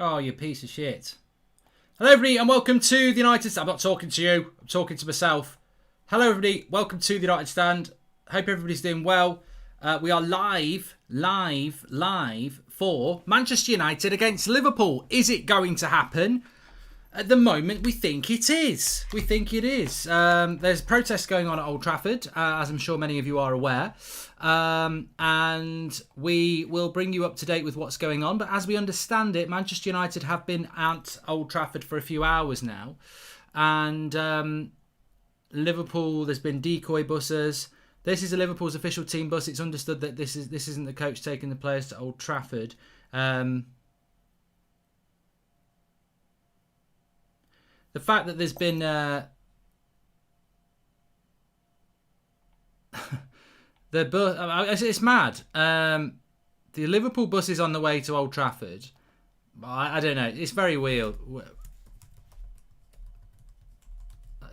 Oh, you piece of shit. Hello, everybody, and welcome to the United Stand. I'm not talking to you. I'm talking to myself. Hello, everybody. Welcome to the United Stand. Hope everybody's doing well. We are live for Manchester United against Liverpool. Is it going to happen? At the moment, we think it is. There's protests going on at Old Trafford, as I'm sure many of you are aware. And we will bring you up to date with what's going on. But as we understand it, Manchester United have been at Old Trafford for a few hours now. And Liverpool, there's been decoy buses. This is a Liverpool's official team bus. It's understood that this isn't the coach taking the players to Old Trafford. The fact that there's been the bus, it's mad. The Liverpool bus is on the way to Old Trafford. I don't know. It's very weird.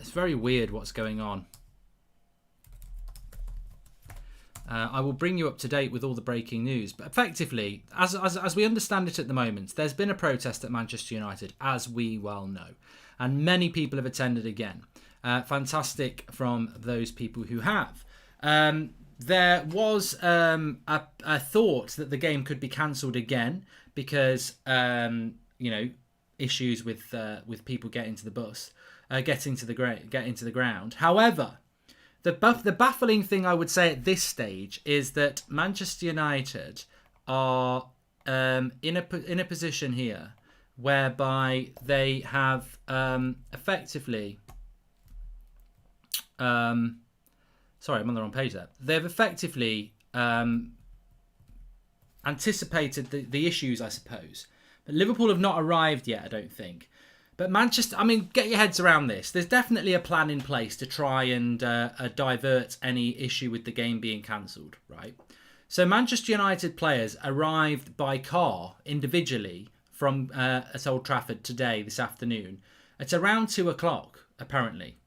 It's very weird what's going on. I will bring you up to date with all the breaking news. But effectively, as we understand it at the moment, there's been a protest at Manchester United, as we well know. And many people have attended again. Fantastic from those people who have. There was a thought that the game could be cancelled again because, issues with people getting to the bus, getting to the ground. However, the baffling thing I would say at this stage is that Manchester United are in a position here whereby they have effectively... sorry, I'm on the wrong page there. They've effectively anticipated the issues, I suppose. But Liverpool have not arrived yet, I don't think. But Manchester, get your heads around this. There's definitely a plan in place to try and divert any issue with the game being cancelled, right? So Manchester United players arrived by car individually from at Old Trafford this afternoon. It's around 2 o'clock, apparently.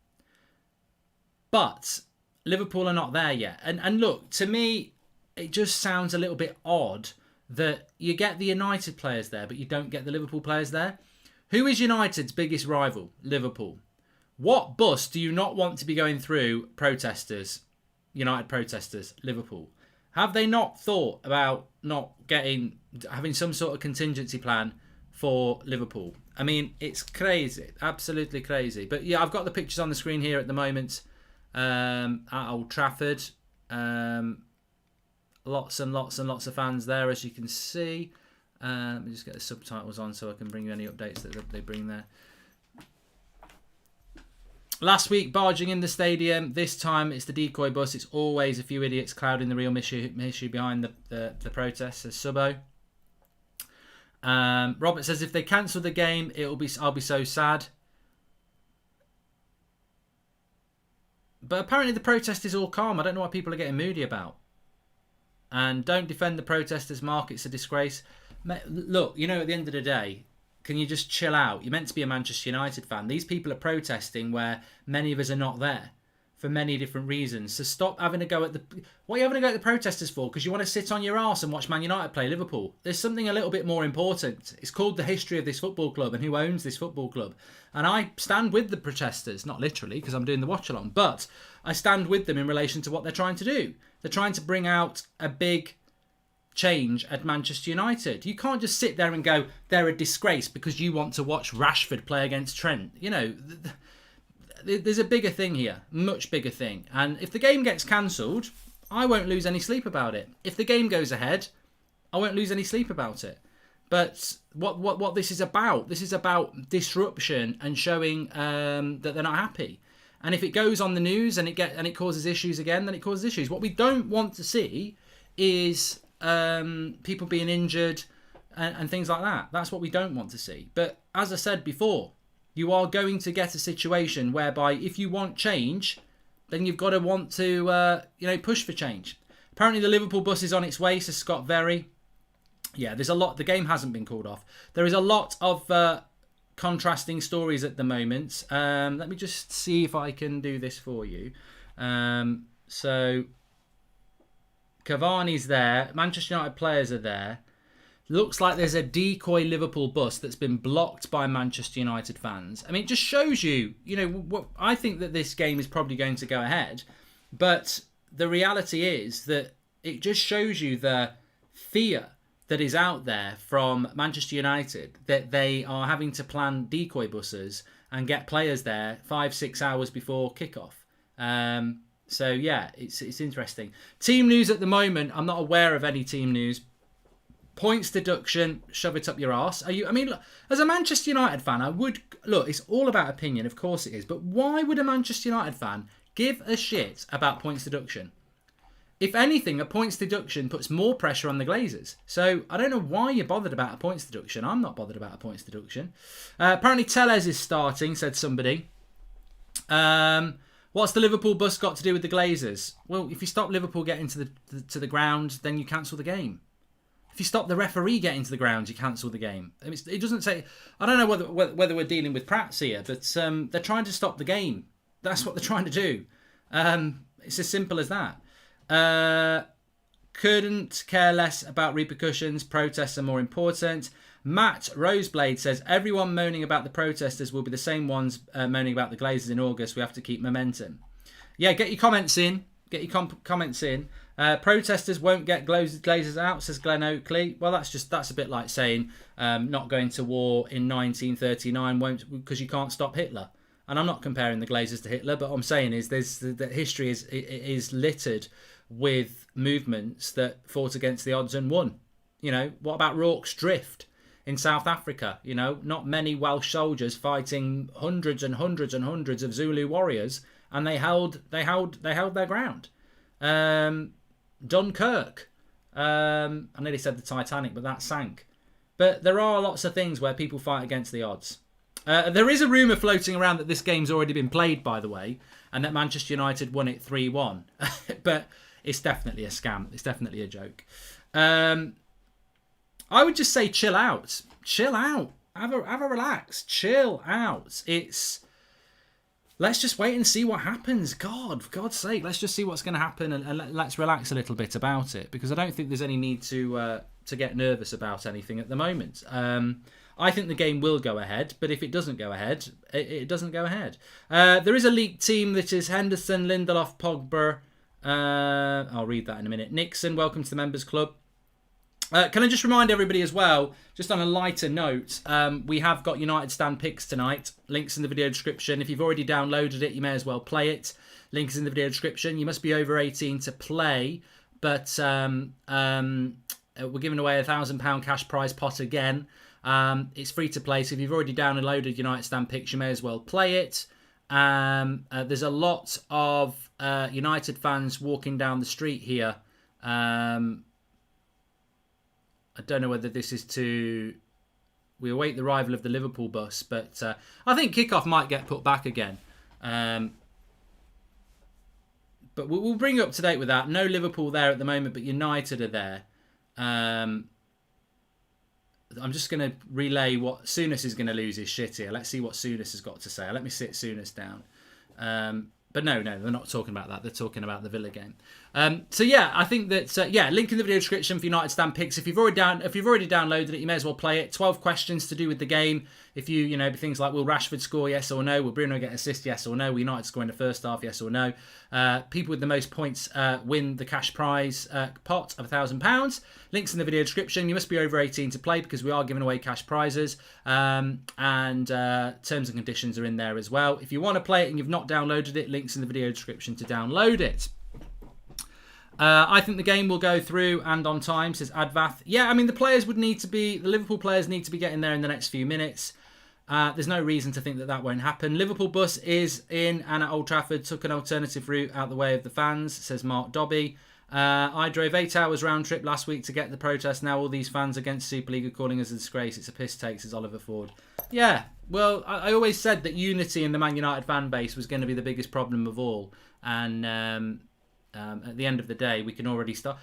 But Liverpool are not there yet. And look, to me, it just sounds a little bit odd that you get the United players there, but you don't get the Liverpool players there. Who is United's biggest rival? Liverpool. What bus do you not want to be going through protesters, United protesters? Liverpool. Have they not thought about having some sort of contingency plan for Liverpool? It's crazy. Absolutely crazy. But yeah, I've got the pictures on the screen here at the moment. At Old Trafford, lots and lots of fans there, as you can see. Let me just get the subtitles on so I can bring you any updates that they bring there. Last week, barging in the stadium. This time, it's the decoy bus. It's always a few idiots clouding the real issue behind the protests. Says Subbo. Robert says if they cancel the game, I'll be so sad. But apparently the protest is all calm. I don't know what people are getting moody about. And don't defend the protesters, Mark. It's a disgrace. Look, at the end of the day, can you just chill out? You're meant to be a Manchester United fan. These people are protesting where many of us are not there for many different reasons. So stop having a go at what are you having a go at the protesters for? Because you want to sit on your arse and watch Man United play Liverpool. There's something a little bit more important. It's called the history of this football club and who owns this football club. And I stand with the protesters, not literally because I'm doing the watch along, but I stand with them in relation to what they're trying to do. They're trying to bring out a big change at Manchester United. You can't just sit there and go, they're a disgrace because you want to watch Rashford play against Trent. There's a bigger thing here, much bigger thing. And if the game gets cancelled, I won't lose any sleep about it. If the game goes ahead, I won't lose any sleep about it. But what this is about disruption and showing that they're not happy. And if it goes on the news and it causes issues again, then it causes issues. What we don't want to see is people being injured and things like that. That's what we don't want to see. But as I said before, you are going to get a situation whereby if you want change, then you've got to want to push for change. Apparently the Liverpool bus is on its way, says Scott Very. Yeah, there's a lot. The game hasn't been called off. There is a lot of contrasting stories at the moment. Let me just see if I can do this for you. So Cavani's there. Manchester United players are there. Looks like there's a decoy Liverpool bus that's been blocked by Manchester United fans. I mean, it just shows you, I think that this game is probably going to go ahead. But the reality is that it just shows you the fear that is out there from Manchester United, that they are having to plan decoy buses and get players there 5-6 hours before kickoff. So yeah, it's interesting. Team news at the moment, I'm not aware of any team news. Points deduction, shove it up your arse. Look, as a Manchester United fan, it's all about opinion, of course it is, but why would a Manchester United fan give a shit about points deduction? If anything, a points deduction puts more pressure on the Glazers. So I don't know why you're bothered about a points deduction. I'm not bothered about a points deduction. Apparently Tellez is starting, said somebody. What's the Liverpool bus got to do with the Glazers? Well, if you stop Liverpool getting to the ground, then you cancel the game. If you stop the referee getting to the ground, you cancel the game. I mean, it doesn't say... I don't know whether we're dealing with Prats here, but they're trying to stop the game. That's what they're trying to do. It's as simple as that. Couldn't care less about repercussions. Protests are more important. Matt Roseblade says, everyone moaning about the protesters will be the same ones moaning about the Glazers in August. We have to keep momentum. Yeah, get your comments in. Get your comments in. Protesters won't get Glazers out, says Glenn Oakley. Well, that's a bit like saying not going to war in 1939 won't, because you can't stop Hitler. And I'm not comparing the Glazers to Hitler, but what I'm saying is that history is littered with movements that fought against the odds and won. What about Rorke's Drift in South Africa? Not many Welsh soldiers fighting hundreds and hundreds and hundreds of Zulu warriors, and they held their ground. Dunkirk. I nearly said the Titanic, but that sank. But there are lots of things where people fight against the odds. There is a rumour floating around that this game's already been played, by the way, and that Manchester United won it 3-1. But it's definitely a scam. It's definitely a joke. I would just say chill out. Chill out. Have a relax. Chill out. Let's just wait and see what happens. For God's sake, let's just see what's going to happen and let's relax a little bit about it, because I don't think there's any need to get nervous about anything at the moment. I think the game will go ahead, but if it doesn't go ahead, it doesn't go ahead. There is a leaked team that is Henderson, Lindelof, Pogba. I'll read that in a minute. Nixon, welcome to the Members Club. Can I just remind everybody as well, just on a lighter note, we have got United Stand Picks tonight. Links in the video description. If you've already downloaded it, you may as well play it. Links in the video description. You must be over 18 to play, but we're giving away a £1,000 cash prize pot again. It's free to play, so if you've already downloaded United Stand Picks, you may as well play it. There's a lot of United fans walking down the street here. I don't know whether this is to... We await the arrival of the Liverpool bus, but I think kickoff might get put back again. But we'll bring you up to date with that. No Liverpool there at the moment, but United are there. I'm just going to relay what... Souness is going to lose his shit here. Let's see what Souness has got to say. Let me sit Souness down. But no, they're not talking about that. They're talking about the Villa game. So yeah, I think that link in the video description for United Stand Picks. If you've already downloaded it, you may as well play it. 12 questions to do with the game. If things like, will Rashford score, yes or no? Will Bruno get an assist, yes or no? Will United score in the first half, yes or no? People with the most points win the cash prize pot of £1,000. Links in the video description. You must be over 18 to play, because we are giving away cash prizes. And terms and conditions are in there as well. If you want to play it and you've not downloaded it, links in the video description to download it. I think the game will go through and on time, says Advath. Yeah, I mean, the Liverpool players need to be getting there in the next few minutes. There's no reason to think that won't happen. Liverpool bus is in and at Old Trafford, took an alternative route out the way of the fans, says Mark Dobby. I drove 8 hours round trip last week to get the protest. Now all these fans against Super League are calling us a disgrace. It's a piss take, says Oliver Ford. Yeah, well, I always said that unity in the Man United fan base was going to be the biggest problem of all. And at the end of the day, we can already start.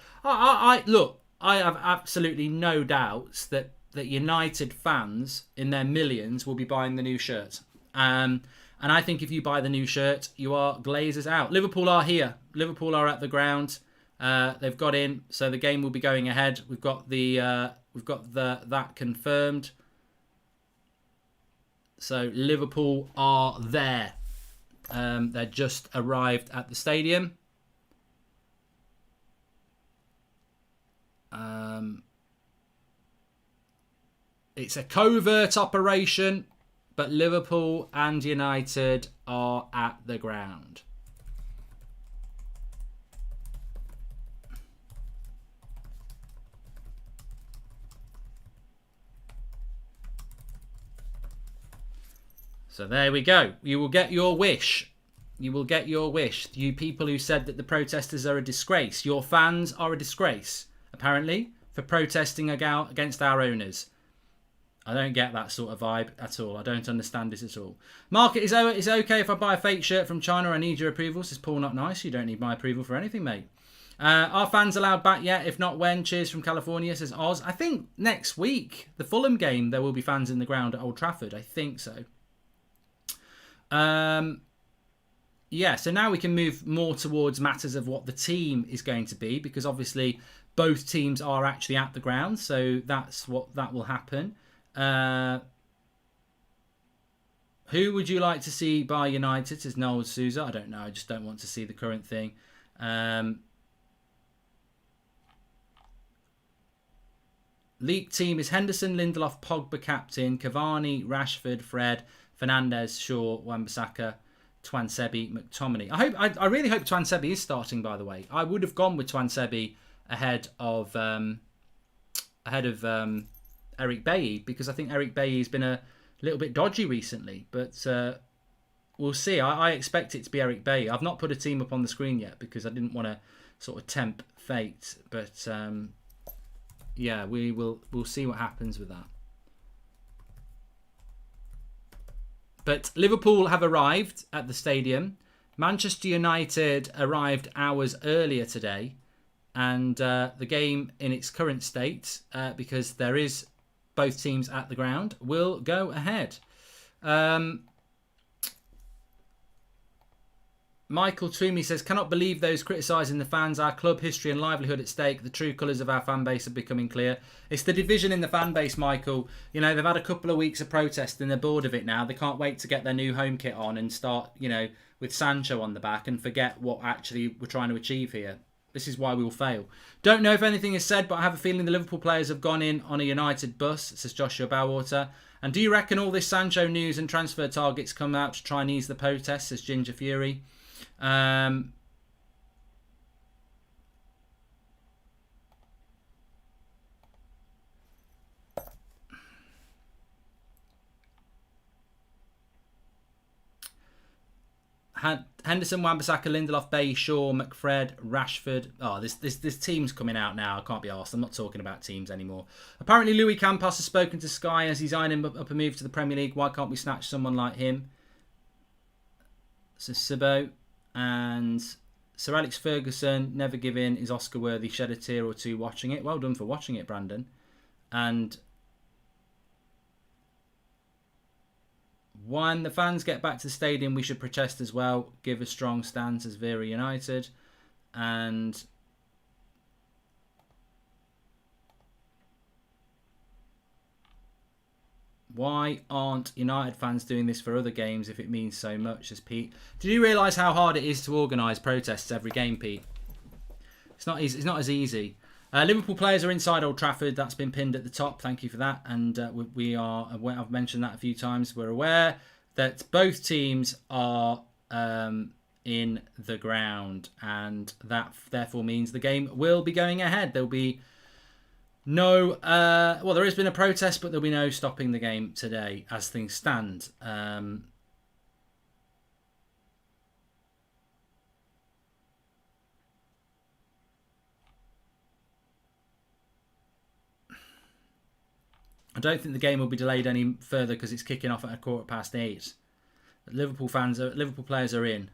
Look, I have absolutely no doubts that United fans in their millions will be buying the new shirt. And I think if you buy the new shirt, you are Glazers out. Liverpool are here. Liverpool are at the ground. They've got in, so the game will be going ahead. We've got the We've got that confirmed. So Liverpool are there. They're just arrived at the stadium. It's a covert operation, but Liverpool and United are at the ground. So there we go. You will get your wish. You will get your wish. You people who said that the protesters are a disgrace. Your fans are a disgrace, apparently, for protesting against our owners. I don't get that sort of vibe at all. I don't understand this at all. Mark, it's okay if I buy a fake shirt from China. I need your approval. Says Paul, not nice. You don't need my approval for anything, mate. Are fans allowed back yet? If not, when? Cheers from California, says Oz. I think next week, the Fulham game, there will be fans in the ground at Old Trafford. I think so. Yeah, so now we can move more towards matters of what the team is going to be, because obviously both teams are actually at the ground, so that's what that will happen. Who would you like to see by United, says Noel Souza. I don't know, I just don't want to see the current thing. League team is Henderson, Lindelof, Pogba captain, Cavani, Rashford, Fred, Fernandes, Shaw, Wan-Bissaka, Twansebi, McTominay. I really hope Twansebi is starting, by the way. I would have gone with Twansebi ahead of Eric Bailly, because I think Eric Bailly has been a little bit dodgy recently, but we'll see. I expect it to be Eric Bailly. I've not put a team up on the screen yet because I didn't want to sort of tempt fate, but yeah, we'll see what happens with that. But Liverpool have arrived at the stadium. Manchester United arrived hours earlier today, and the game in its current state, because there is both teams at the ground, will go ahead. Michael Toomey says, cannot believe those criticising the fans. Our club history and livelihood at stake. The true colours of our fan base are becoming clear. It's the division in the fan base, Michael. You know, they've had a couple of weeks of protest and they're bored of it now. They can't wait to get their new home kit on and start, you know, with Sancho on the back and forget what actually we're trying to achieve here. This is why we will fail. Don't know if anything is said, but I have a feeling the Liverpool players have gone in on a United bus, says Joshua Bowater. And do you reckon all this Sancho news and transfer targets come out to try and ease the protests, says Ginger Fury? Henderson, Wan-Bissaka, Lindelof, Bailly, Shaw, McFred, Rashford. Oh, this team's coming out now. I can't be arsed. I'm not talking about teams anymore. Apparently, Louis Campos has spoken to Sky as he's eyeing up a move to the Premier League. Why can't we snatch someone like him? So Sibo and Sir Alex Ferguson, never give in, is Oscar worthy. Shed a tear or two watching it. Well done for watching it, Brandon. And when the fans get back to the stadium, we should protest as well. Give a strong stance as Vera United. And why aren't United fans doing this for other games if it means so much, as Pete? Did you realise how hard it is to organise protests every game, Pete? It's not easy. It's not as easy. Liverpool players are inside Old Trafford. That's been pinned at the top. Thank you for that. And we are aware, I've mentioned that a few times. We're aware that both teams are in the ground, and that therefore means the game will be going ahead. There'll be no, well, there has been a protest, but there'll be no stopping the game today as things stand. I don't think the game will be delayed any further because it's kicking off at 8:15. Liverpool players are in.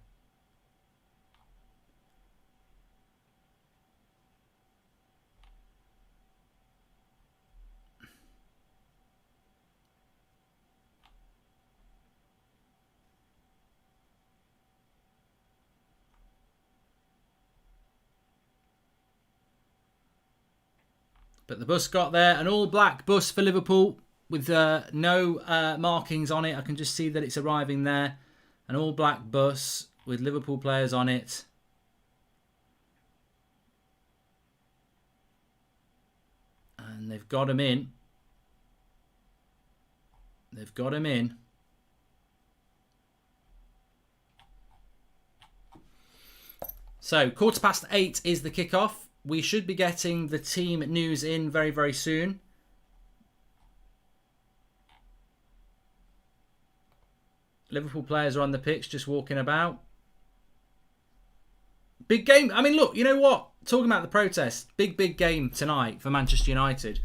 But the bus got there, an all-black bus for Liverpool with no markings on it. I can just see that it's arriving there. An all-black bus with Liverpool players on it. And they've got him in. They've got him in. So, 8:15 is the kickoff. We should be getting the team news in very, very soon. Liverpool players are on the pitch, just walking about. Big game. I mean, look, you know what? Talking about the protest, big game tonight for Manchester United.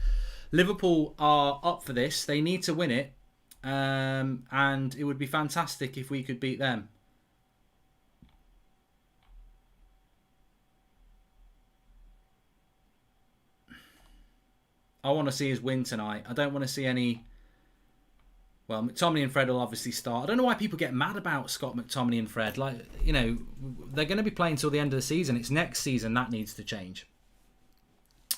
Liverpool are up for this. They need to win it. And it would be fantastic if we could beat them. I want to see us win tonight. I don't want to see any... Well, McTominay and Fred will obviously start. I don't know why people get mad about Scott McTominay and Fred. Like, you know, they're going to be playing till the end of the season. It's next season that needs to change.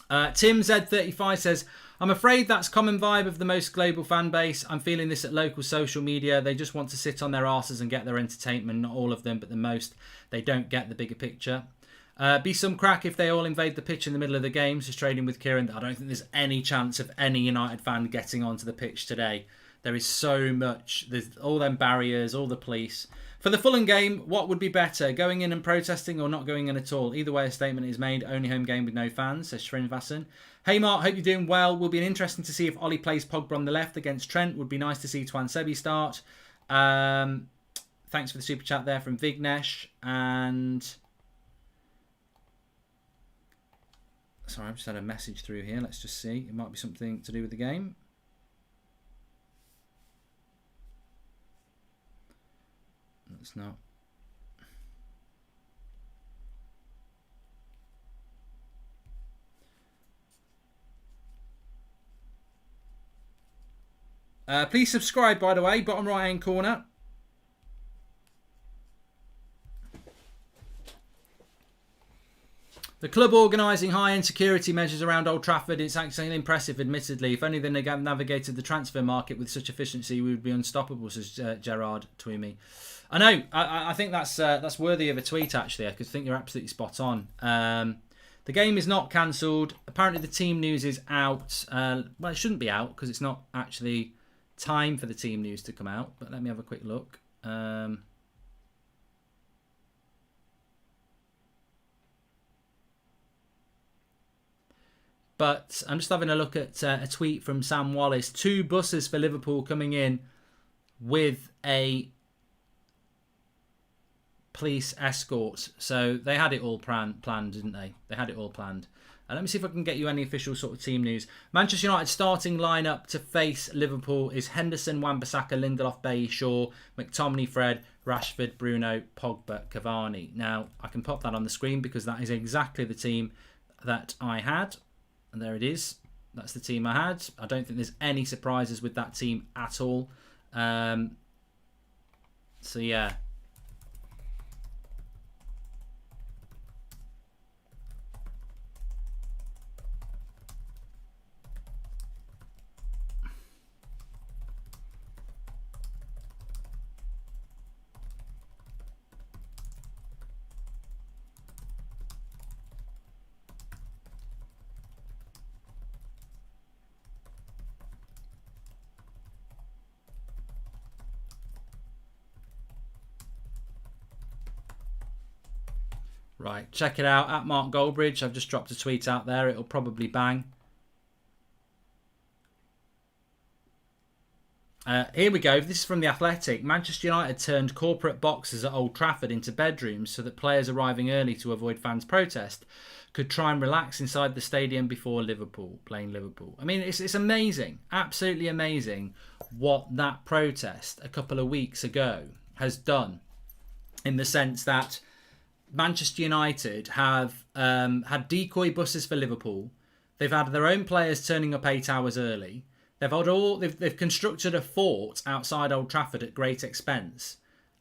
Tim Z35 says, I'm afraid that's common vibe of the most global fan base. I'm feeling this at local social media. They just want to sit on their arses and get their entertainment. Not all of them, but the most. They don't get the bigger picture. Be some crack if they all invade the pitch in the middle of the game. Just trading with Kieran. I don't think there's any chance of any United fan getting onto the pitch today. There is so much. There's all them barriers, all the police. For the Fulham game, what would be better? Going in and protesting or not going in at all? Either way, a statement is made. Only home game with no fans, says Srinvasan. Hey Mark, hope you're doing well. Will be interesting to see if Ollie plays Pogba on the left against Trent. Would be nice to see Twan Sebi start. Thanks for the super chat there from Vignesh. And... Sorry, I've just had a message through here. Let's just see. It might be something to do with the game. It's not. Please subscribe, by the way, bottom right hand corner. The club organising high-end security measures around Old Trafford. It's actually impressive, admittedly. If only they navigated the transfer market with such efficiency, we would be unstoppable, says Gerard Twomey. I know. I think that's worthy of a tweet, actually. I think you're absolutely spot on. The game is not cancelled. Apparently, the team news is out. Well, it shouldn't be out because it's not actually time for the team news to come out. But let me have a quick look. But I'm just having a look at a tweet from Sam Wallace. 2 buses for Liverpool coming in with a police escort. So they had it all planned, didn't they? They had it all planned. Let me see if I can get you any official sort of team news. Manchester United starting lineup to face Liverpool is Henderson, Wan-Bissaka, Lindelof, Bailly, Shaw, McTominay, Fred, Rashford, Bruno, Pogba, Cavani. Now, I can pop that on the screen because that is exactly the team that I had. And there it is. That's the team I had. I don't think there's any surprises with that team at all. So, yeah. Right, check it out at Mark Goldbridge. I've just dropped a tweet out there. It'll probably bang. Here we go. This is from The Athletic. Manchester United turned corporate boxes at Old Trafford into bedrooms so that players arriving early to avoid fans' protest could try and relax inside the stadium before Liverpool, playing Liverpool. I mean, it's amazing. Absolutely amazing what that protest a couple of weeks ago has done, in the sense that Manchester United have had decoy buses for Liverpool. They've had their own players turning up 8 hours early. They've constructed a fort outside Old Trafford at great expense,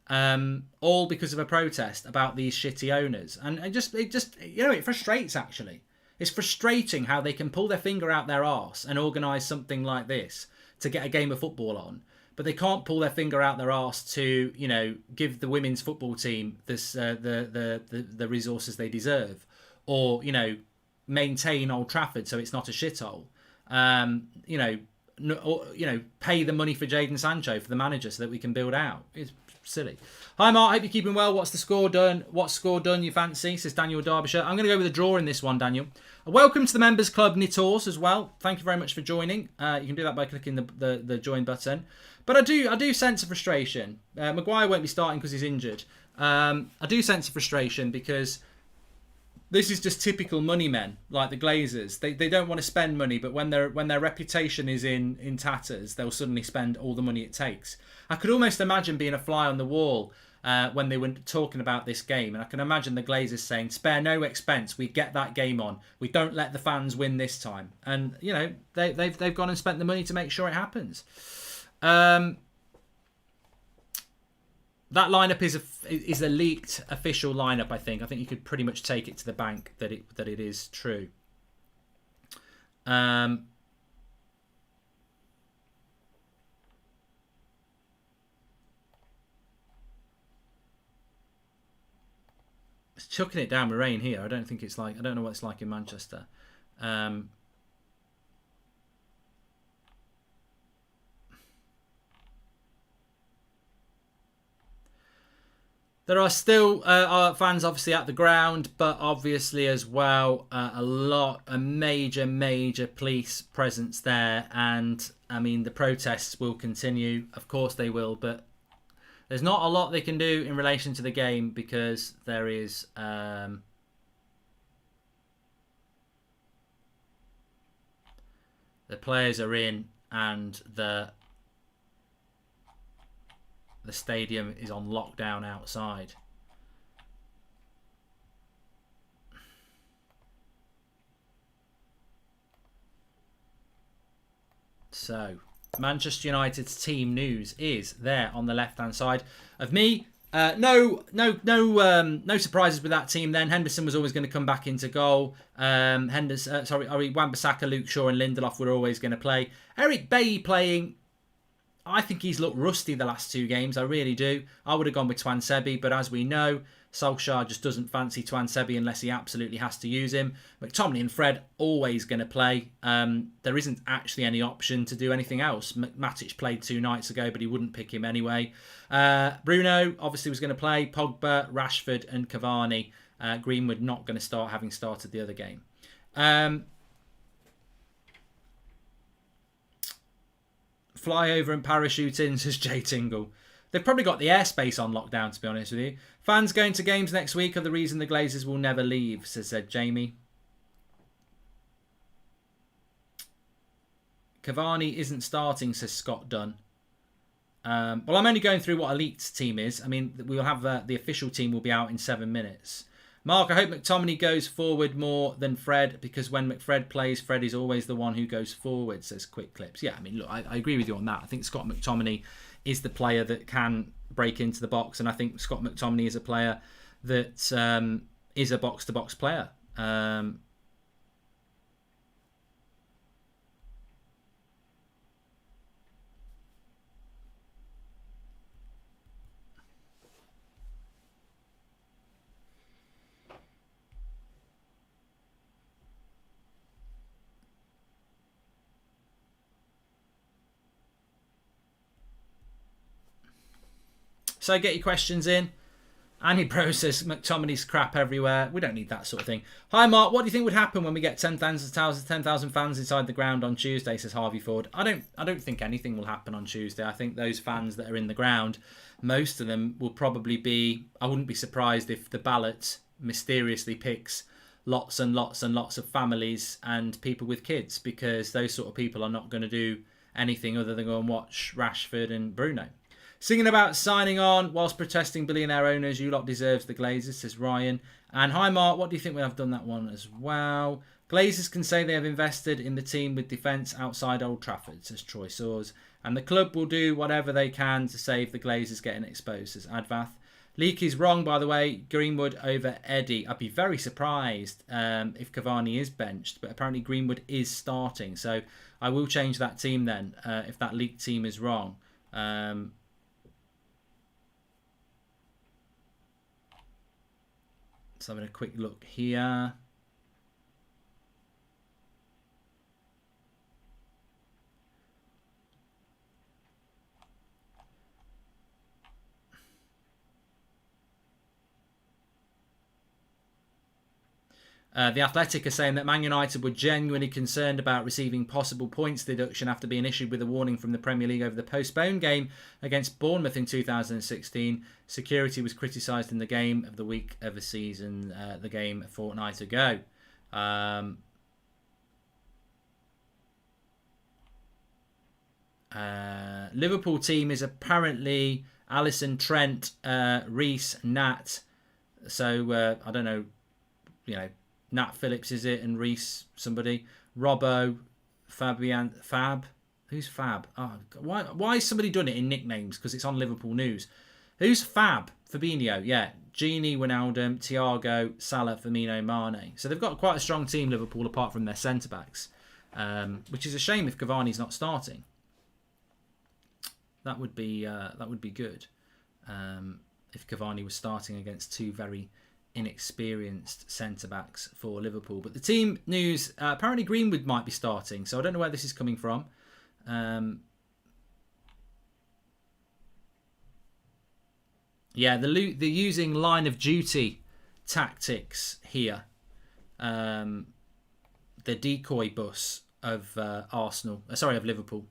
all because of a protest about these shitty owners. And it just it frustrates, actually. It's frustrating how they can pull their finger out their arse and organise something like this to get a game of football on, but they can't pull their finger out their arse to, you know, give the women's football team this the resources they deserve, or, you know, maintain Old Trafford so it's not a shithole. You know, pay the money for Jadon Sancho for the manager so that we can build out. It's silly. Hi Mark, hope you're keeping well. What's the score done? What score done you fancy? Says Daniel Derbyshire. I'm going to go with a draw in this one, Daniel. Welcome to the Members Club Knitors as well. Thank you very much for joining. You can do that by clicking the join button. But I do sense a frustration. Mcguire won't be starting because he's injured. I do sense a frustration because this is just typical money men, like the Glazers. They don't want to spend money, but when their reputation is in tatters, they'll suddenly spend all the money it takes. I could almost imagine being a fly on the wall when they were talking about this game, and I can imagine the Glazers saying, "Spare no expense, we get that game on. We don't let the fans win this time." And you know they've gone and spent the money to make sure it happens. That lineup is a leaked official lineup. I think you could pretty much take it to the bank that it is true. It's chucking it down with rain here. I don't know what it's like in Manchester. There are still fans obviously at the ground, but obviously as well a major police presence there, and I mean the protests will continue. Of course they will, but there's not a lot they can do in relation to the game because there is the players are in and the stadium is on lockdown outside. So, Manchester United's team news is there on the left-hand side of me. No surprises with that team. Then Henderson was always going to come back into goal. Wan-Bissaka, Luke Shaw, and Lindelof were always going to play. Eric Bailly playing. I think he's looked rusty the last two games. I really do. I would have gone with Tuanzebe, but as we know, Solskjaer just doesn't fancy Tuanzebe unless he absolutely has to use him. McTominay and Fred always going to play. There isn't actually any option to do anything else. Matic played 2 nights ago, but he wouldn't pick him anyway. Bruno obviously was going to play. Pogba, Rashford and Cavani. Greenwood not going to start, having started the other game. Fly over and parachute in, says Jay Tingle. They've probably got the airspace on lockdown, to be honest with you. Fans going to games next week are the reason the Glazers will never leave, said Jamie. Cavani isn't starting, says Scott Dunn. Well, I'm only going through what Elite's team is. I mean, we'll have the official team will be out in 7 minutes. Mark, I hope McTominay goes forward more than Fred, because when McFred plays, Fred is always the one who goes forward, says Quick Clips. Yeah, I mean, look, I agree with you on that. I think Scott McTominay is the player that can break into the box, and I think Scott McTominay is a player that is a box-to-box player. So get your questions in. Annie Bro says McTominay's crap everywhere. We don't need that sort of thing. Hi Mark, what do you think would happen when we get 10,000 fans inside the ground on Tuesday, says Harvey Ford. I don't think anything will happen on Tuesday. I think those fans that are in the ground, most of them will probably be, I wouldn't be surprised if the ballot mysteriously picks lots and lots and lots of families and people with kids, because those sort of people are not going to do anything other than go and watch Rashford and Bruno. Singing about signing on whilst protesting billionaire owners, you lot deserves the Glazers, says Ryan. And hi Mark, what do you think? I've done that one as well. Glazers can say they have invested in the team with defence outside Old Trafford, says Troy Saws. And the club will do whatever they can to save the Glazers getting exposed, says Advath. Leakey's wrong, by the way. Greenwood over Eddie. I'd be very surprised if Cavani is benched, but apparently Greenwood is starting. So I will change that team then if that leaked team is wrong. Let's have a quick look here. The Athletic are saying that Man United were genuinely concerned about receiving possible points deduction after being issued with a warning from the Premier League over the postponed game against Bournemouth in 2016. Security was criticised in the game of the week of the season, the game a fortnight ago. Liverpool team is apparently Alisson, Trent, Reece, Nat. So I don't know, Nat Phillips is it, and Reece somebody, Robbo, Fab. Who's Fab? Oh, why is somebody done it in nicknames? Because it's on Liverpool News. Who's Fab? Fabinho, yeah. Gini, Wijnaldum, Thiago, Salah, Firmino, Mane. So they've got quite a strong team, Liverpool, apart from their centre backs, which is a shame if Cavani's not starting. That would be good if Cavani was starting against two very inexperienced centre-backs for Liverpool. But the team news, apparently Greenwood might be starting, so I don't know where this is coming from. Yeah, they're using line of duty tactics here. The decoy bus of of Liverpool.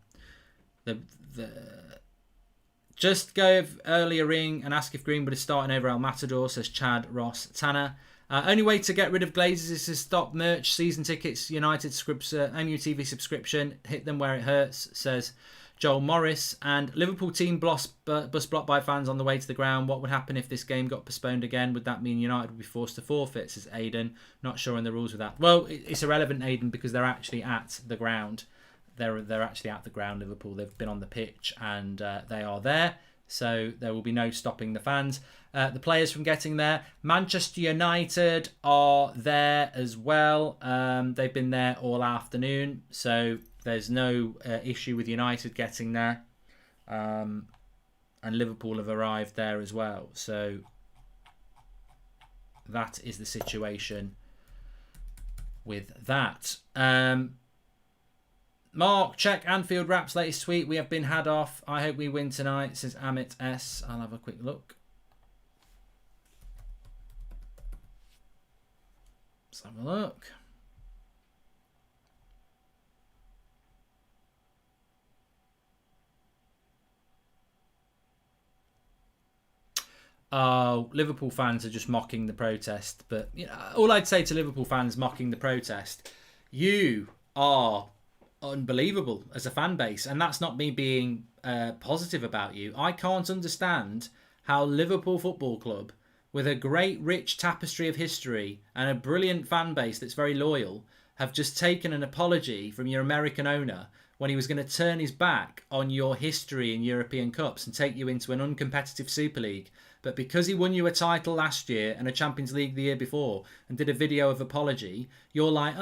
Just go earlier ring and ask if Greenwood is starting over El Matador, says Chad Ross Tanner. Only way to get rid of Glazers is to stop merch, season tickets, United MUTV subscription. Hit them where it hurts, says Joel Morris. And Liverpool team bus blocked by fans on the way to the ground. What would happen if this game got postponed again? Would that mean United would be forced to forfeit, says Aidan. Not sure on the rules with that. Well, it's irrelevant, Aidan, because they're actually at the ground. They're actually at the ground, Liverpool. They've been on the pitch and they are there. So there will be no stopping the fans. The players from getting there. Manchester United are there as well. They've been there all afternoon. So there's no issue with United getting there. And Liverpool have arrived there as well. So that is the situation with that. Mark, check Anfield Rap's latest tweet. We have been had off. I hope we win tonight, says Amit S. I'll have a quick look. Let's have a look. Oh, Liverpool fans are just mocking the protest. But all I'd say to Liverpool fans mocking the protest, you are unbelievable as a fan base, and that's not me being positive about you. I can't understand how Liverpool Football Club, with a great rich tapestry of history and a brilliant fan base that's very loyal, have just taken an apology from your American owner when he was going to turn his back on your history in European Cups and take you into an uncompetitive Super League. But because he won you a title last year and a Champions League the year before and did a video of apology, you're like,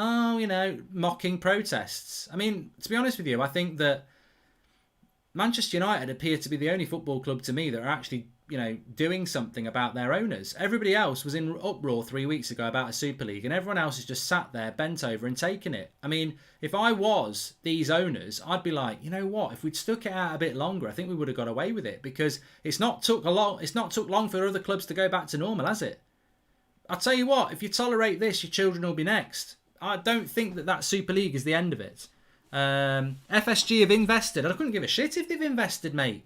mocking protests. I mean, to be honest with you, I think that Manchester United appear to be the only football club to me that are actually, doing something about their owners. Everybody else was in uproar 3 weeks ago about a Super League, and everyone else has just sat there, bent over and taken it. I mean, if I was these owners, I'd be like, you know what? If we'd stuck it out a bit longer, I think we would have got away with it, because it's not took long for other clubs to go back to normal, has it? I'll tell you what, if you tolerate this, your children will be next. I don't think that Super League is the end of it. FSG have invested. I couldn't give a shit if they've invested, mate.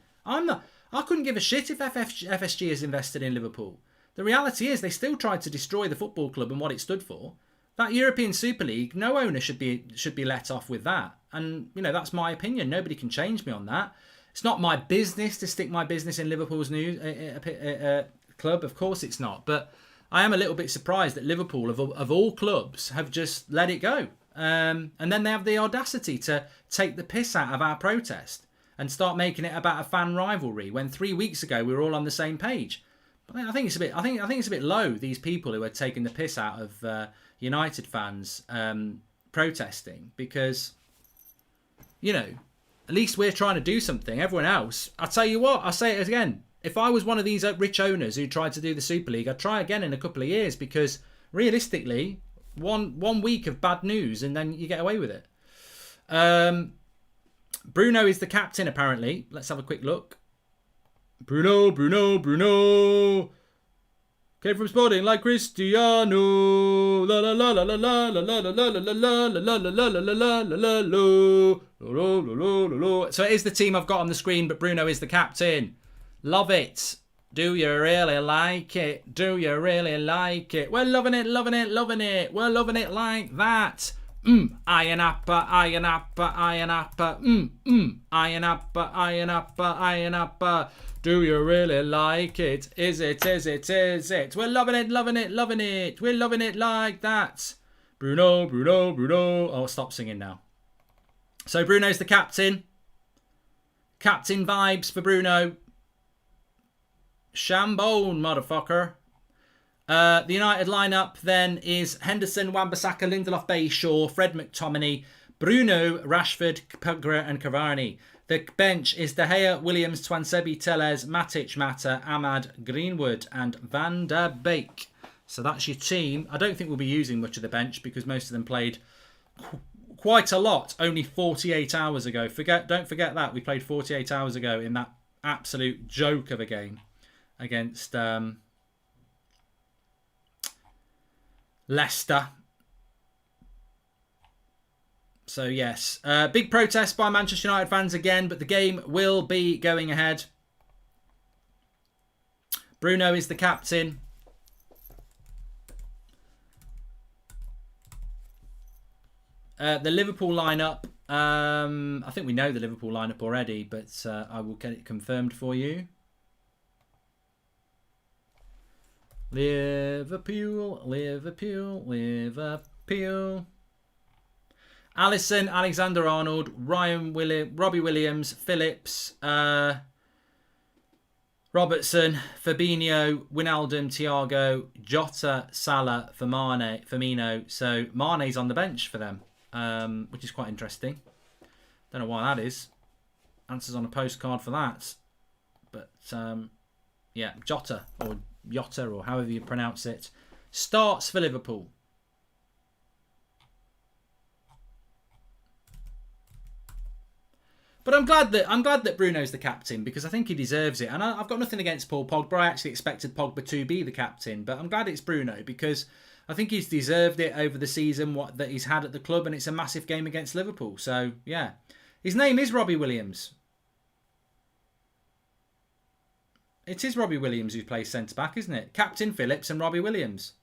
I couldn't give a shit if FSG has invested in Liverpool. The reality is they still tried to destroy the football club and what it stood for. That European Super League, no owner should be let off with that. And, that's my opinion. Nobody can change me on that. It's not my business to stick my business in Liverpool's club. Of course it's not. But I am a little bit surprised that Liverpool, of all clubs, have just let it go. And then they have the audacity to take the piss out of our protest and start making it about a fan rivalry when 3 weeks ago we were all on the same page. I think it's a bit. I think it's a bit low. These people who are taking the piss out of United fans protesting, because at least we're trying to do something. Everyone else, I tell you what, I say it again. If I was one of these rich owners who tried to do the Super League, I'd try again in a couple of years, because realistically, one week of bad news and then you get away with it. Bruno is the captain, apparently. Let's have a quick look. Bruno. Came from Sporting like Cristiano. La la la la la la la la la la la la la la la la la. So it is the team I've got on the screen, but Bruno is the captain. Love it. Do you really like it? Do you really like it? We're loving it, loving it, loving it. We're loving it like that. Iron appa. Iron appa. Iron appa. Do you really like it? Is it? We're loving it, loving it, loving it. We're loving it like that. Bruno. Oh, stop singing now. So Bruno's the captain. Captain vibes for Bruno. Shambone, motherfucker. The United lineup then is Henderson, Wan-Bissaka, Lindelof, Bayshaw, Fred McTominay, Bruno, Rashford, Pogba and Cavani. The bench is De Gea, Williams, Twansebi, Tellez, Matic, Mata, Ahmad, Greenwood and Van der Beek. So that's your team. I don't think we'll be using much of the bench because most of them played quite a lot only 48 hours ago. Don't forget that. We played 48 hours ago in that absolute joke of a game against Leicester. So yes, big protest by Manchester United fans again, but the game will be going ahead. Bruno is the captain. The Liverpool lineup. I think we know the Liverpool lineup already, but I will get it confirmed for you. Liverpool. Alisson, Alexander-Arnold, Robbie Williams, Phillips, Robertson, Fabinho, Wijnaldum, Thiago, Jota, Salah, Firmino. So Mane's on the bench for them, which is quite interesting. Don't know why that is. Answers on a postcard for that. But yeah, Jota or Jota or however you pronounce it starts for Liverpool. But I'm glad that Bruno's the captain, because I think he deserves it. And I've got nothing against Paul Pogba. I actually expected Pogba to be the captain, but I'm glad it's Bruno because I think he's deserved it over the season that he's had at the club, and it's a massive game against Liverpool. So yeah, his name is Robbie Williams. It is Robbie Williams who plays centre back, isn't it? Captain Phillips and Robbie Williams,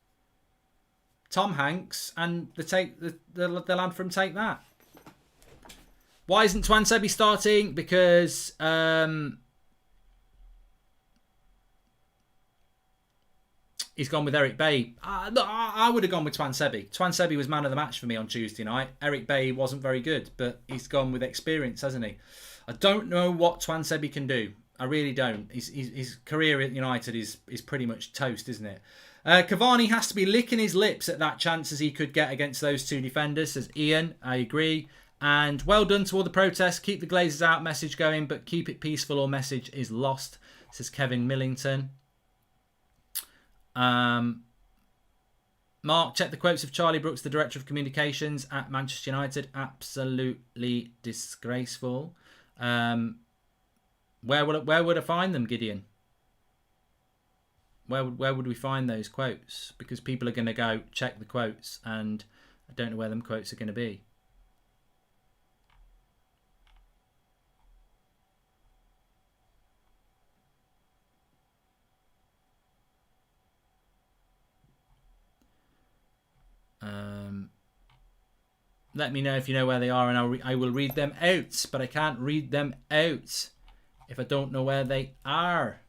Tom Hanks, and the lad from Take That. Why isn't Twansebi starting? Because he's gone with Eric Bailly. I would have gone with Twansebi. Twansebi was man of the match for me on Tuesday night. Eric Bailly wasn't very good, but he's gone with experience, hasn't he? I don't know what Twansebi can do. I really don't. His career at United is pretty much toast, isn't it? Cavani has to be licking his lips at that chance as he could get against those two defenders, says Ian. I agree. And well done to all the protests. Keep the Glazers out message going, but keep it peaceful or message is lost, says Kevin Millington. Mark, check the quotes of Charlie Brooks, the Director of Communications at Manchester United. Absolutely disgraceful. Where would I find them, Gideon? Where would we find those quotes? Because people are going to go check the quotes, and I don't know where them quotes are going to be. Let me know if you know where they are, and I will read them out. But I can't read them out if I don't know where they are.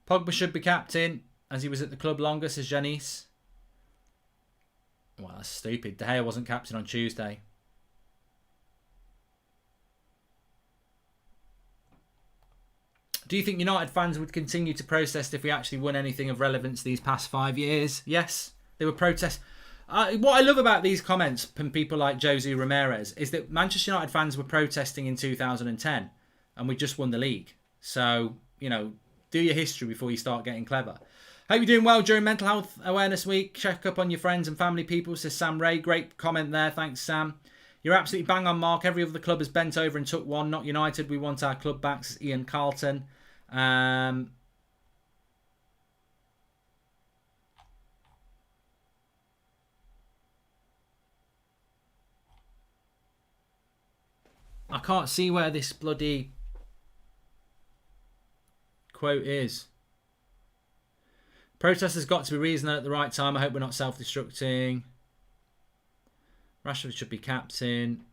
Pogba should be captain, as he was at the club longer, says Janice. Well, that's stupid. De Gea wasn't captain on Tuesday. Do you think United fans would continue to protest if we actually won anything of relevance these past 5 years? Yes, they would protest. What I love about these comments from people like Jose Ramirez is that Manchester United fans were protesting in 2010 and we just won the league. So, you know, do your history before you start getting clever. Hope you're doing well during Mental Health Awareness Week. Check up on your friends and family people, says Sam Ray. Great comment there. Thanks, Sam. You're absolutely bang on, Mark. Every other club has bent over and took one. Not United. We want our club back, says Ian Carlton. I can't see where this bloody quote is. Protest has got to be reasonable at the right time. I hope we're not self-destructing. Rashford should be captain.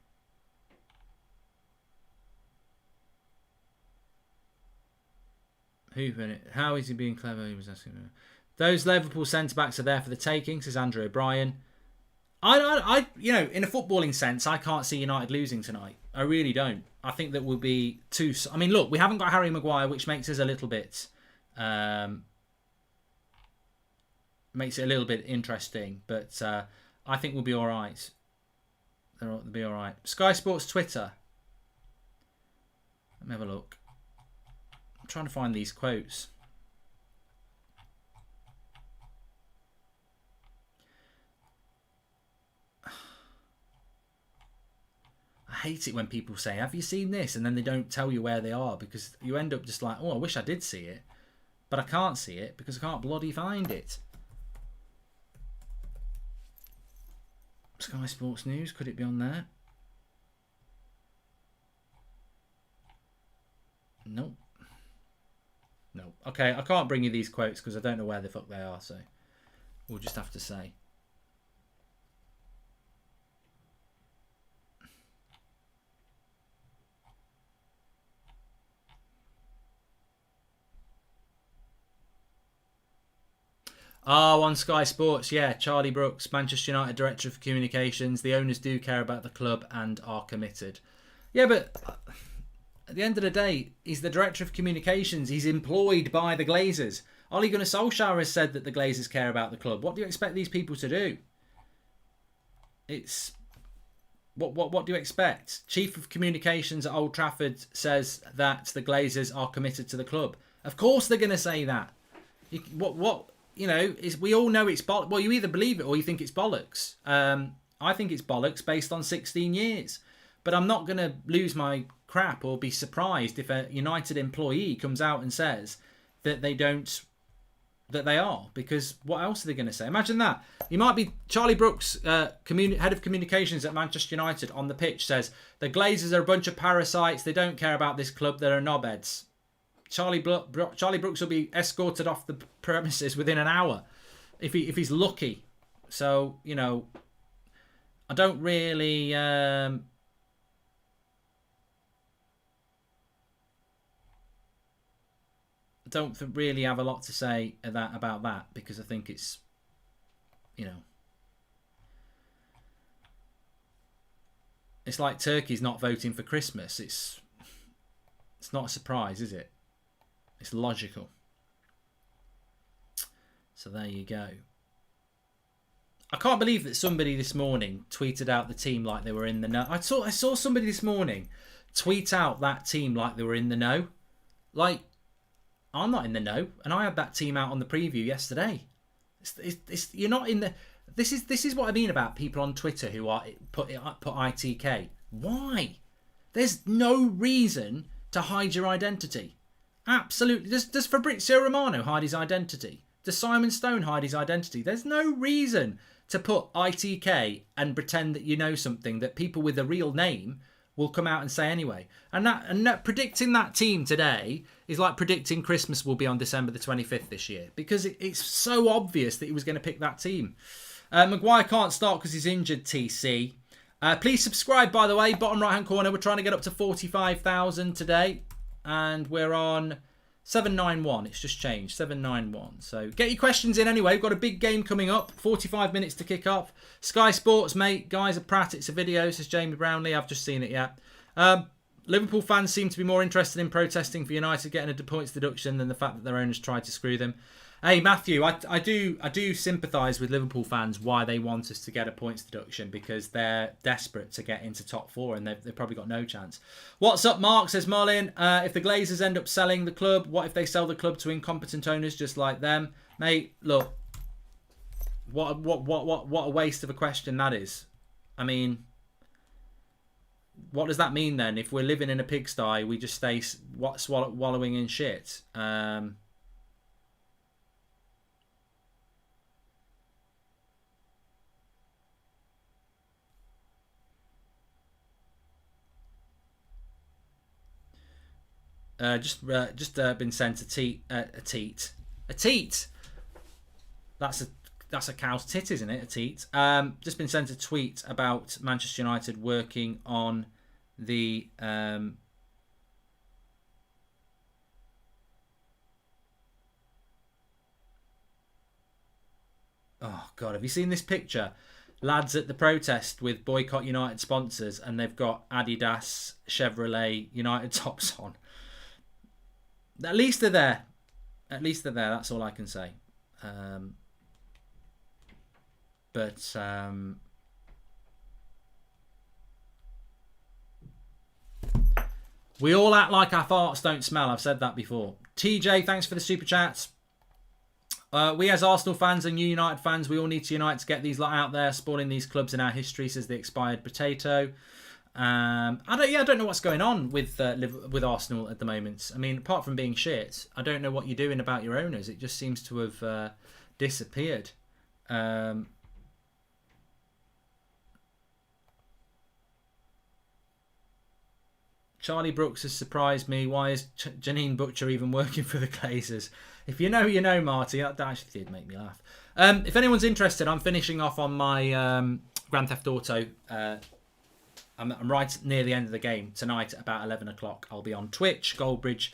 How is he being clever? He was asking. Those Liverpool centre-backs are there for the taking, says Andrew O'Brien. You know, in a footballing sense, I can't see United losing tonight. I really don't. I think that will be too... I mean, look, we haven't got Harry Mcguire, which makes us a little bit... makes it a little bit interesting, but I think we'll be all right. They'll be all right. Sky Sports Twitter. Let me have a look. I'm trying to find these quotes. I hate it when people say, have you seen this? And then they don't tell you where they are, because you end up just like, oh, I wish I did see it. But I can't see it because I can't bloody find it. Sky Sports News, could it be on there? Nope. No. Okay, I can't bring you these quotes because I don't know where the fuck they are, so we'll just have to say. Oh, on Sky Sports, yeah. Charlie Brooks, Manchester United Director of Communications. The owners do care about the club and are committed. Yeah, but at the end of the day, he's the Director of Communications. He's employed by the Glazers. Ole Gunnar Solskjaer has said that the Glazers care about the club. What do you expect these people to do? It's... What do you expect? Chief of Communications at Old Trafford says that the Glazers are committed to the club. Of course they're going to say that. You know, we all know it's bollocks. Well, you either believe it or you think it's bollocks. I think it's bollocks based on 16 years. But I'm not going to lose my crap or be surprised if a United employee comes out and says that they don't, that they are. Because what else are they going to say? Imagine that. You might be Charlie Brooks, head of communications at Manchester United, on the pitch says, the Glazers are a bunch of parasites. They don't care about this club. They're knobheads. Charlie Brooks will be escorted off the premises within an hour if he's lucky. So, you know, I don't really really have a lot to say about that because I think it's, you know, it's like Turkey's not voting for Christmas. It's not a surprise, is it? It's logical. So there you go. I can't believe that somebody this morning tweeted out the team like they were in the know. I saw somebody this morning tweet out that team like they were in the know. Like, I'm not in the know, and I had that team out on the preview yesterday. You're not in the. This is what I mean about people on Twitter who are put ITK. Why? There's no reason to hide your identity. Absolutely. Does Fabrizio Romano hide his identity? Does Simon Stone hide his identity? There's no reason to put ITK and pretend that you know something that people with a real name will come out and say anyway. And that predicting that team today is like predicting Christmas will be on December the 25th this year, because it's so obvious that he was going to pick that team. Mcguire can't start because he's injured, TC. Please subscribe, by the way. Bottom right-hand corner, we're trying to get up to 45,000 today. And we're on 791. It's just changed. 791. So get your questions in anyway. We've got a big game coming up. 45 minutes to kick off. Sky Sports, mate. Guys are Pratt. It's a video, says Jamie Brownlee. I've just seen it yet. Liverpool fans seem to be more interested in protesting for United getting a points deduction than the fact that their owners tried to screw them. Hey Matthew, I do sympathise with Liverpool fans why they want us to get a points deduction, because they're desperate to get into top four and they've probably got no chance. What's up, Mark? Says Marlin. If the Glazers end up selling the club, what if they sell the club to incompetent owners just like them? Mate, look, what a waste of a question that is. I mean, what does that mean then? If we're living in a pigsty, we just stay wallowing in shit. Just been sent a teat. That's a cow's tit, isn't it? A teat. Just been sent a tweet about Manchester United working on the oh god, have you seen this picture? Lads at the protest with Boycott United sponsors, and they've got Adidas, Chevrolet, United tops on. At least they're there. At least they're there. That's all I can say. We all act like our farts don't smell. I've said that before. TJ, thanks for the super chats. We as Arsenal fans and United fans, we all need to unite to get these lot out there, spoiling these clubs in our history, says the expired potato. I don't know what's going on with Arsenal at the moment. I mean, apart from being shit, I don't know what you're doing about your owners. It just seems to have disappeared. Charlie Brooks has surprised me. Why is Janine Butcher even working for the Glazers? If you know, you know, Marty. That actually did make me laugh. If anyone's interested, I'm finishing off on my Grand Theft Auto. I'm right near the end of the game tonight at about 11 o'clock. I'll be on Twitch, Goldbridge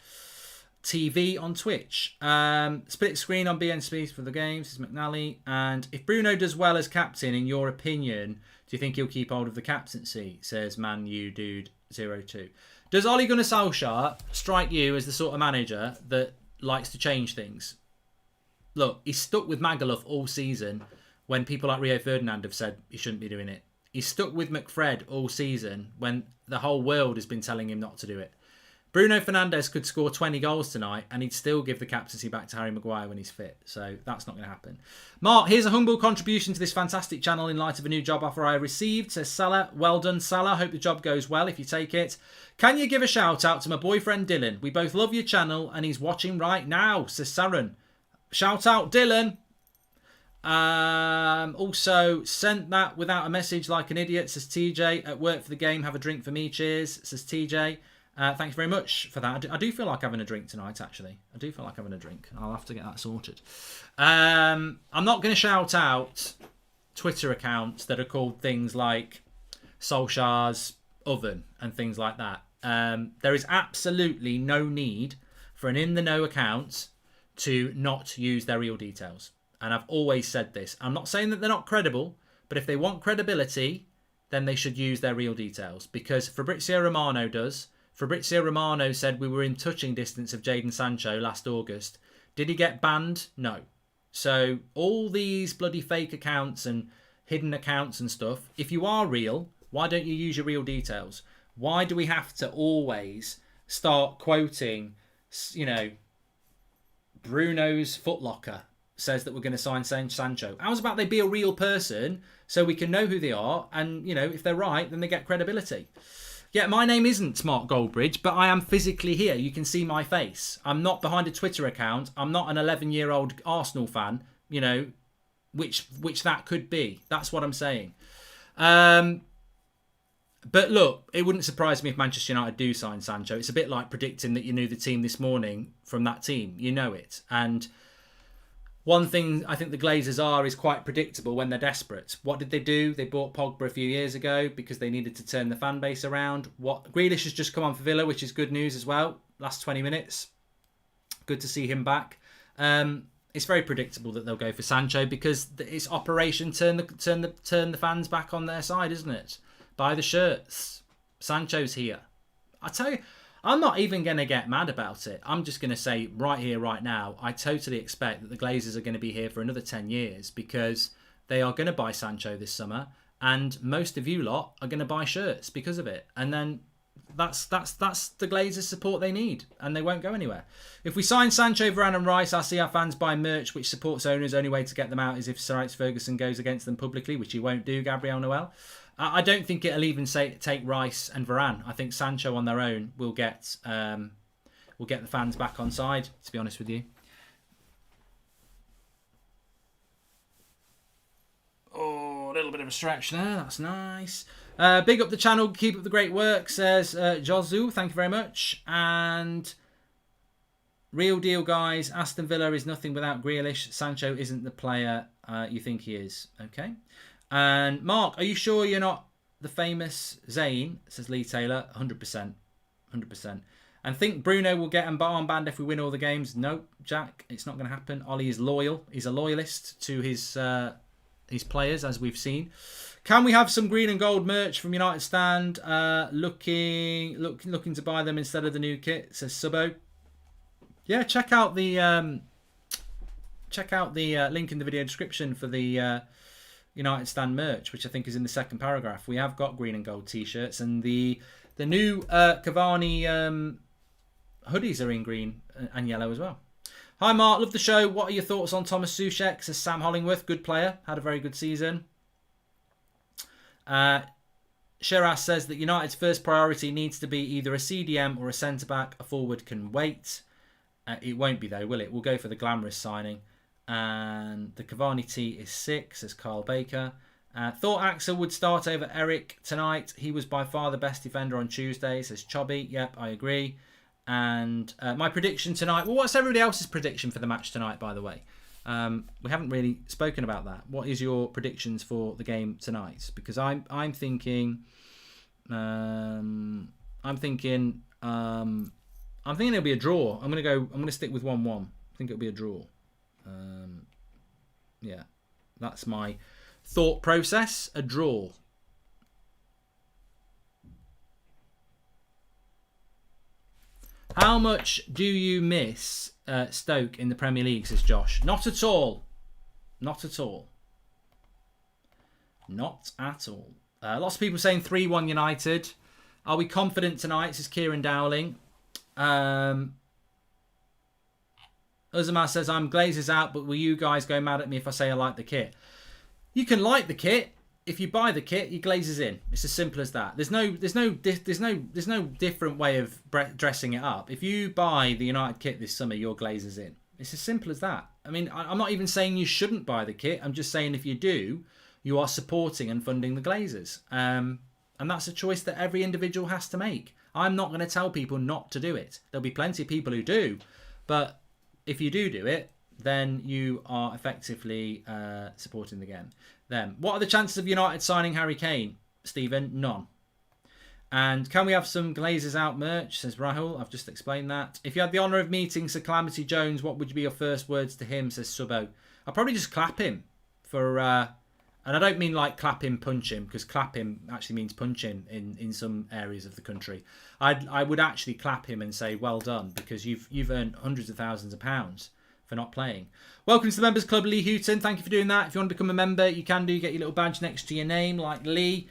TV on Twitch. Split screen on BNSP for the games, says McNally. And if Bruno does well as captain, in your opinion, do you think he'll keep hold of the captaincy? Says Man U Dude 02. Does Ole Gunnar Solskjaer strike you as the sort of manager that likes to change things? Look, he's stuck with Magaluf all season when people like Rio Ferdinand have said he shouldn't be doing it. He's stuck with McFred all season when the whole world has been telling him not to do it. Bruno Fernandes could score 20 goals tonight and he'd still give the captaincy back to Harry Mcguire when he's fit. So that's not going to happen. Mark, here's a humble contribution to this fantastic channel in light of a new job offer I received. Says Salah. Well done, Salah. Hope the job goes well if you take it. Can you give a shout out to my boyfriend Dylan? We both love your channel and he's watching right now, says Saren. Shout out Dylan. Also sent that without a message like an idiot, says TJ. At work for the game, have a drink for me, cheers, says TJ. Thanks very much for that. I do feel like having a drink tonight, actually. I do feel like having a drink. I'll have to get that sorted. I'm not going to shout out Twitter accounts that are called things like Solskjaer's Oven and things like that. There is absolutely no need for an in-the-know account to not use their real details. And I've always said this. I'm not saying that they're not credible, but if they want credibility, then they should use their real details. Because Fabrizio Romano does. Fabrizio Romano said we were in touching distance of Jadon Sancho last August. Did he get banned? No. So all these bloody fake accounts and hidden accounts and stuff, if you are real, why don't you use your real details? Why do we have to always start quoting, you know, Bruno's Footlocker says that we're going to sign Sancho? How's about they be a real person so we can know who they are, and, you know, if they're right, then they get credibility. Yeah, my name isn't Mark Goldbridge, but I am physically here. You can see my face. I'm not behind a Twitter account. I'm not an 11-year-old Arsenal fan, you know, which that could be. That's what I'm saying. But look, it wouldn't surprise me if Manchester United do sign Sancho. It's a bit like predicting that you knew the team this morning from that team. You know it. And one thing I think the Glazers are is quite predictable when they're desperate. What did they do? They bought Pogba a few years ago because they needed to turn the fan base around. Grealish has just come on for Villa, which is good news as well. Last 20 minutes. Good to see him back. It's very predictable that they'll go for Sancho because it's Operation turn the fans back on their side, isn't it? Buy the shirts. Sancho's here. I tell you, I'm not even going to get mad about it. I'm just going to say right here, right now, I totally expect that the Glazers are going to be here for another 10 years because they are going to buy Sancho this summer, and most of you lot are going to buy shirts because of it. And then that's the Glazers support they need, and they won't go anywhere. If we sign Sancho, Varane and Rice, I'll see our fans buy merch which supports owners. Only way to get them out is if Sir Alex Ferguson goes against them publicly, which he won't do, Gabriel Noel. I don't think it'll even take Rice and Varane. I think Sancho on their own will get the fans back on side, to be honest with you. Oh, a little bit of a stretch there. That's nice. Big up the channel. Keep up the great work, says Jozu. Thank you very much. And real deal, guys. Aston Villa is nothing without Grealish. Sancho isn't the player you think he is. Okay. And Mark, are you sure you're not the famous Zayn? Says Lee Taylor. 100%. 100%. And think Bruno will get armband if we win all the games? No, Jack. It's not going to happen. Ollie is loyal. He's a loyalist to his players, as we've seen. Can we have some green and gold merch from United Stand? Looking to buy them instead of the new kit, says Subbo. Yeah, check out the link in the video description for the United Stand merch, which I think is in the second paragraph. We have got green and gold t-shirts, and the new Cavani hoodies are in green and yellow as well. Hi Mark, love the show. What are your thoughts on Thomas Soucek? Says Sam Hollingworth, good player, had a very good season. Sheraz says that United's first priority needs to be either a CDM or a centre-back. A forward can wait. It won't be though, will it? We'll go for the glamorous signing. And the Cavani T is 6, says Carl Baker. Thought Axel would start over Eric tonight. He was by far the best defender on Tuesday, says Chobby. Yep, I agree. And my prediction tonight... Well, what's everybody else's prediction for the match tonight, by the way? We haven't really spoken about that. What is your predictions for the game tonight? Because I'm thinking it'll be a draw. I'm gonna stick with 1-1. I think it'll be a draw. Yeah, that's my thought process. A draw. How much do you miss Stoke in the Premier League, says Josh? Not at all. Not at all. Not at all. Lots of people saying 3-1 United. Are we confident tonight, says Kieran Dowling. Uzama says, I'm Glazers out, but will you guys go mad at me if I say I like the kit? You can like the kit. If you buy the kit, your Glazers in. It's as simple as that. There's no different way of dressing it up. If you buy the United kit this summer, your Glazers in. It's as simple as that. I mean, I'm not even saying you shouldn't buy the kit. I'm just saying if you do, you are supporting and funding the Glazers. And that's a choice that every individual has to make. I'm not going to tell people not to do it. There'll be plenty of people who do, but if you do it, then you are effectively supporting the game. Then, what are the chances of United signing Harry Kane, Stephen? None. And can we have some Glazers out merch, says Rahul. I've just explained that. If you had the honour of meeting Sir Calamity Jones, what would be your first words to him, says Subbo? I'll probably just clap him for... and I don't mean like clap him, punch him, because clap him actually means punch him in some areas of the country. I would actually clap him and say, well done, because you've earned hundreds of thousands of pounds for not playing. Welcome to the Members Club, Lee Houghton. Thank you for doing that. If you want to become a member, you can do. Get your little badge next to your name, like Lee.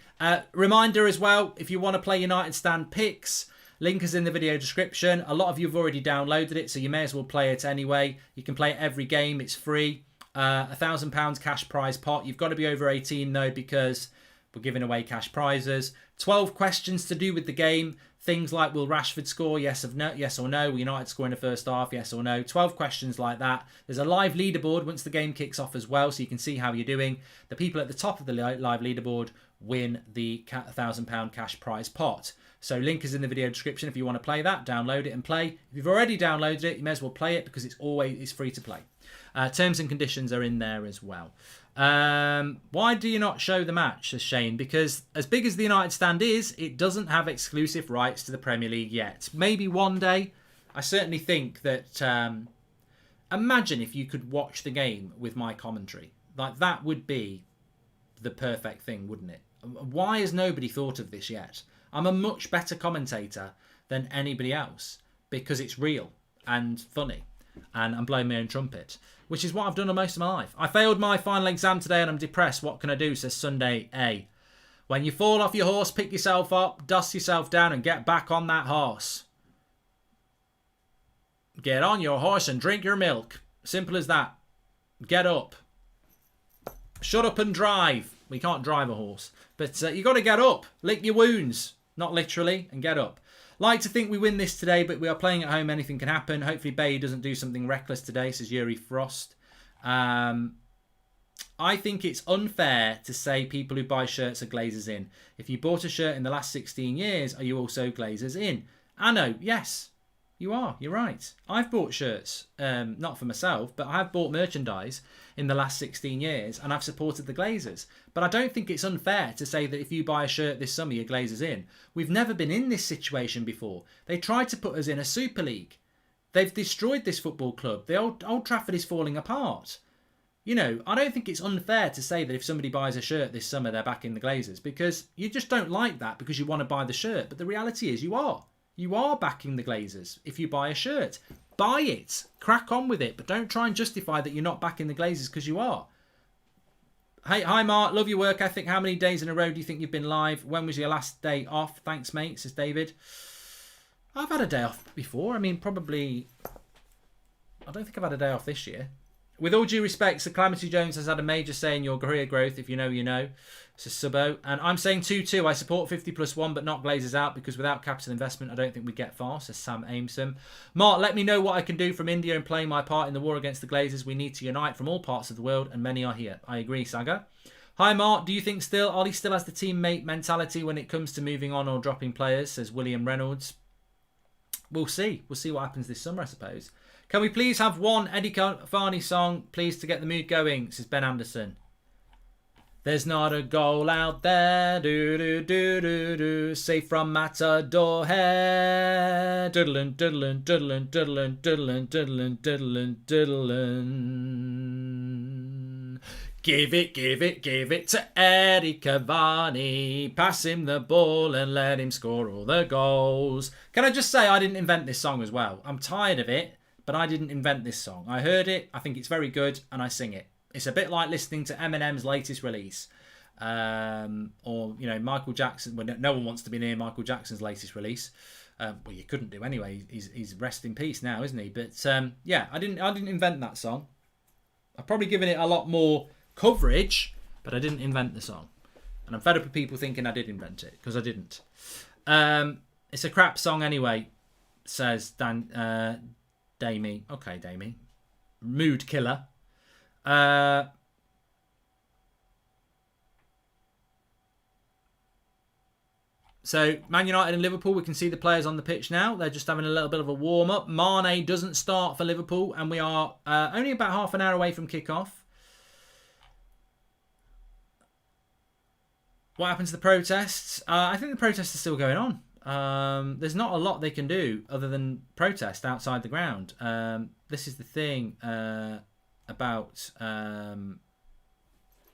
Reminder as well, if you want to play United Stand Picks, link is in the video description. A lot of you have already downloaded it, so you may as well play it anyway. You can play it every game. It's free. £1,000 cash prize pot. You've got to be over 18 though, because we're giving away cash prizes. 12 questions to do with the game. Things like, will Rashford score? Yes or no. Will United score in the first half? Yes or no. 12 questions like that. There's a live leaderboard once the game kicks off as well, so you can see how you're doing. The people at the top of the live leaderboard win the £1,000 cash prize pot. So link is in the video description if you want to play that. Download it and play. If you've already downloaded it, you may as well play it because it's free to play. Terms and conditions are in there as well. Why do you not show the match, says Shane? Because as big as the United Stand is, it doesn't have exclusive rights to the Premier League yet. Maybe one day. I certainly think that... imagine if you could watch the game with my commentary. Like, that would be the perfect thing, wouldn't it? Why has nobody thought of this yet? I'm a much better commentator than anybody else because it's real and funny. And I'm blowing my own trumpet, which is what I've done most of my life. I failed my final exam today and I'm depressed. What can I do? Says Sunday A. When you fall off your horse, pick yourself up, dust yourself down and get back on that horse. Get on your horse and drink your milk. Simple as that. Get up. Shut up and drive. We can't drive a horse. But you got to get up. Lick your wounds. Not literally. And get up. Like to think we win this today, but we are playing at home. Anything can happen. Hopefully Bay doesn't do something reckless today, says Yuri Frost. I think it's unfair to say people who buy shirts are Glazers in. If you bought a shirt in the last 16 years, are you also Glazers in? I know, yes. You are. You're right. I've bought shirts, not for myself, but I've bought merchandise in the last 16 years and I've supported the Glazers. But I don't think it's unfair to say that if you buy a shirt this summer, you're Glazers in. We've never been in this situation before. They tried to put us in a Super League. They've destroyed this football club. The Old Trafford is falling apart. You know, I don't think it's unfair to say that if somebody buys a shirt this summer, they're back in the Glazers because you just don't like that because you want to buy the shirt. But the reality is you are. You are backing the Glazers if you buy a shirt. Buy it. Crack on with it. But don't try and justify that you're not backing the Glazers because you are. Hey, hi Mark. Love your work ethic. How many days in a row do you think you've been live? When was your last day off? Thanks, mate, says David. I've had a day off before. I mean, probably... I don't think I've had a day off this year. With all due respect, Sir Calamity Jones has had a major say in your career growth. If you know, you know. Says Subbo. And I'm saying 2-2. I support 50+1, but not Glazers out because without capital investment, I don't think we get far. Says Sam Ameson. Mark, let me know what I can do from India and playing my part in the war against the Glazers. We need to unite from all parts of the world, and many are here. I agree, Saga. Hi, Mark. Do you think Ollie still has the teammate mentality when it comes to moving on or dropping players? Says William Reynolds. We'll see. We'll see what happens this summer, I suppose. Can we please have one Eddie Varney song, please, to get the mood going? Says Ben Anderson. There's not a goal out there, do-do-do-do-do, safe from Matador head, diddlin, diddlin, diddlin, diddlin, diddlin, diddlin, diddlin, diddlin. Give it to Eddie Cavani. Pass him the ball and let him score all the goals. Can I just say I didn't invent this song as well? I'm tired of it. But I didn't invent this song. I heard it, I think it's very good, and I sing it. It's a bit like listening to Eminem's latest release. Or, you know, Michael Jackson. Well, no one wants to be near Michael Jackson's latest release. Well, you couldn't do anyway. He's rest in peace now, isn't he? But, yeah, I didn't invent that song. I've probably given it a lot more coverage, but I didn't invent the song. And I'm fed up with people thinking I did invent it, because I didn't. It's a crap song anyway, says Damie. Okay, Damie. Mood killer. So, Man United and Liverpool, we can see the players on the pitch now. They're just having a little bit of a warm-up. Mane doesn't start for Liverpool, and we are only about half an hour away from kick-off. What happens to the protests? I think the protests are still going on. There's not a lot they can do other than protest outside the ground. This is the thing about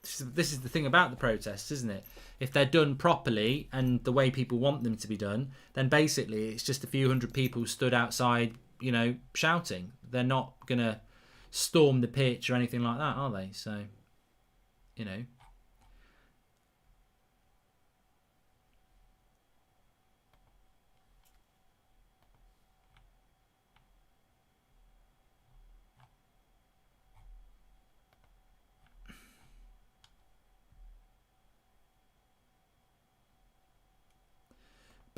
this is the thing about the protests, isn't it? If they're done properly and the way people want them to be done, then basically it's just a few hundred people stood outside, you know, shouting. They're not gonna storm the pitch or anything like that, are they? So, you know.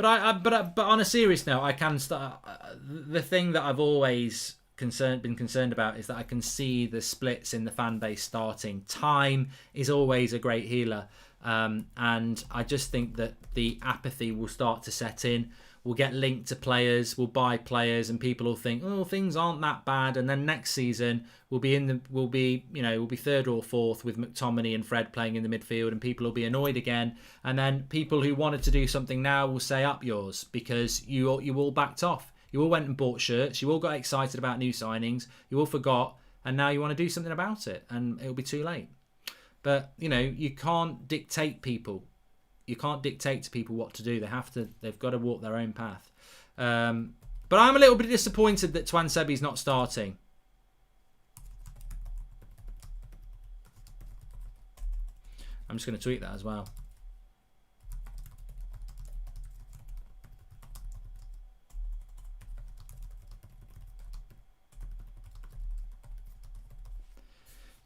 But on a serious note, I can start. The thing that I've always been concerned about is that I can see the splits in the fan base starting. Time is always a great healer, and I just think that the apathy will start to set in. We'll get linked to players, we'll buy players, and people will think, oh, things aren't that bad. And then next season we'll be third or fourth with McTominay and Fred playing in the midfield, and people will be annoyed again. And then people who wanted to do something now will say up yours because you all backed off. You all went and bought shirts. You all got excited about new signings. You all forgot, and now you want to do something about it, and it'll be too late. But you know, you can't dictate people. You can't dictate to people what to do. They've got to walk their own path. But I'm a little bit disappointed that Twan Sebi's not starting. I'm just going to tweet that as well.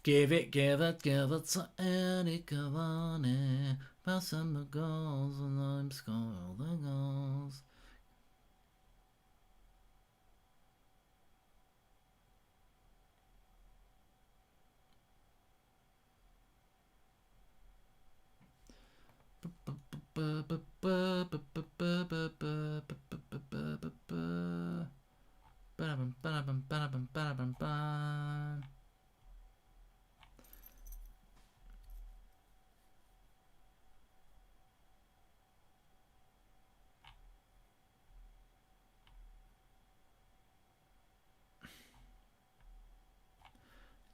Give it to Eddie Cavani. Pass him the goals and I'm scoring the goals.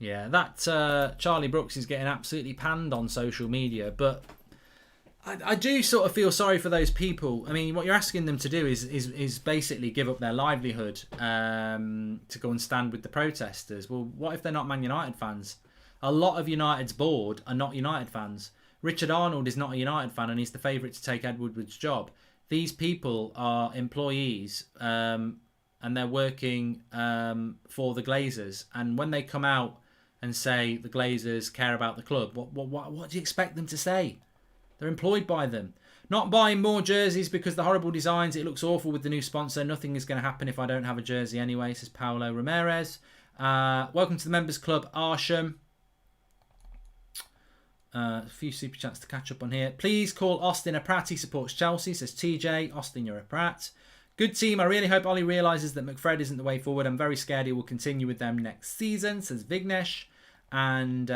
Yeah, that Charlie Brooks is getting absolutely panned on social media, but I do sort of feel sorry for those people. I mean, what you're asking them to do is basically give up their livelihood to go and stand with the protesters. Well, what if they're not Man United fans? A lot of United's board are not United fans. Richard Arnold is not a United fan and he's the favourite to take Ed Woodward's job. These people are employees and they're working for the Glazers. And when they come out and say the Glazers care about the club, what do you expect them to say? They're employed by them. Not buying more jerseys because the horrible designs, it looks awful with the new sponsor. Nothing is going to happen if I don't have a jersey anyway, says Paolo Ramirez. Welcome to the Members Club, Arsham. A few super chats to catch up on here. Please call Austin a prat. He supports Chelsea, says TJ. Austin, you're a prat. Good team. I really hope Ollie realises that McFred isn't the way forward. I'm very scared he will continue with them next season, says Vignesh. And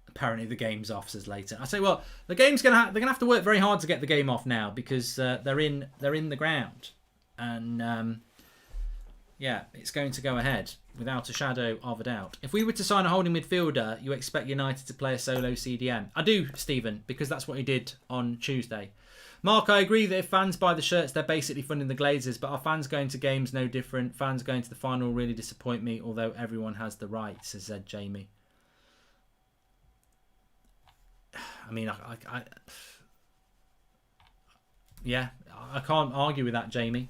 apparently the game's off, says Leighton. I say, well, the game's they're gonna have to work very hard to get the game off now because they're in the ground, and yeah, it's going to go ahead without a shadow of a doubt. If we were to sign a holding midfielder, you expect United to play a solo CDM? I do, Stephen, because that's what he did on Tuesday. Mark, I agree that if fans buy the shirts, they're basically funding the Glazers, but are fans going to games no different? Fans going to the final really disappoint me, although everyone has the right, says Zed Jamie. I mean, yeah, I can't argue with that, Jamie.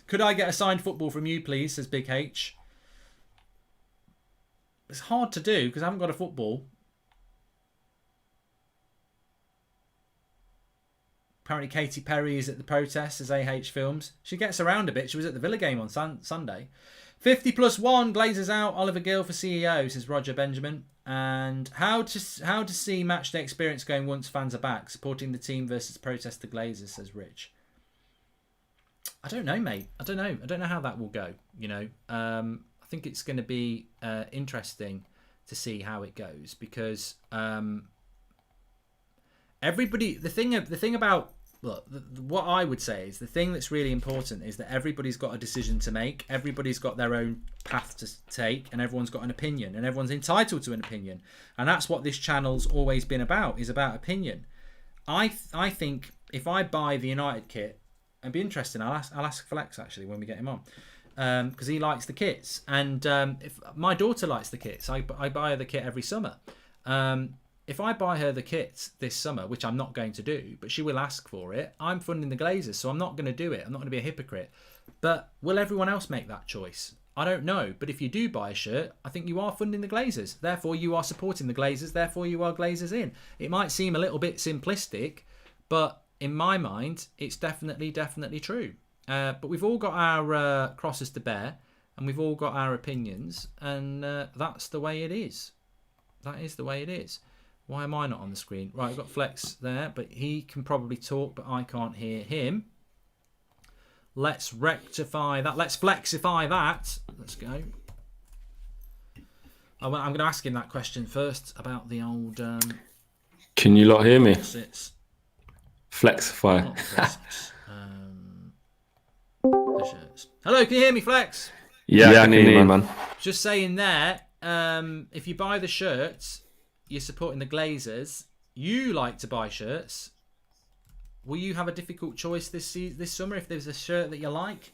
Could I get a signed football from you, please, says Big H. It's hard to do because I haven't got a football. Apparently Katy Perry is at the protest, says AH Films. She gets around a bit. She was at the Villa game on Sunday. 50+1, Glazers out, Oliver Gill for CEO, says Roger Benjamin. And how to see match day experience going once fans are back, supporting the team versus protest the Glazers, says Rich. I don't know, mate. I don't know how that will go. You know, I think it's going to be interesting to see how it goes because everybody. The thing about what I would say is the thing that's really important is that everybody's got a decision to make. Everybody's got their own path to take, and everyone's got an opinion, and everyone's entitled to an opinion. And that's what this channel's always been about, is about opinion. I think if I buy the United kit, it'd be interesting. I'll ask Flex actually when we get him on, because he likes the kits, and if my daughter likes the kits, I buy her the kit every summer. If I buy her the kit this summer, which I'm not going to do, but she will ask for it, I'm funding the Glazers, so I'm not going to do it. I'm not going to be a hypocrite. But will everyone else make that choice? I don't know. But if you do buy a shirt, I think you are funding the Glazers. Therefore, you are supporting the Glazers. Therefore, you are Glazers in. It might seem a little bit simplistic, but in my mind, it's definitely true. But we've all got our crosses to bear, and we've all got our opinions, and that's the way it is. That is the way it is. Why am I not on the screen? Right, I've got Flex there, but he can probably talk, but I can't hear him. Let's rectify that. Let's flexify that. Let's go. I'm going to ask him that question first about the old... Can you lot hear me? Flexify. Not crisps. The shirts. Hello, can you hear me, Flex? Yeah, I can hear you, man. Just saying there, if you buy the shirts... you're supporting the Glazers. You like to buy shirts. Will you have a difficult choice this summer if there's a shirt that you like?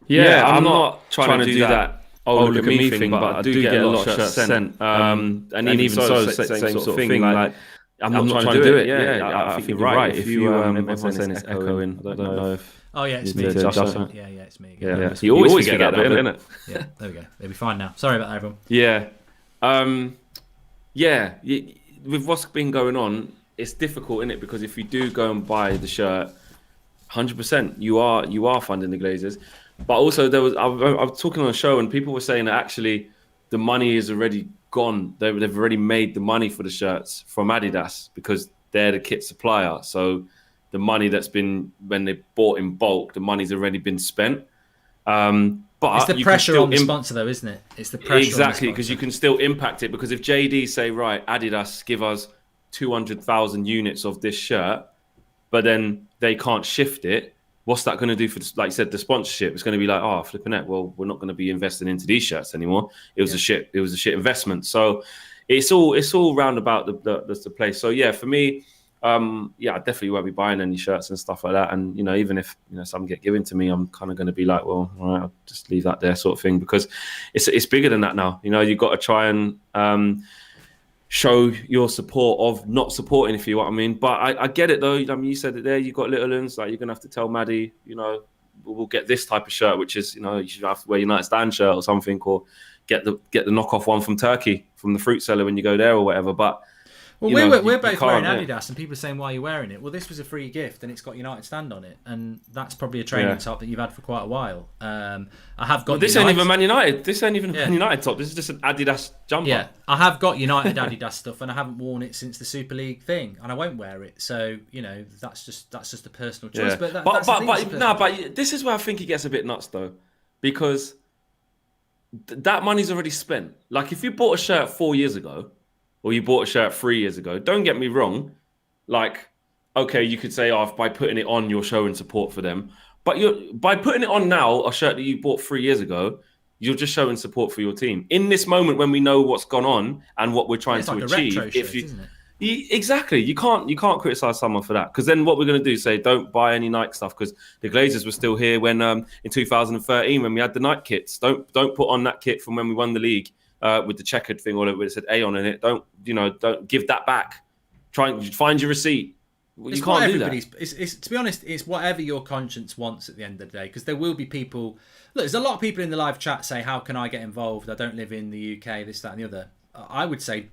Yeah, I'm not trying to do that. Oh, look at me thing, but I do get a lot of shirts sent. And even so, same sort of thing. Like, I'm not trying to do it. Yeah, I think you're right. If you, everyone's saying it's echoing. I don't know if. Oh yeah, it's me. Yeah, it's me again. Yeah. You always forget that bit, innit? Yeah, there we go. They'll be fine now. Sorry about that, everyone. Yeah. With what's been going on, it's difficult, innit? Because if you do go and buy the shirt, 100%, you are funding the Glazers. But also, I was talking on a show and people were saying that actually the money is already gone. They've already made the money for the shirts from Adidas because they're the kit supplier. So the money that's been, when they bought in bulk, the money's already been spent. But it's the pressure on the sponsor, though, isn't it? It's the pressure. Exactly, because you can still impact it. Because if JD say, right, Adidas, give us 200,000 units of this shirt, but then they can't shift it, what's that going to do for, like you said, the sponsorship? It's going to be like, oh, flipping it. Well, we're not going to be investing into these shirts anymore. It was a shit investment. So it's all round about the place. So yeah, for me, I definitely won't be buying any shirts and stuff like that. And even if some get given to me, I'm kind of going to be like, well, all right, I'll just leave that there, sort of thing, because it's bigger than that now. You've got to try and show your support of not supporting, if you know what I mean. But I get it though. I mean, you said it there. You got little ones, like you're gonna have to tell Maddie, we'll get this type of shirt, which is you should have to wear United Stand shirt or something, or get the knockoff one from Turkey from the fruit seller when you go there or whatever. But well, we're both wearing Adidas, and people are saying, why are you wearing it? Well, this was a free gift, and it's got United Stand on it, and that's probably a training top that you've had for quite a while. I have got. This ain't even Man United. This ain't even a Man United top. This is just an Adidas jumper. Yeah, I have got United Adidas stuff, and I haven't worn it since the Super League thing, and I won't wear it. So that's just a personal choice. Yeah. But this is where I think it gets a bit nuts though, because that money's already spent. Like if you bought a shirt 4 years ago, or you bought a shirt 3 years ago, don't get me wrong. Like, okay, you could say, by putting it on, you're showing support for them. But by putting it on now, a shirt that you bought 3 years ago, you're just showing support for your team. In this moment when we know what's gone on and what we're trying to achieve. Isn't it? Exactly. You can't criticize someone for that. Because then what we're going to do is say, don't buy any Nike stuff, because the Glazers were still here when in 2013 when we had the Nike kits. Don't put on that kit from when we won the league. With the checkered thing, or it said Aon in it. Don't give that back. Try and find your receipt. You can't do that. It's to be honest, it's whatever your conscience wants at the end of the day. Because there will be people. Look, there's a lot of people in the live chat say, "How can I get involved? I don't live in the UK. This, that, and the other." I would say,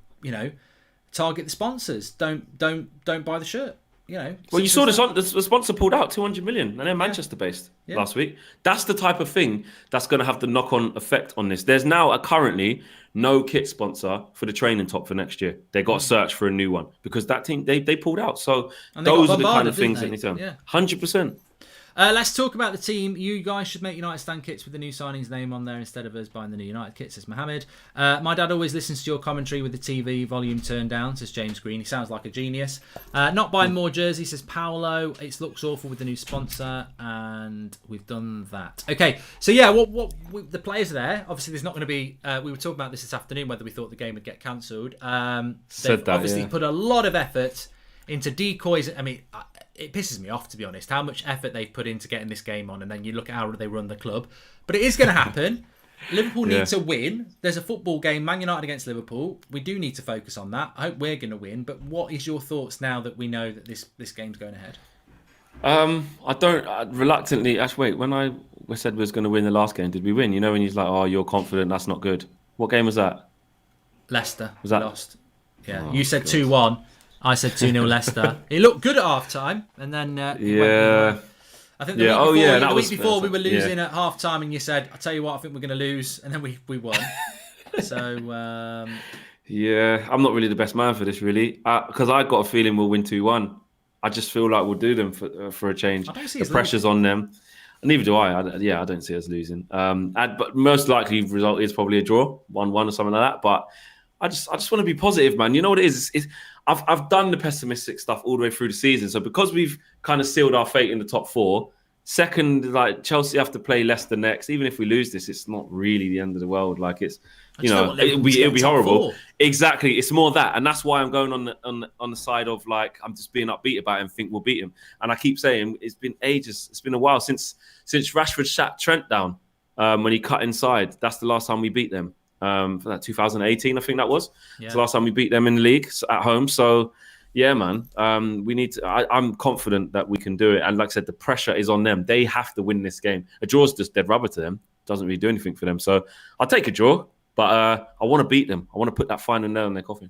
target the sponsors. Don't buy the shirt. Well, you saw the sponsor pulled out 200 million, and they're Manchester-based last week. That's the type of thing that's going to have the knock-on effect on this. There's now currently no kit sponsor for the training top for next year. They got to search for a new one because that team they pulled out. So those are the kind of things that need to happen. 100%. Let's talk about the team. You guys should make United Stand kits with the new signing's name on there instead of us buying the new United kits, says Mohammed. My dad always listens to your commentary with the TV volume turned down, says James Green. He sounds like a genius. Not buying more jerseys, says Paolo. It looks awful with the new sponsor, and we've done that. Okay, so yeah, the players are there. Obviously, there's not going to be... we were talking about this afternoon, whether we thought the game would get cancelled. They've obviously put a lot of effort into decoys. I mean... it pisses me off, to be honest, how much effort they've put into getting this game on, and then you look at how they run the club. But it is going to happen. Liverpool need to win. There's a football game, Man United against Liverpool. We do need to focus on that. I hope we're going to win. But what is your thoughts now that we know that this game's going ahead? Reluctantly, actually, wait, when we said we was going to win the last game, did we win? When he's like, oh, you're confident, that's not good. What game was that? Leicester. Was that lost? Yeah, you said 2-1. I said 2-0 Leicester. It looked good at half time, and then I think the week before we were losing at half time, and you said, "I tell you what, I think we're going to lose," and then we won. So I'm not really the best man for this, really, because I got a feeling we'll win 2-1. I just feel like we'll do them for a change. I don't see the pressure's on them. Neither do I. I don't see us losing. But most likely result is probably a draw, 1-1 or something like that. But I just want to be positive, man. You know what it is? I've done the pessimistic stuff all the way through the season. So because we've kind of sealed our fate in the top four, Second, like Chelsea have to play Leicester next. Even if we lose this, it's not really the end of the world. Like it's, it'll be horrible. Exactly. It's more that, and that's why I'm going on the side of like I'm just being upbeat about it and think we'll beat him. And I keep saying it's been ages. It's been a while since Rashford sat Trent down when he cut inside. That's the last time we beat them. For that 2018, I think that was. Yeah. It's the last time we beat them in the league at home. So. Yeah, man. We need to. I'm confident that we can do it. And like I said, the pressure is on them. They have to win this game. A draw's just dead rubber to them. Doesn't really do anything for them. So I'll take a draw, but I want to beat them. I want to put that final nail in their coffin.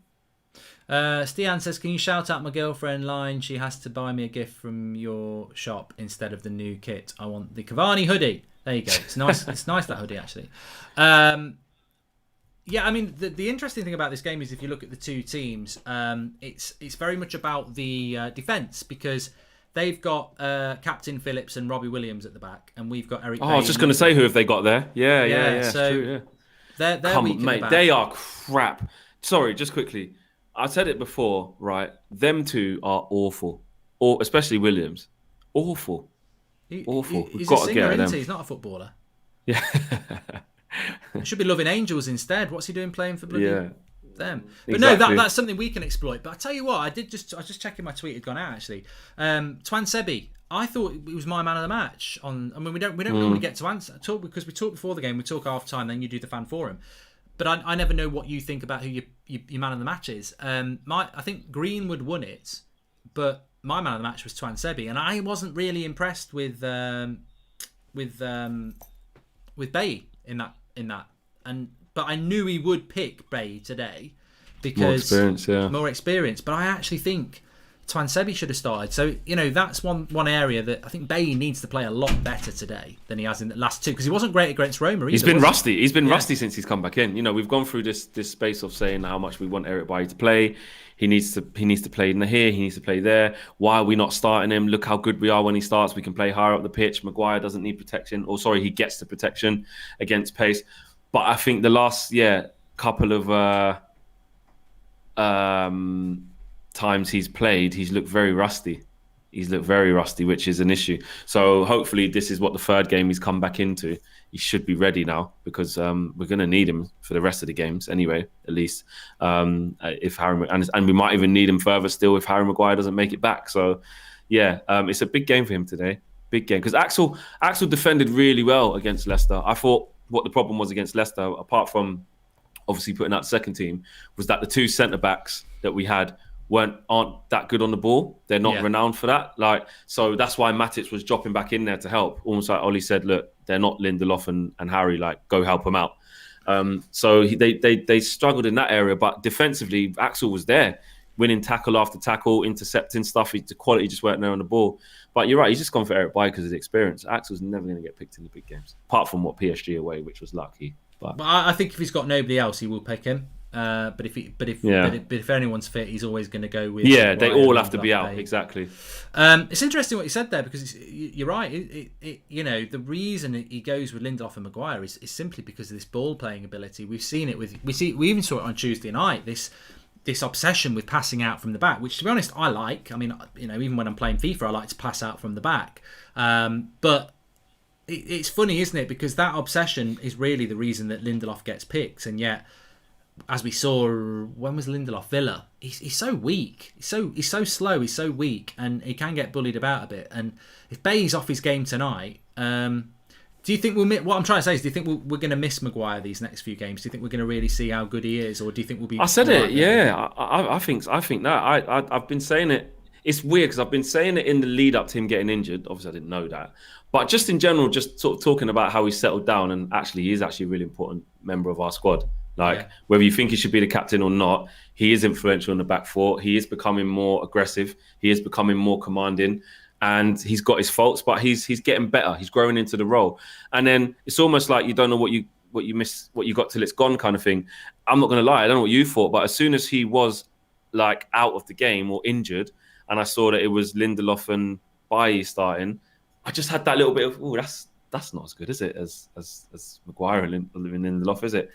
Stian says, can you shout out my girlfriend line? She has to buy me a gift from your shop instead of the new kit. I want the Cavani hoodie. There you go. It's nice. It's nice, that hoodie, actually. Yeah, I mean, the interesting thing about this game is if you look at the two teams, it's very much about the defence, because they've got Captain Phillips and Robbie Williams at the back, and we've got Eric Bailly. I was just going to say, who have they got there? Yeah. So true, yeah. They're weak, mate, they are crap. Sorry, just quickly. I said it before, right? Them two are awful, or especially Williams. Awful. Awful. He's a singer, isn't he? He's not a footballer. Yeah. He should be loving angels instead. What's he doing playing for bloody them? But exactly. No, that's something we can exploit. But I tell you what, I was just checking my tweet had gone out actually. Twan Sebi, I thought it was my man of the match. We don't normally get to answer talk, because we talk before the game, we talk half time, then you do the fan forum. But I never know what you think about who your man of the match is. I think Greenwood won it, but my man of the match was Twan Sebi, and I wasn't really impressed with Bailly in that, but I knew he would pick Bailly today because more experience. But I actually think Twan Sebi should have started. So that's one area that I think Bailly needs to play a lot better today than he has in the last two, because he wasn't great against Roma either. He's been rusty. He's been rusty since he's come back in. We've gone through this space of saying how much we want Eric Bailly to play. He needs to play in here. He needs to play there. Why are we not starting him? Look how good we are when he starts. We can play higher up the pitch. Mcguire doesn't need protection. He gets the protection against pace. But I think the last couple of times he's played, he's looked very rusty. Which is an issue. So hopefully this is what the third game he's come back into. He should be ready now, because we're going to need him for the rest of the games anyway, at least. If Harry and we might even need him further still if Harry Mcguire doesn't make it back. So it's a big game for him today. Big game, because Axel defended really well against Leicester. I thought what the problem was against Leicester, apart from obviously putting out the second team, was that the two centre backs that we had aren't that good on the ball. They're not renowned for that. So that's why Matic was dropping back in there to help. Almost like Ollie said, look, they're not Lindelof and Harry. Go help them out. So they struggled in that area, but defensively, Axel was there, winning tackle after tackle, intercepting stuff. The quality just weren't there on the ball. But you're right, he's just gone for Eric Bailly because of his experience. Axel's never going to get picked in the big games, apart from PSG away, which was lucky. But I think if he's got nobody else, he will pick him. But if anyone's fit, he's always going to go with. Yeah, they all have to be out. Exactly. It's interesting what you said there, because you're right. The reason he goes with Lindelof and Mcguire is simply because of this ball playing ability. We've seen it we even saw it on Tuesday night. This obsession with passing out from the back, which to be honest I like. I mean, even when I'm playing FIFA, I like to pass out from the back. But it's funny, isn't it? Because that obsession is really the reason that Lindelof gets picked, and yet, as we saw, when was Lindelof? Villa. He's so weak. He's so slow. He's so weak, and he can get bullied about a bit. And if Bailly's off his game tonight, do you think what I'm trying to say is, do you think we're going to miss Mcguire these next few games? Do you think we're going to really see how good he is, or do you think we'll be? I said it. Yeah, I think that. I've been saying it. It's weird because I've been saying it in the lead up to him getting injured. Obviously, I didn't know that, but just in general, just sort of talking about how he's settled down, and actually, he is actually a really important member of our squad. Whether you think he should be the captain or not, he is influential in the back four. He is becoming more aggressive. He is becoming more commanding, and he's got his faults, but he's getting better. He's growing into the role, and then it's almost like you don't know what you miss, what you got till it's gone, kind of thing. I'm not going to lie, I don't know what you thought, but as soon as he was out of the game or injured, and I saw that it was Lindelof and Bailly starting, I just had that little bit of, that's not as good, is it, as Mcguire and Lindelof, is it?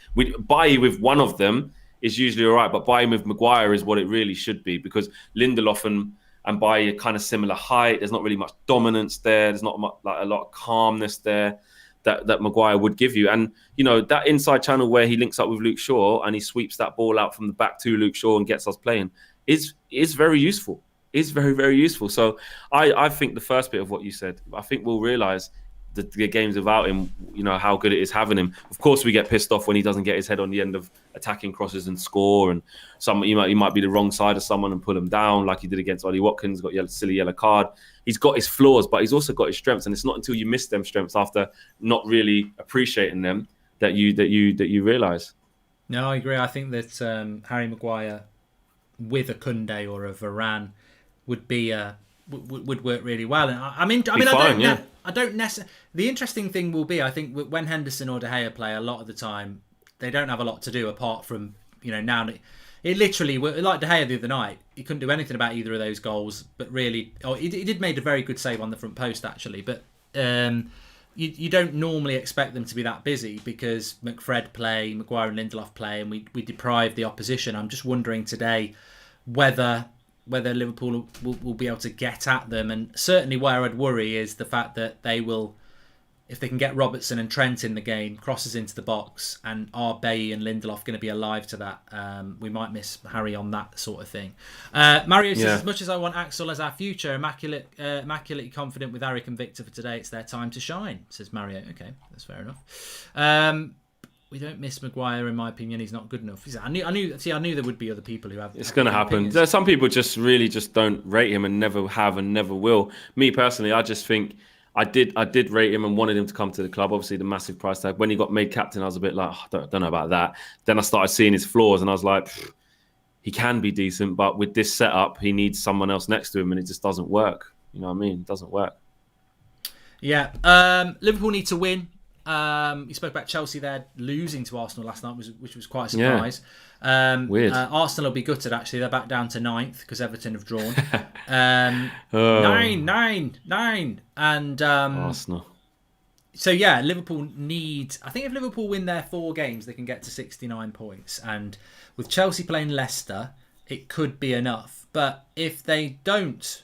Bailly with one of them is usually all right, but Bailly with Mcguire is what it really should be, because Lindelof and by a kind of similar height. There's not really much dominance there. There's not much, like a lot of calmness there that Mcguire would give you. And, you know, that inside channel where he links up with Luke Shaw and he sweeps that ball out from the back to Luke Shaw and gets us playing is very useful. Is very, very useful. So I think the first bit of what you said, I think we'll realise the games without him, you know, how good it is having him. Of course, we get pissed off when he doesn't get his head on the end of attacking crosses and score, and he might be the wrong side of someone and pull him down like he did against Ollie Watkins, got silly yellow card. He's got his flaws, but he's also got his strengths, and it's not until you miss them strengths after not really appreciating them that you realise. No, I agree. I think that Harry Mcguire with a Koundé or a Varane would be would work really well. And I don't necessarily. The interesting thing will be, I think, when Henderson or De Gea play, a lot of the time they don't have a lot to do apart from, you know, now it literally, like De Gea the other night, he couldn't do anything about either of those goals. But really, he did made a very good save on the front post actually. But you don't normally expect them to be that busy because McFred play, Mcguire and Lindelof play, and we deprive the opposition. I'm just wondering today whether Liverpool will be able to get at them. And certainly where I'd worry is the fact that they will, if they can get Robertson and Trent in the game, crosses into the box, and are Bailly and Lindelof going to be alive to that? We might miss Harry on that sort of thing. Mario says, as much as I want Axel as our future, immaculately confident with Eric and Victor for today, it's their time to shine, says Mario. Okay, that's fair enough. We don't miss Mcguire, in my opinion. He's not good enough. I knew there would be other people who have. It's going to happen. There's some people just really just don't rate him and never have and never will. Me personally, I just think I did rate him and wanted him to come to the club. Obviously, the massive price tag. When he got made captain, I was a bit like, I don't know about that. Then I started seeing his flaws, and I was like, he can be decent, but with this setup, he needs someone else next to him, and it just doesn't work. You know what I mean? It doesn't work. Yeah. Liverpool need to win. You spoke about Chelsea there losing to Arsenal last night, which was quite a surprise. Weird. Arsenal will be gutted actually. They're back down to 9th because Everton have drawn. 9. And Arsenal. So yeah, Liverpool need. I think if Liverpool win their 4 games, they can get to 69 points. And with Chelsea playing Leicester, it could be enough. But if they don't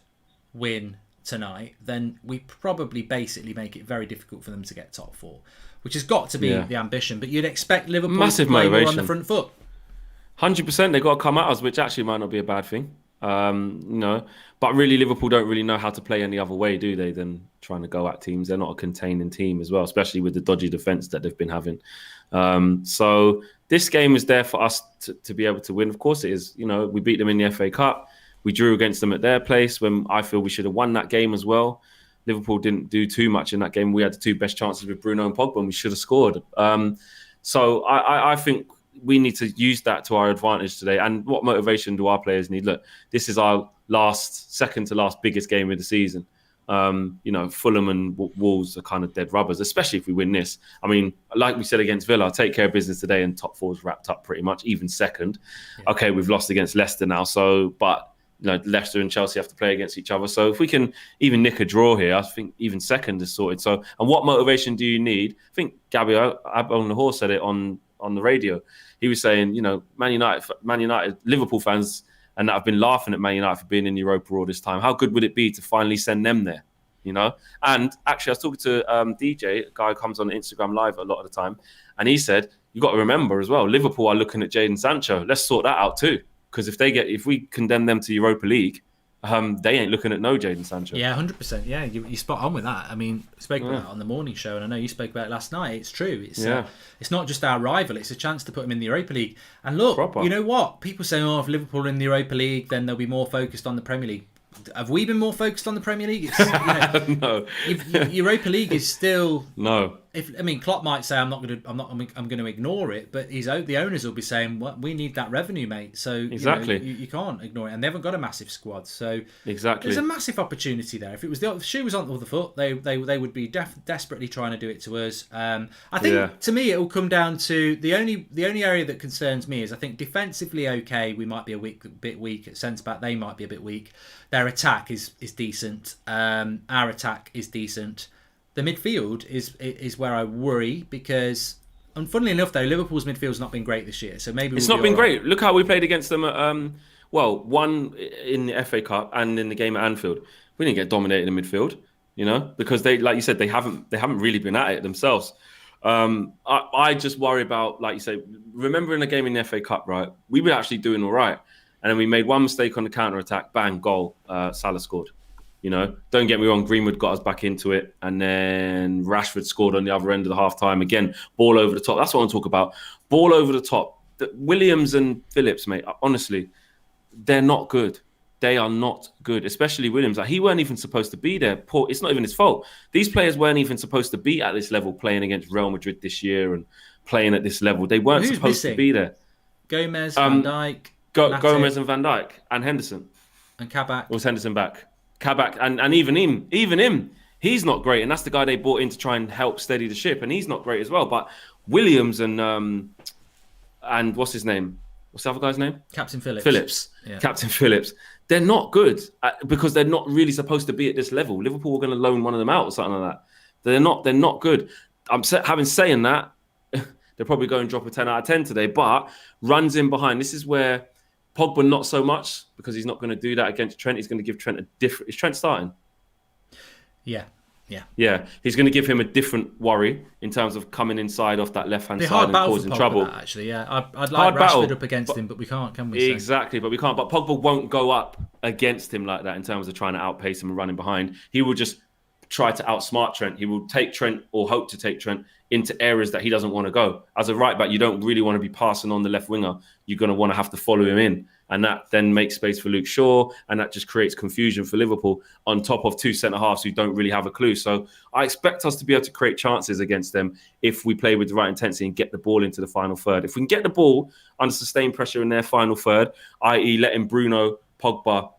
win tonight, then we probably basically make it very difficult for them to get top 4, which has got to be the ambition. But you'd expect Liverpool massive to play motivation. more on the front foot. 100%, they've got to come at us, which actually might not be a bad thing. But really Liverpool don't really know how to play any other way, do they, than trying to go at teams. They're not a containing team as well, especially with the dodgy defence that they've been having. So this game is there for us to be able to win. Of course it is. You know, we beat them in the FA Cup. We drew against them at their place when I feel we should have won that game as well. Liverpool didn't do too much in that game. We had the 2 best chances with Bruno and Pogba, and we should have scored. So I think we need to use that to our advantage today. And what motivation do our players need? Look, this is our second to last biggest game of the season. Fulham and Wolves are kind of dead rubbers, especially if we win this. I mean, like we said against Villa, take care of business today and top 4's wrapped up pretty much, even second. Yeah. Okay, we've lost against Leicester now, but Leicester and Chelsea have to play against each other. So if we can even nick a draw here, I think even second is sorted. So, and what motivation do you need? I think Gabby on the horse said it on the radio. He was saying, Man United, Liverpool fans, and that have been laughing at Man United for being in Europa all this time. How good would it be to finally send them there? And actually, I was talking to DJ, a guy who comes on Instagram Live a lot of the time, and he said, you got to remember as well, Liverpool are looking at Jadon Sancho. Let's sort that out too. Because if we condemn them to Europa League, they ain't looking at no Jadon Sancho. Yeah, 100%. Yeah, you spot on with that. I mean, I spoke about that on the morning show, and I know you spoke about it last night. It's true. It's not just our rival. It's a chance to put him in the Europa League. And look, You know what? People say, if Liverpool are in the Europa League, then they'll be more focused on the Premier League. Have we been more focused on the Premier League? No. Europa League is still no. Klopp might say I'm going to ignore it, but the owners will be saying, well, we need that revenue, mate. So exactly, you can't ignore it, and they haven't got a massive squad. So exactly, there's a massive opportunity there. If it was the shoe was on the other foot, they would be desperately trying to do it to us. I think to me it will come down to the only area that concerns me is I think defensively okay, we might be a bit weak at centre back. They might be a bit weak. Their attack is decent. Our attack is decent. The midfield is where I worry because, and funnily enough, though, Liverpool's midfield's not been great this year. So maybe it's not been great. Look how we played against them. Well, one in the FA Cup and in the game at Anfield. We didn't get dominated in midfield, because they, like you said, they haven't really been at it themselves. I just worry about, like you say, remembering a game in the FA Cup, right? We were actually doing all right. And then we made one mistake on the counter-attack, bang, goal, Salah scored. Don't get me wrong, Greenwood got us back into it. And then Rashford scored on the other end of the half-time. Again, ball over the top. That's what I want to talk about. Ball over the top. Williams and Phillips, mate, honestly, they're not good. They are not good, especially Williams. Like, he weren't even supposed to be there. It's not even his fault. These players weren't even supposed to be at this level, playing against Real Madrid this year and playing at this level. They weren't supposed to be there. Gomez, Van Dijk, Gomez and Van Dijk and Henderson. And Kabak. Was Henderson back? Kabak and even him, he's not great. And that's the guy they brought in to try and help steady the ship. And he's not great as well. But Williams and what's his name? What's the other guy's name? Captain Phillips. Yeah. Captain Phillips. They're not good because they're not really supposed to be at this level. Liverpool were going to loan one of them out or something like that. They're not good. Having saying that, they'll probably go and drop a 10 out of 10 today. But runs in behind. This is where Pogba not so much, because he's not going to do that against Trent. He's going to give Trent a different... Is Trent starting? Yeah. He's going to give him a different worry in terms of coming inside off that left-hand side and causing trouble. That, actually, yeah. I'd like Rashford up against him, but we can't, can we? Exactly, but we can't. But Pogba won't go up against him like that in terms of trying to outpace him and running behind. He will just try to outsmart Trent. He will take Trent, or hope to take Trent, into areas that he doesn't want to go. As a right back, you don't really want to be passing on the left winger. You're going to want to have to follow him in. And that then makes space for Luke Shaw, and that just creates confusion for Liverpool on top of two centre-halves who don't really have a clue. So I expect us to be able to create chances against them if we play with the right intensity and get the ball into the final third. If we can get the ball under sustained pressure in their final third, i.e. letting Bruno, Pogba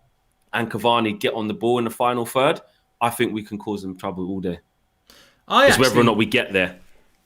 and Cavani get on the ball in the final third, I think we can cause them trouble all day. It's whether or not we get there.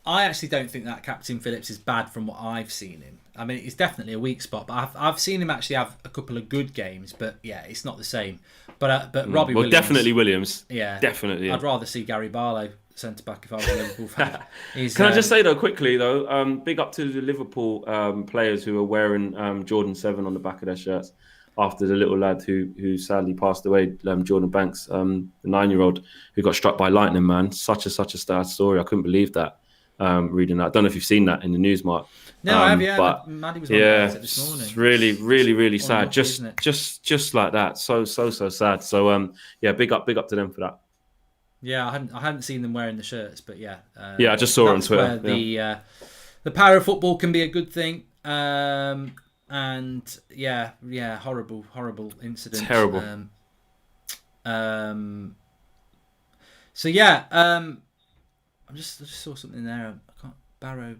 I actually don't think that Captain Phillips is bad from what I've seen him. I mean, it's definitely a weak spot, but I've seen him actually have a couple of good games. But yeah, it's not the same. But Robbie Williams, definitely Williams. Yeah, definitely. Yeah. I'd rather see Gary Barlow centre back if I was a Liverpool fan. Can I just say though quickly though, big up to the Liverpool players who are wearing Jordan 7 on the back of their shirts after the little lad who sadly passed away, Jordan Banks, the 9-year-old who got struck by lightning. Man, such a sad story. I couldn't believe that. Reading that, I don't know if you've seen that in the news, Mark. No, I have. Yeah, but Maddie was on it this morning. It's really sad. Just like that. So sad. So big up to them for that. Yeah, I hadn't seen them wearing the shirts, but yeah. I just saw it on Twitter. Where the power of football can be a good thing. And horrible incident. Terrible. I just saw something there. I can't. Barrow.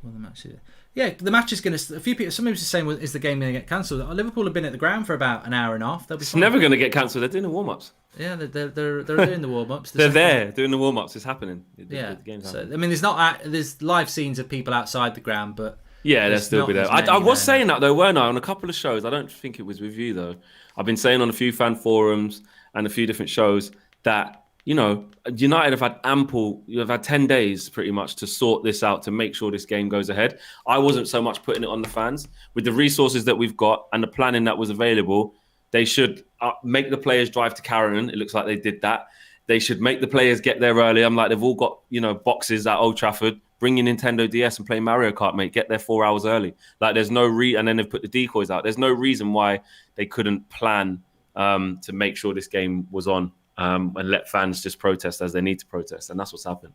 Well, the match. Yeah, the match is going to. A few people. Somebody was just saying, "Is the game going to get cancelled?" Liverpool have been at the ground for about an hour and a half. It's never going to get cancelled. They're doing the warm-ups. Yeah, they're doing the warm-ups. They're there doing the warm-ups. It's happening. The game's happening. I mean, there's live scenes of people outside the ground, but yeah, they'll still be there. I was saying that though, weren't I? On a couple of shows. I don't think it was with you though. I've been saying on a few fan forums and a few different shows that, United have had 10 days pretty much to sort this out, to make sure this game goes ahead. I wasn't so much putting it on the fans. With the resources that we've got and the planning that was available, they should make the players drive to Carrington. It looks like they did that. They should make the players get there early. I'm like, they've all got, boxes at Old Trafford. Bring your Nintendo DS and play Mario Kart, mate. Get there 4 hours early. Like, there's no and then they've put the decoys out. There's no reason why they couldn't plan to make sure this game was on. And let fans just protest as they need to protest. And that's what's happened.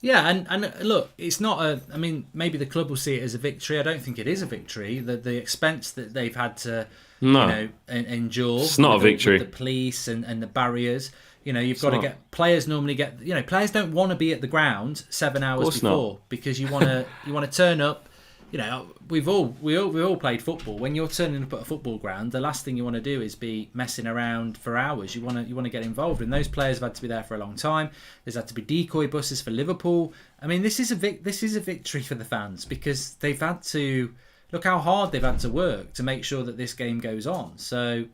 Yeah, and look, it's not I mean, maybe the club will see it as a victory. I don't think it is a victory. The expense that they've had to, endure. It's not a victory. With the police and the barriers. You've got to get... Players normally get... players don't want to be at the ground 7 hours before because you want to turn up. We all played football. When you're turning up at a football ground, the last thing you want to do is be messing around for hours. You want to get involved, and those players have had to be there for a long time. There's had to be decoy buses for Liverpool. I mean, this is a victory for the fans because they've had to look how hard they've had to work to make sure that this game goes on. So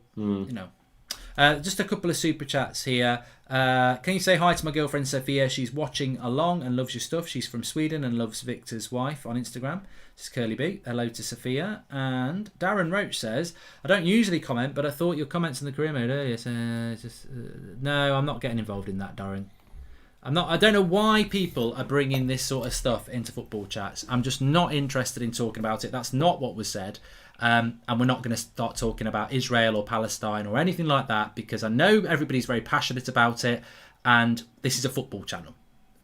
just a couple of super chats here. Can you say hi to my girlfriend Sophia? She's watching along and loves your stuff. She's from Sweden and loves Victor's wife on Instagram. This is Curly B. Hello to Sophia. And Darren Roach says, I don't usually comment, but I thought your comments in the career mode earlier. No, I'm not getting involved in that, Darren. I don't know why people are bringing this sort of stuff into football chats. I'm just not interested in talking about it. That's not what was said. And we're not going to start talking about Israel or Palestine or anything like that, because I know everybody's very passionate about it, and this is a football channel.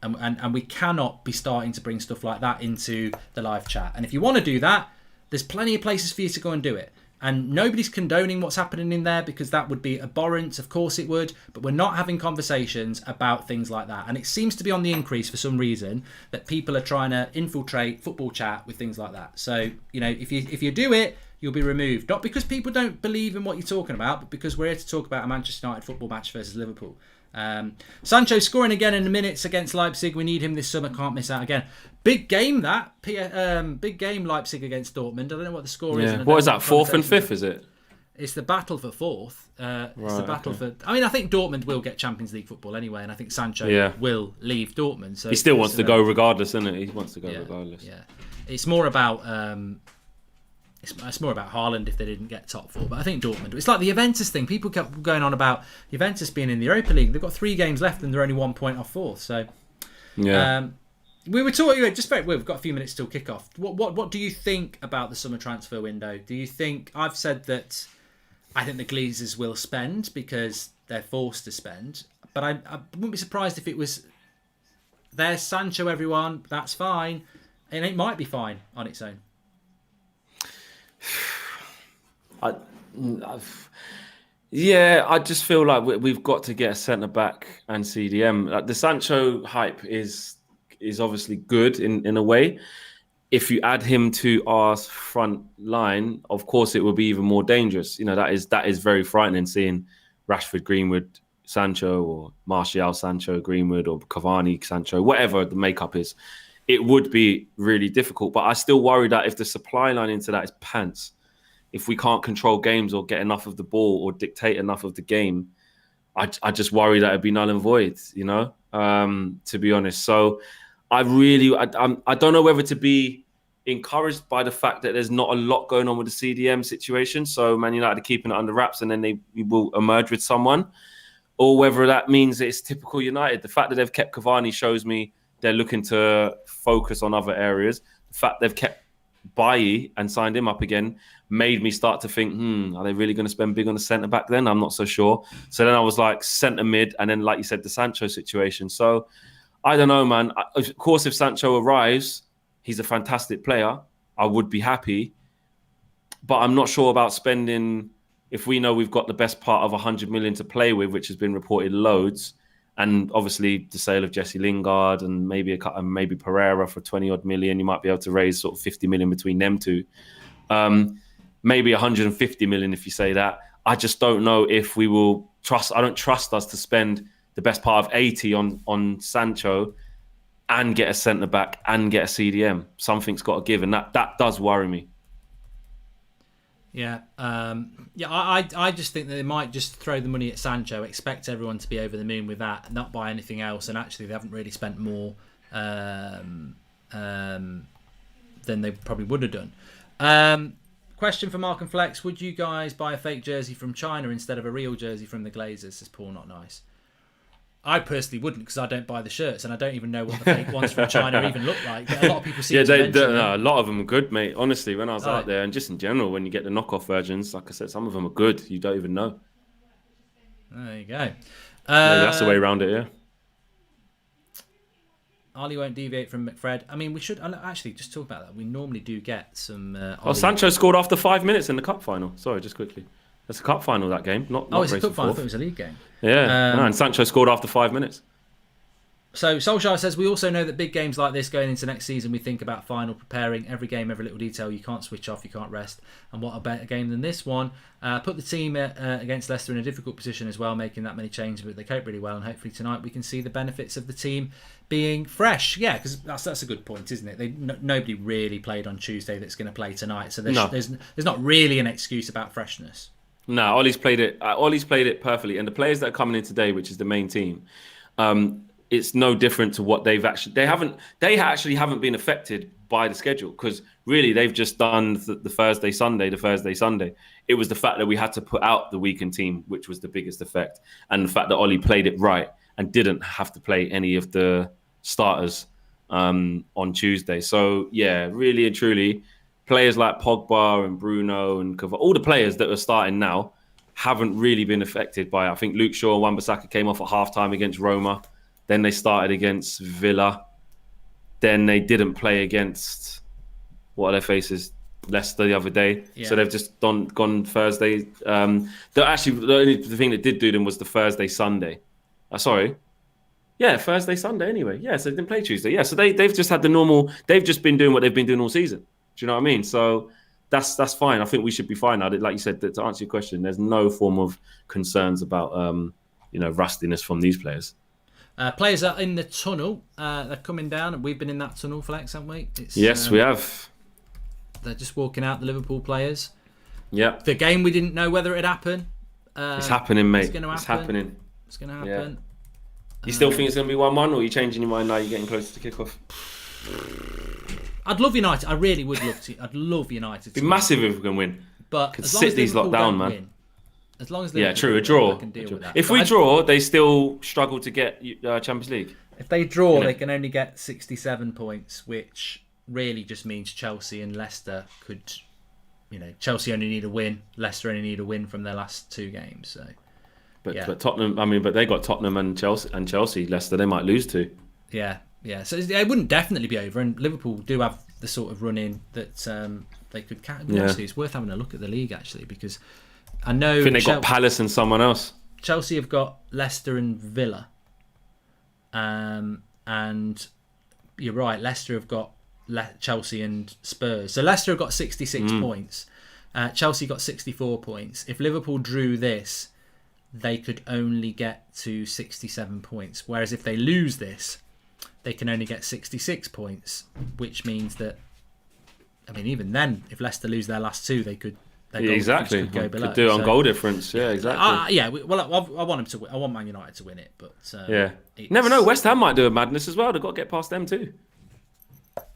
And we cannot be starting to bring stuff like that into the live chat. And if you want to do that, there's plenty of places for you to go and do it. And nobody's condoning what's happening in there, because that would be abhorrent. Of course it would. But we're not having conversations about things like that. And it seems to be on the increase for some reason, that people are trying to infiltrate football chat with things like that. So, if you do it, you'll be removed. Not because people don't believe in what you're talking about, but because we're here to talk about a Manchester United football match versus Liverpool. Sancho scoring again in the minutes against Leipzig. We need him this summer. Can't miss out again. Big game that. Big game Leipzig against Dortmund. I don't know what the score is. What is that? 4th and 5th, is it? It's the battle for 4th. It's the battle for. I mean, I think Dortmund will get Champions League football anyway, and I think Sancho will leave Dortmund. So he still wants to go regardless, isn't it? He wants to go regardless. Yeah, it's more about. It's more about Haaland if they didn't get top 4. But I think Dortmund. It's like the Juventus thing. People kept going on about Juventus being in the Europa League. They've got 3 games left and they're only 1 point off 4th. So, we were talking. We've got a few minutes till kick-off. What do you think about the summer transfer window? Do you think I've said that? I think the Glazers will spend because they're forced to spend. But I wouldn't be surprised if it was. There's Sancho, everyone. That's fine, and it might be fine on its own. I just feel like we've got to get a centre back and CDM. Like, the Sancho hype is obviously good in a way. If you add him to our front line, of course, it will be even more dangerous. That is very frightening, seeing Rashford, Greenwood, Sancho, or Martial, Sancho, Greenwood, or Cavani, Sancho, whatever the makeup is. It would be really difficult. But I still worry that if the supply line into that is pants, if we can't control games or get enough of the ball or dictate enough of the game, I just worry that it'd be null and void, to be honest. So I don't know whether to be encouraged by the fact that there's not a lot going on with the CDM situation. So Man United are keeping it under wraps and then they will emerge with someone, or whether that means that it's typical United. The fact that they've kept Cavani shows me they're looking to focus on other areas. The fact they've kept Bailly and signed him up again made me start to think, are they really going to spend big on the centre-back then? I'm not so sure. So then I was like, centre-mid, and then, like you said, the Sancho situation. So I don't know, man. Of course, if Sancho arrives, he's a fantastic player. I would be happy. But I'm not sure about spending, if we know we've got the best part of 100 million to play with, which has been reported loads, and obviously the sale of Jesse Lingard and maybe Pereira for 20 odd million, you might be able to raise sort of 50 million between them two. Maybe 150 million if you say that. I just don't know if we will trust. I don't trust us to spend the best part of 80 on Sancho and get a centre back and get a CDM. Something's got to give, and that does worry me. Yeah, I just think that they might just throw the money at Sancho, expect everyone to be over the moon with that, and not buy anything else. And actually, they haven't really spent more than they probably would have done. Question for Mark and Flex: would you guys buy a fake jersey from China instead of a real jersey from the Glazers? Says Paul, not nice. I personally wouldn't, because I don't buy the shirts and I don't even know what the fake ones from China even look like. But a lot of people seem to mention them. A lot of them are good, mate. Honestly, when I was out there, and just in general, when you get the knockoff versions, like I said, some of them are good. You don't even know. There you go. Maybe that's the way around it, yeah. Ali won't deviate from McFred. I mean, we should actually just talk about that. We normally do get some... Sancho scored after 5 minutes in the cup final. Sorry, just quickly. It's a cup final, that game. Not it's a cup final. I thought it was a league game. Yeah, and Sancho scored after 5 minutes. So Solskjaer says, we also know that big games like this going into next season, we think about final, preparing every game, every little detail. You can't switch off, you can't rest. And what a better game than this one. Put the team against Leicester in a difficult position as well, making that many changes, but they cope really well. And hopefully tonight we can see the benefits of the team being fresh. Yeah, because that's a good point, isn't it? Nobody really played on Tuesday that's going to play tonight. So there's not really an excuse about freshness. No, Ollie's played it perfectly. And the players that are coming in today, which is the main team, it's no different to what they actually haven't been affected by the schedule, because really they've just done the Thursday Sunday. It was the fact that we had to put out the weakened team which was the biggest effect, and the fact that Ollie played it right and didn't have to play any of the starters on Tuesday. So yeah, really and truly, players like Pogba and Bruno and all the players that are starting now haven't really been affected by it. I think Luke Shaw and Wan-Bissaka came off at halftime against Roma. Then they started against Villa. Then they didn't play against, what are their faces? Leicester the other day. Yeah. So they've just gone Thursday. The thing that did do them was the Thursday Sunday. Thursday Sunday anyway. Yeah, so they didn't play Tuesday. Yeah, so they've just had the normal. They've just been doing what they've been doing all season. Do you know what I mean? So that's fine. I think we should be fine. Like you said, to answer your question, there's no form of concerns about rustiness from these players. Players are in the tunnel. They're coming down. We've been in that tunnel, Flex, haven't we? Yes, we have. They're just walking out, the Liverpool players. Yeah. The game we didn't know whether it'd happen. It's happening, mate. It's going to happen. It's happening. It's going to happen. Yeah. You still think it's going to be 1-1, or are you changing your mind now you're getting closer to kick-off? I'd love United. I really would love to. I'd love United. It'd be massive if we can win. But could sit these lot down, man. Win, as long as a draw. Can deal with that. If we draw, they still struggle to get Champions League. If they draw, they can only get 67 points, which really just means Chelsea and Leicester could. Chelsea only need a win. Leicester only need a win from their last 2 games. So. But Tottenham, but they got Tottenham and Chelsea. Leicester, they might lose to. Yeah. So it wouldn't definitely be over, and Liverpool do have the sort of run in that they could catch. Actually, it's worth having a look at the league actually, because I know. I think they got Palace and someone else. Chelsea have got Leicester and Villa, and you're right. Leicester have got Chelsea and Spurs. So Leicester have got 66 points. Chelsea got 64 points. If Liverpool drew this, they could only get to 67 points. Whereas if they lose this, they can only get 66 points, which means that, even then, if Leicester lose their last 2, they could. Exactly. Could go below. Could do it on goal difference. Yeah, exactly. I want them to win. I want Man United to win it, but never know. West Ham might do a madness as well. They've got to get past them too.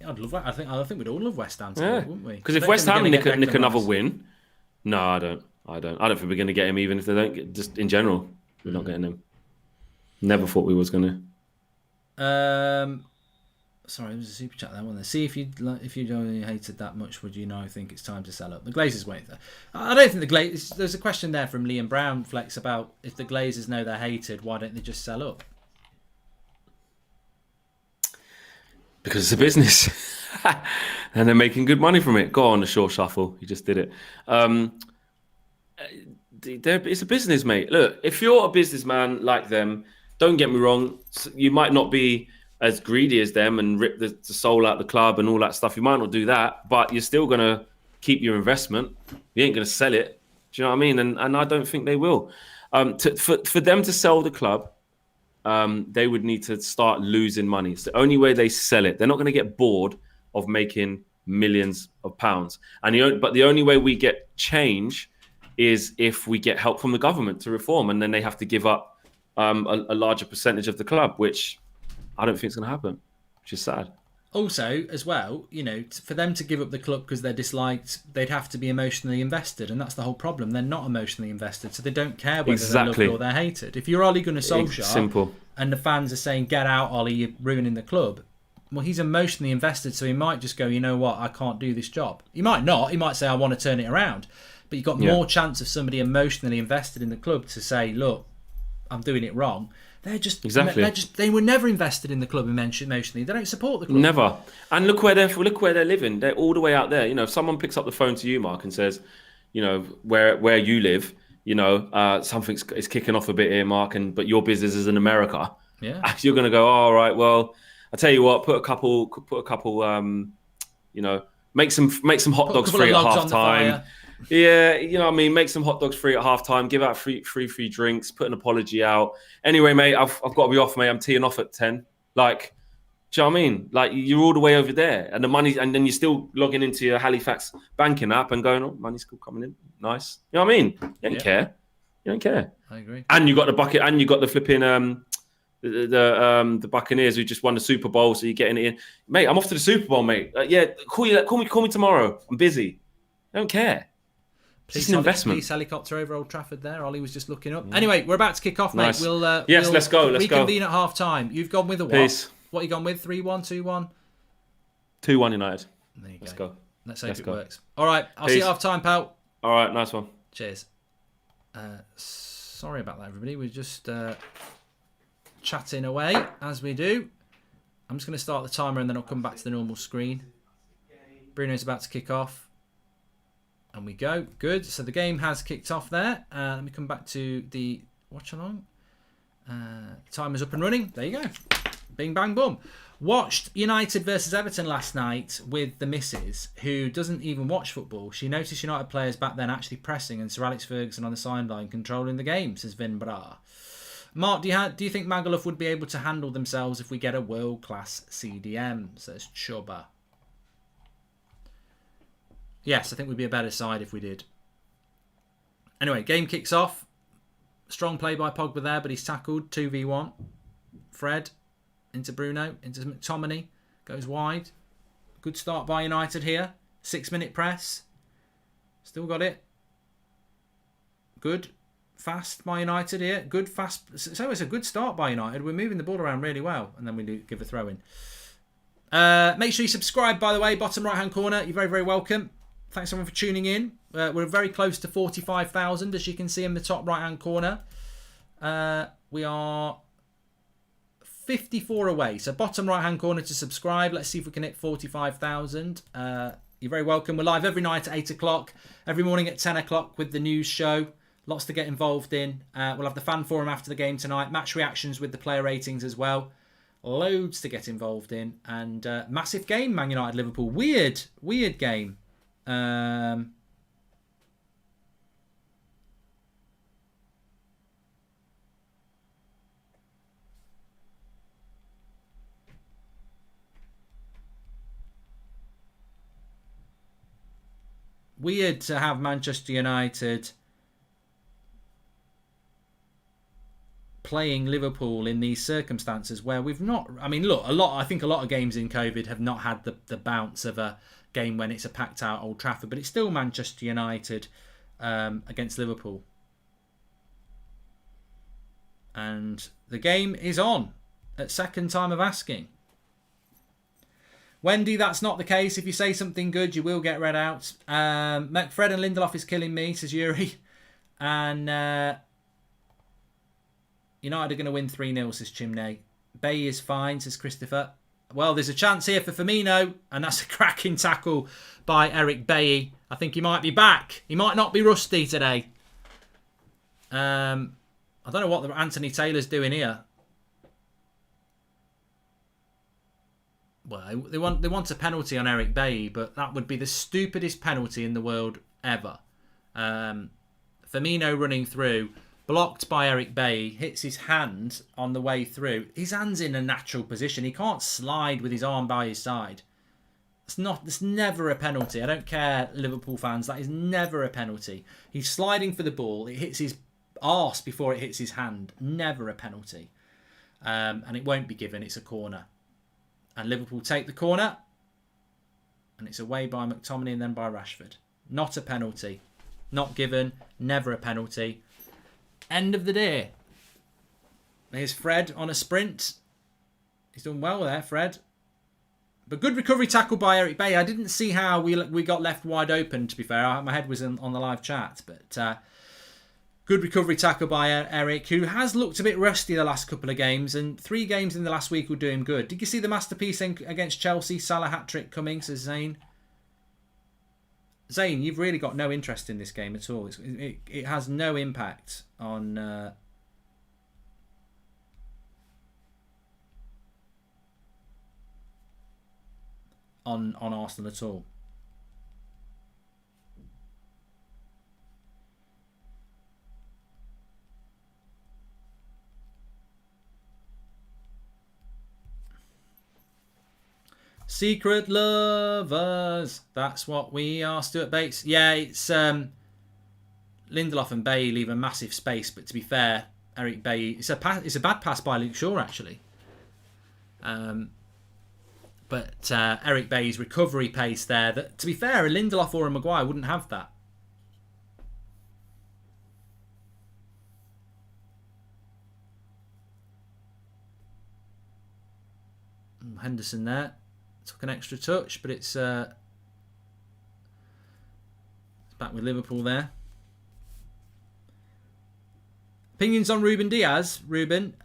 I'd love that. I think we'd all love West Ham today, wouldn't we? Because if West Ham nick another win, no, I don't think we're going to get him, even if they don't get. Just in general, we're not getting him. Never thought we was going to. Sorry, there was a super chat there, wasn't there? See, if you only hated that much, would you now think it's time to sell up? The Glazers won't. I don't think the Glazers. There's a question there from Liam Brown, Flex, about if the Glazers know they're hated, why don't they just sell up? Because it's a business, and they're making good money from it. Go on, the Shaw Shuffle. He just did it. It's a business, mate. Look, if you're a businessman like them, don't get me wrong, you might not be as greedy as them and rip the soul out the club and all that stuff. You might not do that, but you're still going to keep your investment. You ain't going to sell it. Do you know what I mean? And I don't think they will. For them to sell the club, they would need to start losing money. It's the only way they sell it. They're not going to get bored of making millions of pounds. But the only way we get change is if we get help from the government to reform, and then they have to give up a larger percentage of the club, which I don't think is going to happen, which is sad. Also, as well, for them to give up the club because they're disliked, they'd have to be emotionally invested, and that's the whole problem. They're not emotionally invested, so they don't care whether they're loved or they're hated. If you're Ole Gunnar Solskjaer and the fans are saying, "Get out, Ole, you're ruining the club," well, he's emotionally invested, so he might just go, "You know what? I can't do this job." He might not. He might say, "I want to turn it around," but you've got more chance of somebody emotionally invested in the club to say, "Look, I'm doing it wrong." They were never invested in the club emotionally. They don't support the club. Never. And look where they're living. They're all the way out there. If someone picks up the phone to you, Mark, and says, where you live, something is kicking off a bit here, Mark, but your business is in America. Yeah. You're going to go, all right, well, I tell you what, put a couple, make some hot dogs free at half time. Yeah, make some hot dogs free at half time, give out free drinks, put an apology out. Anyway, mate, I've got to be off, mate. I'm teeing off at 10. Like, do you know what I mean? Like, you're all the way over there, and the money, and then you're still logging into your Halifax banking app and going, "Oh, money's still coming in. Nice." You know what I mean? You don't care. You don't care. I agree. And you got the bucket, and you got the flipping the Buccaneers who just won the Super Bowl, so you're getting it in. Mate, I'm off to the Super Bowl, mate. Yeah, call me tomorrow. I'm busy. I don't care. It's an investment. Police helicopter over Old Trafford there. Ollie was just looking up. Anyway, we're about to kick off, mate. Nice. We'll let's go. Let's go. Reconvene at half time. You've gone with a what? Peace. What you gone with? 3-1, 2-1? 2-1 United. There you Let's go. Let's hope it works. All right, I'll see you at half time, pal. All right, nice one. Cheers. Sorry about that, everybody. We're just chatting away as we do. I'm just going to start the timer and then I'll come back to the normal screen. Bruno's about to kick off. And we go. Good. So the game has kicked off there. Let me come back to the watch along. Timer's up and running. There you go. Bing, bang, boom. Watched United versus Everton last night with the missus, who doesn't even watch football. She noticed United players back then actually pressing and Sir Alex Ferguson on the sideline controlling the game, says Vin Bra. Mark, do you think Magaluf would be able to handle themselves if we get a world-class CDM, says Chubba. Yes, I think we'd be a better side if we did. Anyway, game kicks off. Strong play by Pogba there, but he's tackled. 2v1. Fred into Bruno, into McTominay. Goes wide. Good start by United here. 6-minute press. Still got it. Good. Fast by United here. Good, fast. So it's a good start by United. We're moving the ball around really well. And then we do give a throw in. Make sure you subscribe, by the way. Bottom right-hand corner. You're very, very welcome. Thanks everyone for tuning in. We're very close to 45,000, as you can see in the top right-hand corner. We are 54 away. So bottom right-hand corner to subscribe. Let's see if we can hit 45,000. You're very welcome. We're live every night at 8 o'clock. Every morning at 10 o'clock with the news show. Lots to get involved in. We'll have the fan forum after the game tonight. Match reactions with the player ratings as well. Loads to get involved in. And massive game, Man United Liverpool. Weird game. Weird to have Manchester United playing Liverpool in these circumstances where we've not. I mean, look, I think a lot of games in COVID have not had the bounce of a game when it's a packed out Old Trafford, but it's still Manchester United against Liverpool. And the game is on at second time of asking. Wendy, that's not the case. If you say something good, you will get read out. Fred and Lindelof is killing me, says Yuri. And United are going to win 3-0, says Chimney. Bay is fine, says Christopher. Well, there's a chance here for Firmino, and that's a cracking tackle by Eric Bailly. I think he might be back. He might not be rusty today. I don't know what Anthony Taylor's doing here. Well, they want a penalty on Eric Bailly, but that would be the stupidest penalty in the world ever. Firmino running through, blocked by Eric Bailly, hits his hand on the way through. His hand's in a natural position. He can't slide with his arm by his side. It's never a penalty. I don't care, Liverpool fans. That is never a penalty. He's sliding for the ball. It hits his arse before it hits his hand. Never a penalty. And it won't be given. It's a corner. And Liverpool take the corner. And it's away by McTominay and then by Rashford. Not a penalty. Not given. Never a penalty. End of the day. Here's Fred on a sprint. He's done well there, Fred. But good recovery tackle by Eric Bailly. I didn't see how we got left wide open, to be fair. My head was on the live chat. But good recovery tackle by Eric, who has looked a bit rusty the last couple of games. And 3 games in the last week will do him good. Did you see the masterpiece against Chelsea? Salah hat-trick coming, says Zane. Zane, you've really got no interest in this game at all. It has no impact on Arsenal at all. Secret lovers. That's what we are, Stuart Bates. Yeah, it's Lindelof and Bailly leave a massive space, but to be fair, Eric Bailly. It's a bad pass by Luke Shaw, actually. But Eric Bailly's recovery pace there, that, to be fair, a Lindelof or a Mcguire wouldn't have that. Henderson there took an extra touch, but it's back with Liverpool there. Opinions on Ruben Diaz? Ruben,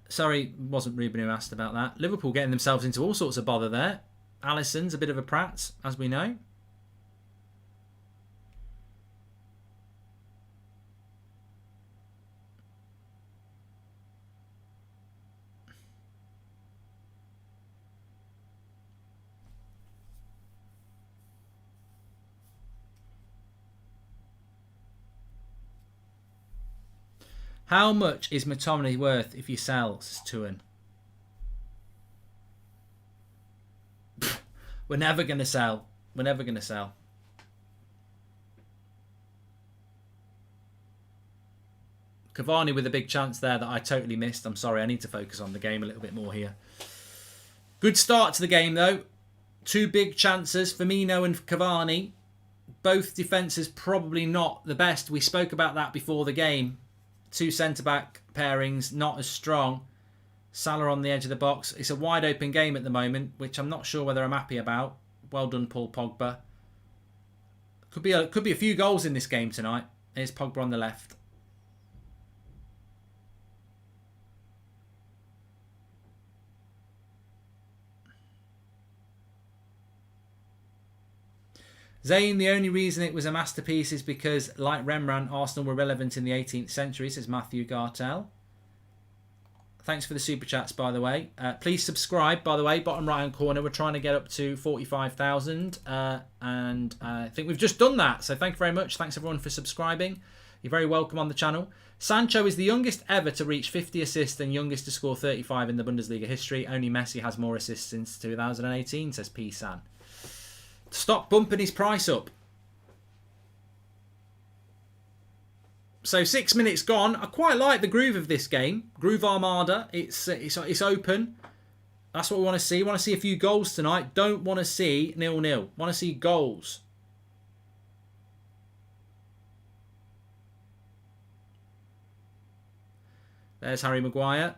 sorry, wasn't Ruben who asked about that. Liverpool getting themselves into all sorts of bother there. Alisson's a bit of a prat, as we know. How much is McTominay worth if you sell, says Tuan? We're never going to sell. We're never going to sell. Cavani with a big chance there that I totally missed. I'm sorry, I need to focus on the game a little bit more here. Good start to the game, though. 2 big chances, Firmino and Cavani. Both defences probably not the best. We spoke about that before the game. 2 centre-back pairings, not as strong. Salah on the edge of the box. It's a wide open game at the moment, which I'm not sure whether I'm happy about. Well done, Paul Pogba. Could be a few goals in this game tonight. Here's Pogba on the left. Zayn, the only reason it was a masterpiece is because, like Rembrandt, Arsenal were relevant in the 18th century, says Matthew Gartell. Thanks for the super chats, by the way. Please subscribe, by the way, bottom right-hand corner. We're trying to get up to 45,000, and I think we've just done that. So thank you very much. Thanks, everyone, for subscribing. You're very welcome on the channel. Sancho is the youngest ever to reach 50 assists and youngest to score 35 in the Bundesliga history. Only Messi has more assists since 2018, says P. San. Stop bumping his price up. So 6 minutes gone. I quite like the groove of this game. Groove Armada. It's open. That's what we want to see. We want to see a few goals tonight. Don't want to see 0-0. Want to see goals. There's Harry Maguire.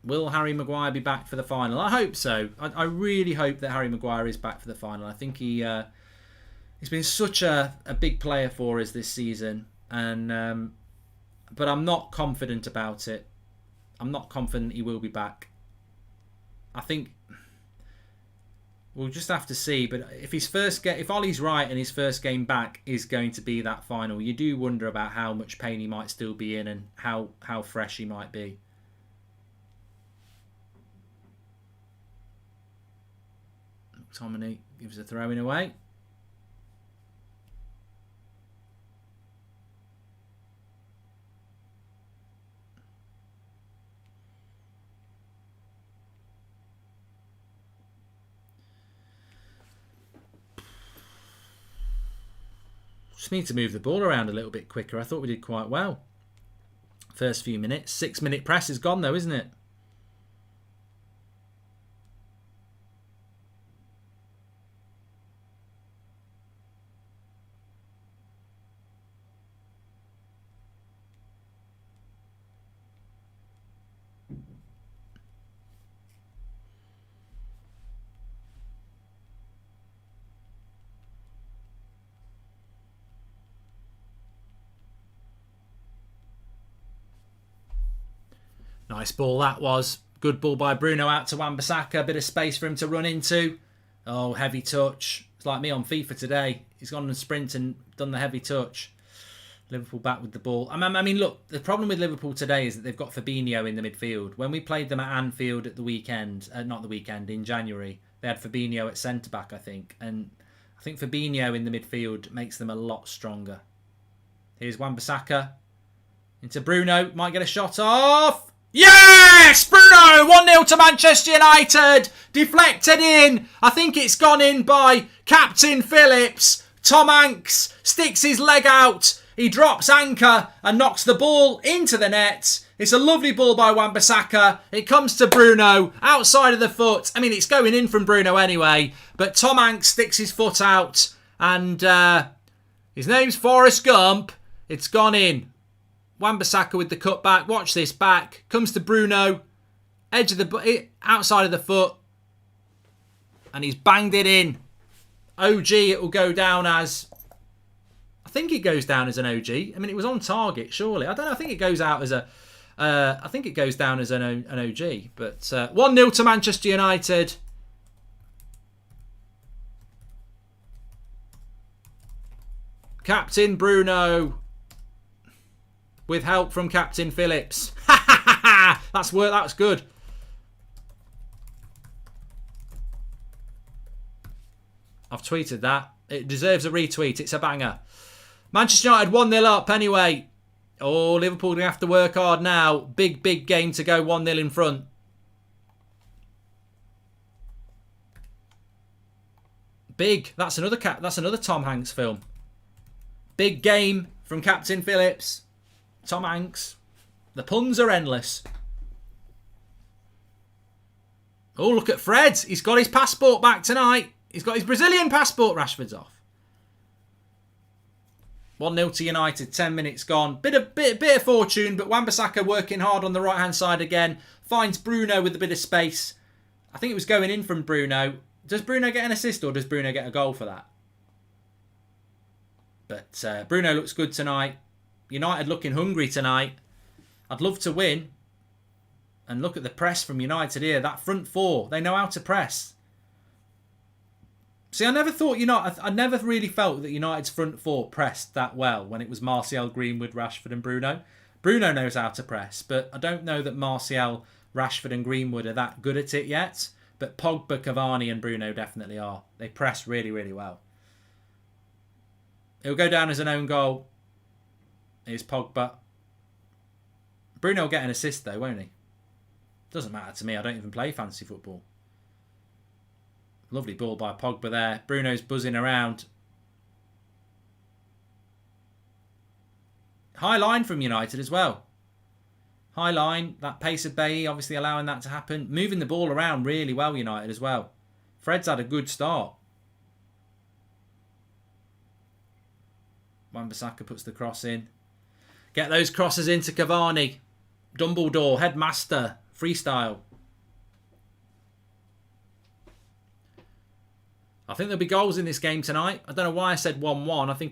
Will Harry Maguire be back for the final? I hope so. I really hope that Harry Maguire is back for the final. I think he's been such a big player for us this season, and but I'm not confident about it. I'm not confident he will be back. I think we'll just have to see. But if Ollie's right and his first game back is going to be that final, you do wonder about how much pain he might still be in and how fresh he might be. McTominay gives a throw-in away. Just need to move the ball around a little bit quicker. I thought we did quite well. First few minutes. 6 minute press is gone though, isn't it? Nice ball that was. Good ball by Bruno out to Wan-Bissaka. Bit of space for him to run into. Oh, heavy touch. It's like me on FIFA today. He's gone and sprint and done the heavy touch. Liverpool back with the ball. I mean, look, the problem with Liverpool today is that they've got Fabinho in the midfield. When we played them at Anfield at the weekend, in January, they had Fabinho at centre-back, I think. And I think Fabinho in the midfield makes them a lot stronger. Here's Wan-Bissaka. Into Bruno. Might get a shot off. Yes! Bruno! 1-0 to Manchester United. Deflected in. I think it's gone in by Captain Phillips. Tom Hanks sticks his leg out. He drops anchor and knocks the ball into the net. It's a lovely ball by Wan-Bissaka. It comes to Bruno, outside of the foot. I mean, it's going in from Bruno anyway. But Tom Hanks sticks his foot out. And his name's Forrest Gump. It's gone in. Wan-Bissaka with the cutback. Watch this back. Comes to Bruno. Edge of the outside of the foot. And he's banged it in. OG, it will go down as... I think it goes down as an OG. I mean, it was on target, surely. I don't know. I think it goes out as a... I think it goes down as an OG. But 1-0 to Manchester United. Captain Bruno. With help from Captain Phillips. That's work. That's good. I've tweeted that. It deserves a retweet. It's a banger. Manchester United 1-0 up anyway. Oh, Liverpool going to have to work hard now. Big, big game to go 1-0 in front. Big. That's another Tom Hanks film. Big game from Captain Phillips. Tom Hanks. The puns are endless. Oh, look at Fred. He's got his passport back tonight. He's got his Brazilian passport. Rashford's off. 1-0 to United. 10 minutes gone. Bit of fortune, but Wan-Bissaka working hard on the right-hand side again. Finds Bruno with a bit of space. I think it was going in from Bruno. Does Bruno get an assist or does Bruno get a goal for that? But Bruno looks good tonight. United looking hungry tonight. I'd love to win. And look at the press from United here. That front four. They know how to press. See, I never really felt that United's front four pressed that well when it was Martial, Greenwood, Rashford and Bruno. Bruno knows how to press, but I don't know that Martial, Rashford and Greenwood are that good at it yet. But Pogba, Cavani and Bruno definitely are. They press really, really well. It'll go down as an own goal. Here's Pogba. Bruno will get an assist though, won't he? Doesn't matter to me. I don't even play fantasy football. Lovely ball by Pogba there. Bruno's buzzing around. High line from United as well. High line. That pace of Bailly obviously allowing that to happen. Moving the ball around really well, United as well. Fred's had a good start. Wan-Bissaka puts the cross in. Get those crosses into Cavani. Dumbledore, headmaster, freestyle. I think there'll be goals in this game tonight. I don't know why I said 1-1. I think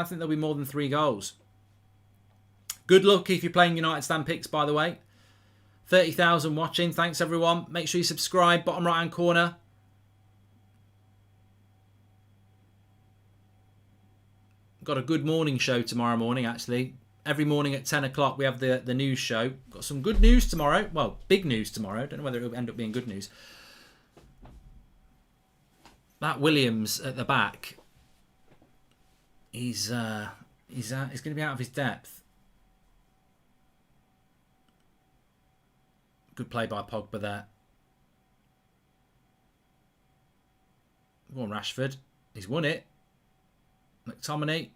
there'll be more than 3 goals. Good luck if you're playing United Stand Picks, by the way. 30,000 watching. Thanks everyone. Make sure you subscribe. Bottom right hand corner. Got a good morning show tomorrow morning, actually. Every morning at 10 o'clock we have the news show. Got some good news tomorrow. Well, big news tomorrow. Don't know whether it'll end up being good news. That Williams at the back, he's going to be out of his depth. Good play by Pogba there. Go on, Rashford. He's won it. McTominay.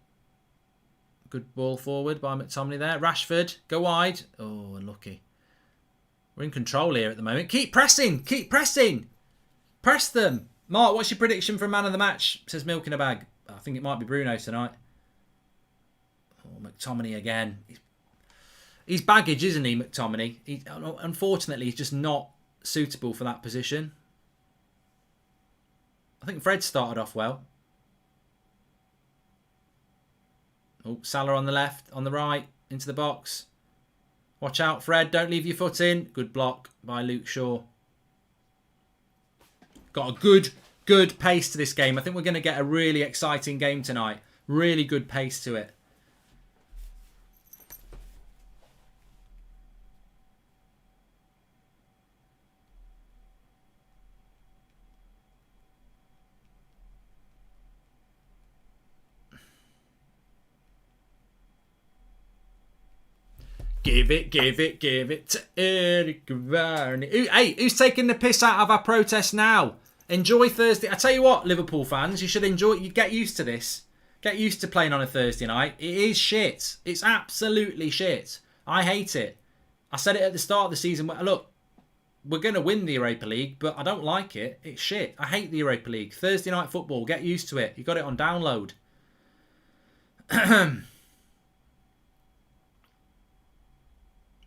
Good ball forward by McTominay there. Rashford, go wide. Oh, unlucky. We're in control here at the moment. Keep pressing. Keep pressing. Press them. Mark, what's your prediction for man of the match? Says Milk in a Bag. I think it might be Bruno tonight. Oh, McTominay again. He's baggage, isn't he, McTominay? Unfortunately, he's just not suitable for that position. I think Fred started off well. Oh, Salah on the left, on the right, into the box. Watch out, Fred. Don't leave your foot in. Good block by Luke Shaw. Got a good pace to this game. I think we're going to get a really exciting game tonight. Really good pace to it. Give it to Eric Varney. Hey, who's taking the piss out of our protest now? Enjoy Thursday. I tell you what, Liverpool fans, you should enjoy it. You get used to this. Get used to playing on a Thursday night. It is shit. It's absolutely shit. I hate it. I said it at the start of the season. Look, we're going to win the Europa League, but I don't like it. It's shit. I hate the Europa League. Thursday night football. Get used to it. You got it on download.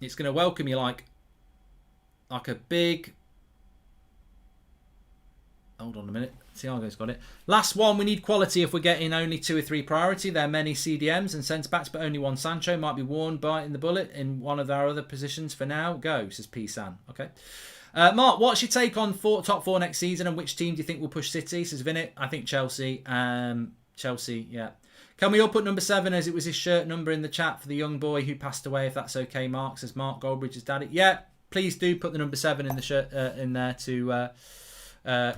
It's going to welcome you like a big... Hold on a minute. Thiago's got it. Last one. We need quality if we're getting only 2 or 3 priority. There are many CDMs and centre-backs, but only one Sancho might be worn biting the bullet in one of our other positions for now. Go, says P. San. Okay. Mark, what's your take on top 4 next season and which team do you think will push City? Says Vinit. I think Chelsea. Chelsea, yeah. Can we all put number 7 as it was his shirt number in the chat for the young boy who passed away, if that's okay, Mark? Says Mark Goldbridge's daddy. Yeah, please do put the number 7 in the shirt in there to...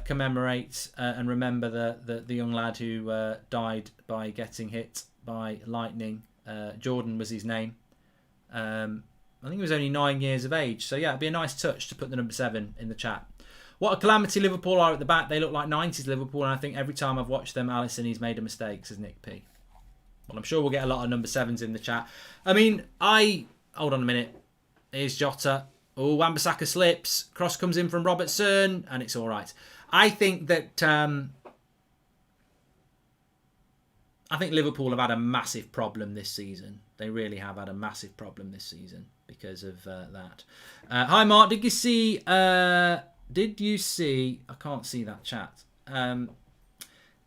commemorate and remember the young lad who died by getting hit by lightning. Jordan was his name. I think he was only 9 years of age. So yeah, it'd be a nice touch to put the number 7 in the chat. What a calamity Liverpool are at the back. They look like 90s Liverpool, and I think every time I've watched them, Alisson, he's made a mistake, says Nick P. Well, I'm sure we'll get a lot of number 7s in the chat. I mean, hold on a minute. Here's Jota. Oh, Wan-Bissaka slips. Cross comes in from Robertson, and it's all right. I think that I think Liverpool have had a massive problem this season. They really have had a massive problem this season because of that. Hi, Mark. Did you see? I can't see that chat.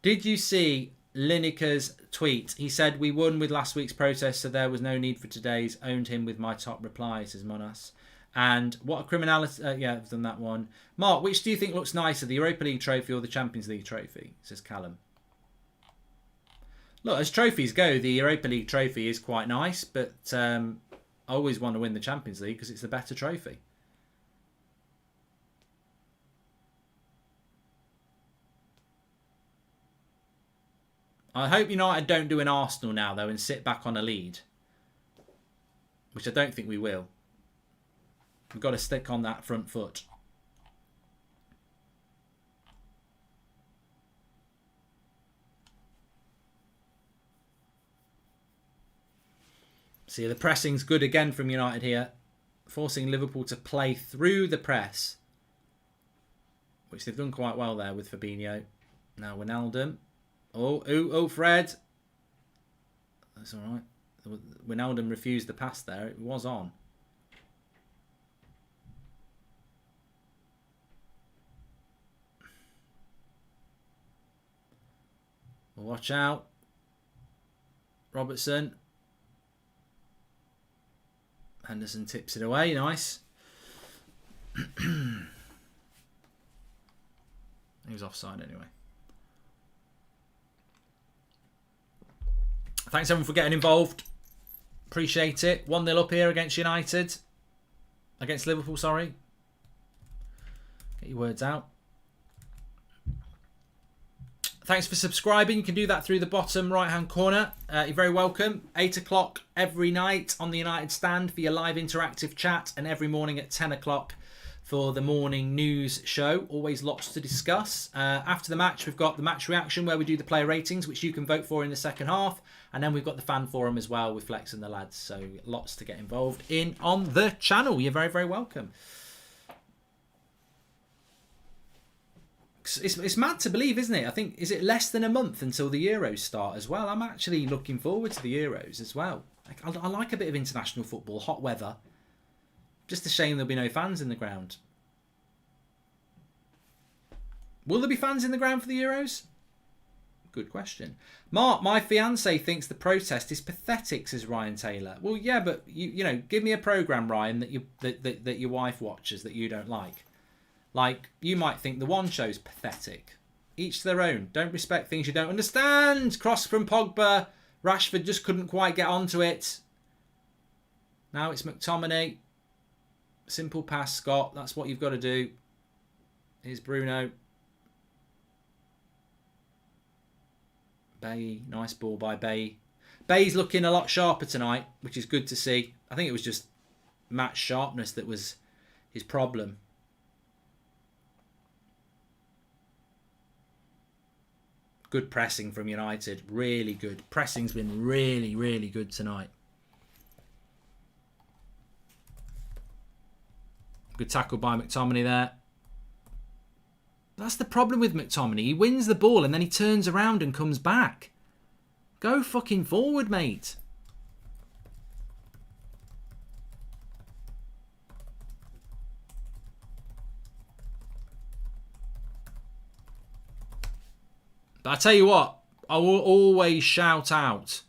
Did you see Lineker's tweet? He said, "We won with last week's protest, so there was no need for today's. Owned him with my top reply," says Monas. And what a criminality... yeah, I've done that one. Mark, which do you think looks nicer, the Europa League trophy or the Champions League trophy? Says Callum. Look, as trophies go, the Europa League trophy is quite nice, but I always want to win the Champions League because it's the better trophy. I hope United don't do an Arsenal now, though, and sit back on a lead. Which I don't think we will. We've got to stick on that front foot. See, the pressing's good again from United here. Forcing Liverpool to play through the press. Which they've done quite well there with Fabinho. Now Wijnaldum. Oh, Fred. That's all right. Wijnaldum refused the pass there. It was on. Watch out. Robertson. Henderson tips it away. Nice. He was offside anyway. Thanks everyone for getting involved. Appreciate it. 1-0 up here against United. Against Liverpool, sorry. Get your words out. Thanks for subscribing. You can do that through the bottom right-hand corner. You're very welcome. 8 o'clock every night on the United Stand for your live interactive chat, and every morning at 10 o'clock for the morning news show. Always lots to discuss. After the match, we've got the match reaction where we do the player ratings, which you can vote for in the second half. And then we've got the fan forum as well with Flex and the lads. So lots to get involved in on the channel. You're very, very welcome. It's mad to believe, isn't it? I think, is it less than a month until the Euros start as well? I'm actually looking forward to the Euros as well. I like a bit of international football, hot weather. Just a shame there'll be no fans in the ground. Will there be fans in the ground for the Euros? Good question. Mark, my fiance thinks the protest is pathetic, says Ryan Taylor. Well, yeah, but you know, give me a programme, Ryan, that your wife watches that you don't like. Like, you might think the One Show's pathetic. Each to their own. Don't respect things you don't understand. Cross from Pogba. Rashford just couldn't quite get onto it. Now it's McTominay. Simple pass, Scott. That's what you've got to do. Here's Bruno. Bay. Nice ball by Bay. Bay's looking a lot sharper tonight, which is good to see. I think it was just match sharpness that was his problem. Good pressing from United. Really good. Pressing's been really, really good tonight. Good tackle by McTominay there. That's the problem with McTominay. He wins the ball and then he turns around and comes back. Go fucking forward, mate. But I tell you what, I will always shout out.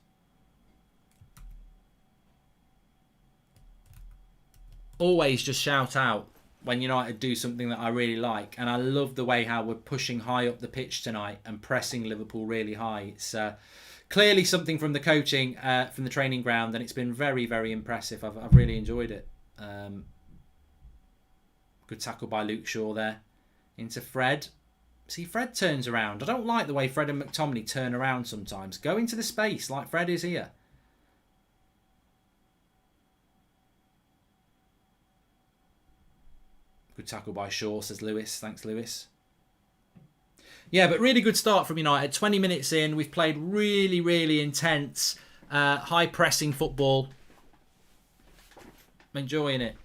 Always just shout out when United do something that I really like. And I love the way how we're pushing high up the pitch tonight and pressing Liverpool really high. It's clearly something from the coaching, from the training ground, and it's been very, very impressive. I've really enjoyed it. Good tackle by Luke Shaw there. Into Fred. See, Fred turns around. I don't like the way Fred and McTominay turn around sometimes. Go into the space like Fred is here. Good tackle by Shaw, says Lewis. Thanks, Lewis. Yeah, but really good start from United. 20 minutes in. We've played really, really intense, high-pressing football. I'm enjoying it.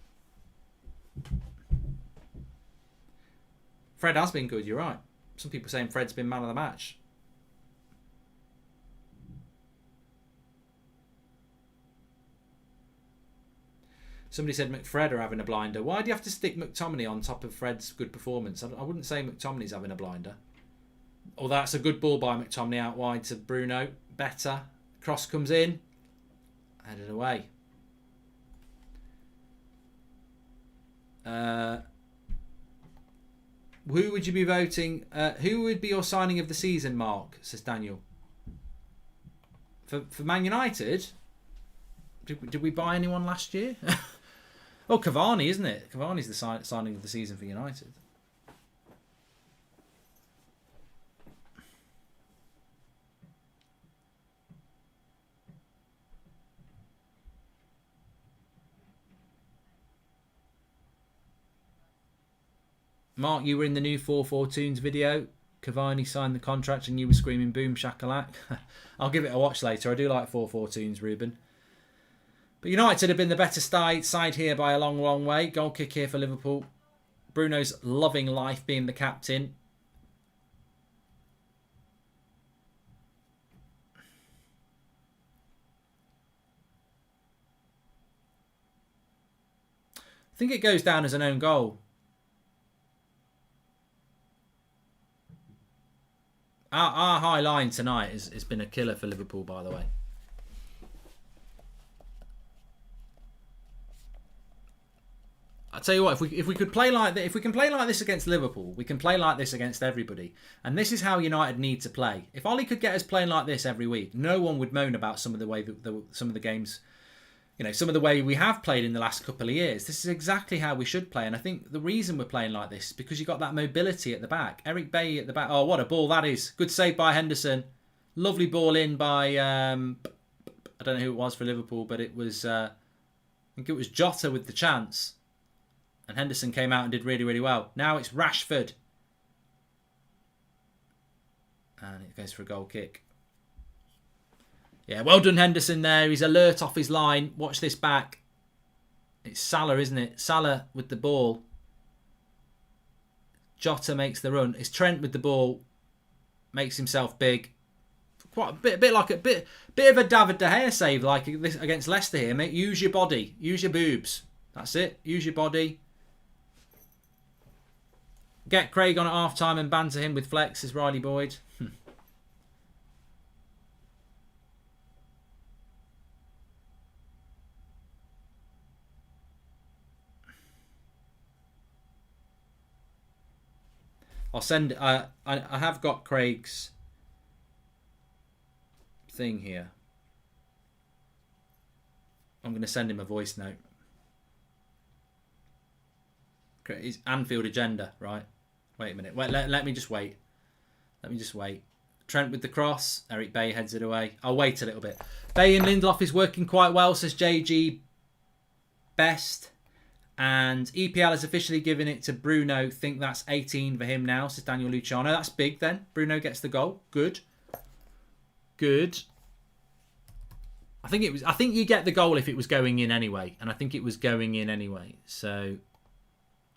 Fred has been good, you're right. Some people saying Fred's been man of the match. Somebody said McFred are having a blinder. Why do you have to stick McTominay on top of Fred's good performance? I wouldn't say McTominay's having a blinder. Oh, that's a good ball by McTominay out wide to Bruno. Better. Cross comes in. Headed away. Who would you be voting? Who would be your signing of the season, Mark? Says Daniel. For Man United? Did we buy anyone last year? Oh, Cavani, isn't it? Cavani's the signing of the season for United. Mark, you were in the new 4-4 Tunes video. Cavani signed the contract and you were screaming boom shakalak. I'll give it a watch later. I do like 4-4 Tunes, Ruben. But United have been the better side here by a long, long way. Goal kick here for Liverpool. Bruno's loving life being the captain. I think it goes down as an own goal. Our high line tonight has been a killer for Liverpool, by the way. I tell you what, if we could play like that, if we can play like this against Liverpool, we can play like this against everybody. And this is how United need to play. If Ollie could get us playing like this every week, no one would moan about some of the way some of the games, you know, some of the way we have played in the last couple of years. This is exactly how we should play. And I think the reason we're playing like this is because you've got that mobility at the back. Eric Bailly at the back. Oh, what a ball that is. Good save by Henderson. Lovely ball in by, I don't know who it was for Liverpool, but it was, I think it was Jota with the chance. And Henderson came out and did really, really well. Now it's Rashford. And it goes for a goal kick. Yeah, well done Henderson there. He's alert off his line. Watch this back. It's Salah, isn't it? Salah with the ball. Jota makes the run. It's Trent with the ball. Makes himself big. Quite a bit like a bit of a David De Gea save like this against Leicester here, mate. Use your body. Use your boobs. That's it. Use your body. Get Craig on at half-time and banter him with flex, says Riley Boyd. I'll send... I have got Craig's thing here. I'm going to send him a voice note. It's Anfield agenda, right? Wait a minute. Wait, let me just wait. Let me just wait. Trent with the cross. Eric Bailly heads it away. I'll wait a little bit. Bailly and Lindelof is working quite well, says JG Best. And EPL has officially given it to Bruno. Think that's 18 for him now, says Daniel Luciano. That's big then. Bruno gets the goal. Good. good. I think you get the goal if it was going in anyway, and I think it was going in anyway. So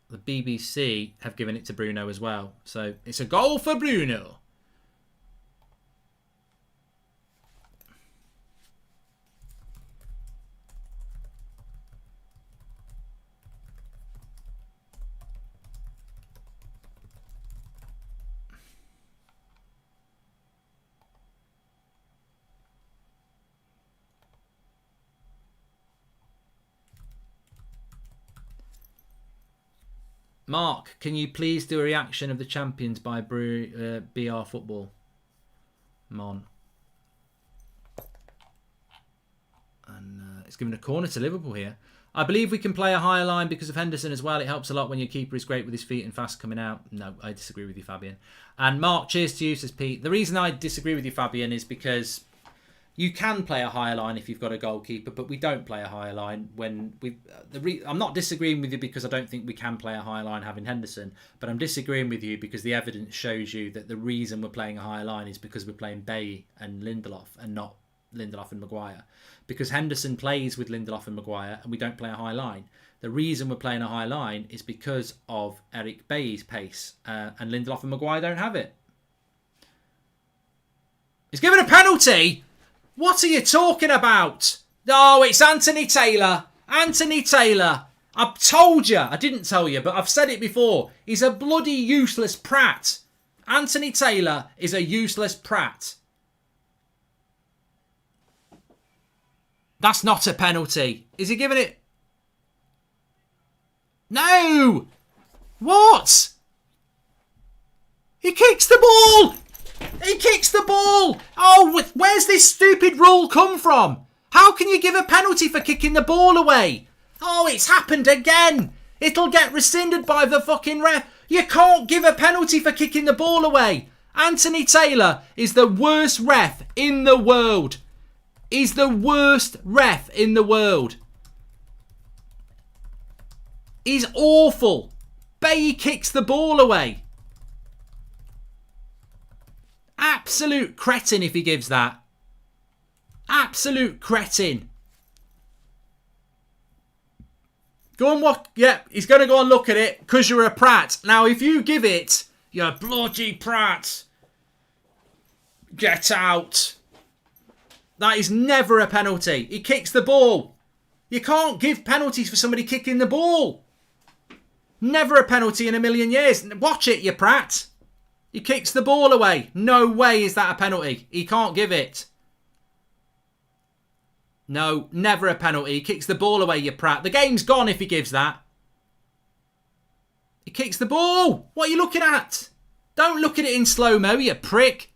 the BBC have given it to Bruno as well. So it's a goal for Bruno. Mark, can you please do a reaction of the Champions by BR Football? Mon. And it's given a corner to Liverpool here. I believe we can play a higher line because of Henderson as well. It helps a lot when your keeper is great with his feet and fast coming out. No, I disagree with you, Fabian. And Mark, cheers to you, says Pete. The reason I disagree with you, Fabian, is because you can play a higher line if you've got a goalkeeper, but we don't play a higher line when we. I'm not disagreeing with you because I don't think we can play a higher line having Henderson, but I'm disagreeing with you because the evidence shows you that the reason we're playing a higher line is because we're playing Bailly and Lindelof and not Lindelof and Mcguire. Because Henderson plays with Lindelof and Mcguire and we don't play a high line. The reason we're playing a high line is because of Eric Bailly's pace, and Lindelof and Mcguire don't have it. He's given a penalty. What are you talking about? Oh, it's Anthony Taylor. Anthony Taylor. I've told you. I didn't tell you, but I've said it before. He's a bloody useless prat. Anthony Taylor is a useless prat. That's not a penalty. Is he giving it? No. What? He kicks the ball. He kicks the ball! Oh, where's this stupid rule come from? How can you give a penalty for kicking the ball away? Oh, it's happened again! It'll get rescinded by the fucking ref. You can't give a penalty for kicking the ball away. Anthony Taylor is the worst ref in the world. He's the worst ref in the world. He's awful. Bailly kicks the ball away. Absolute cretin if he gives that. Absolute cretin. Go and watch. Yeah, he's going to go and look at it because you're a prat. Now, if you give it, you're a bloody prat. Get out. That is never a penalty. He kicks the ball. You can't give penalties for somebody kicking the ball. Never a penalty in a million years. Watch it, you prat. He kicks the ball away. No way is that a penalty. He can't give it. No, never a penalty. He kicks the ball away, you prat. The game's gone if he gives that. He kicks the ball. What are you looking at? Don't look at it in slow-mo, you prick.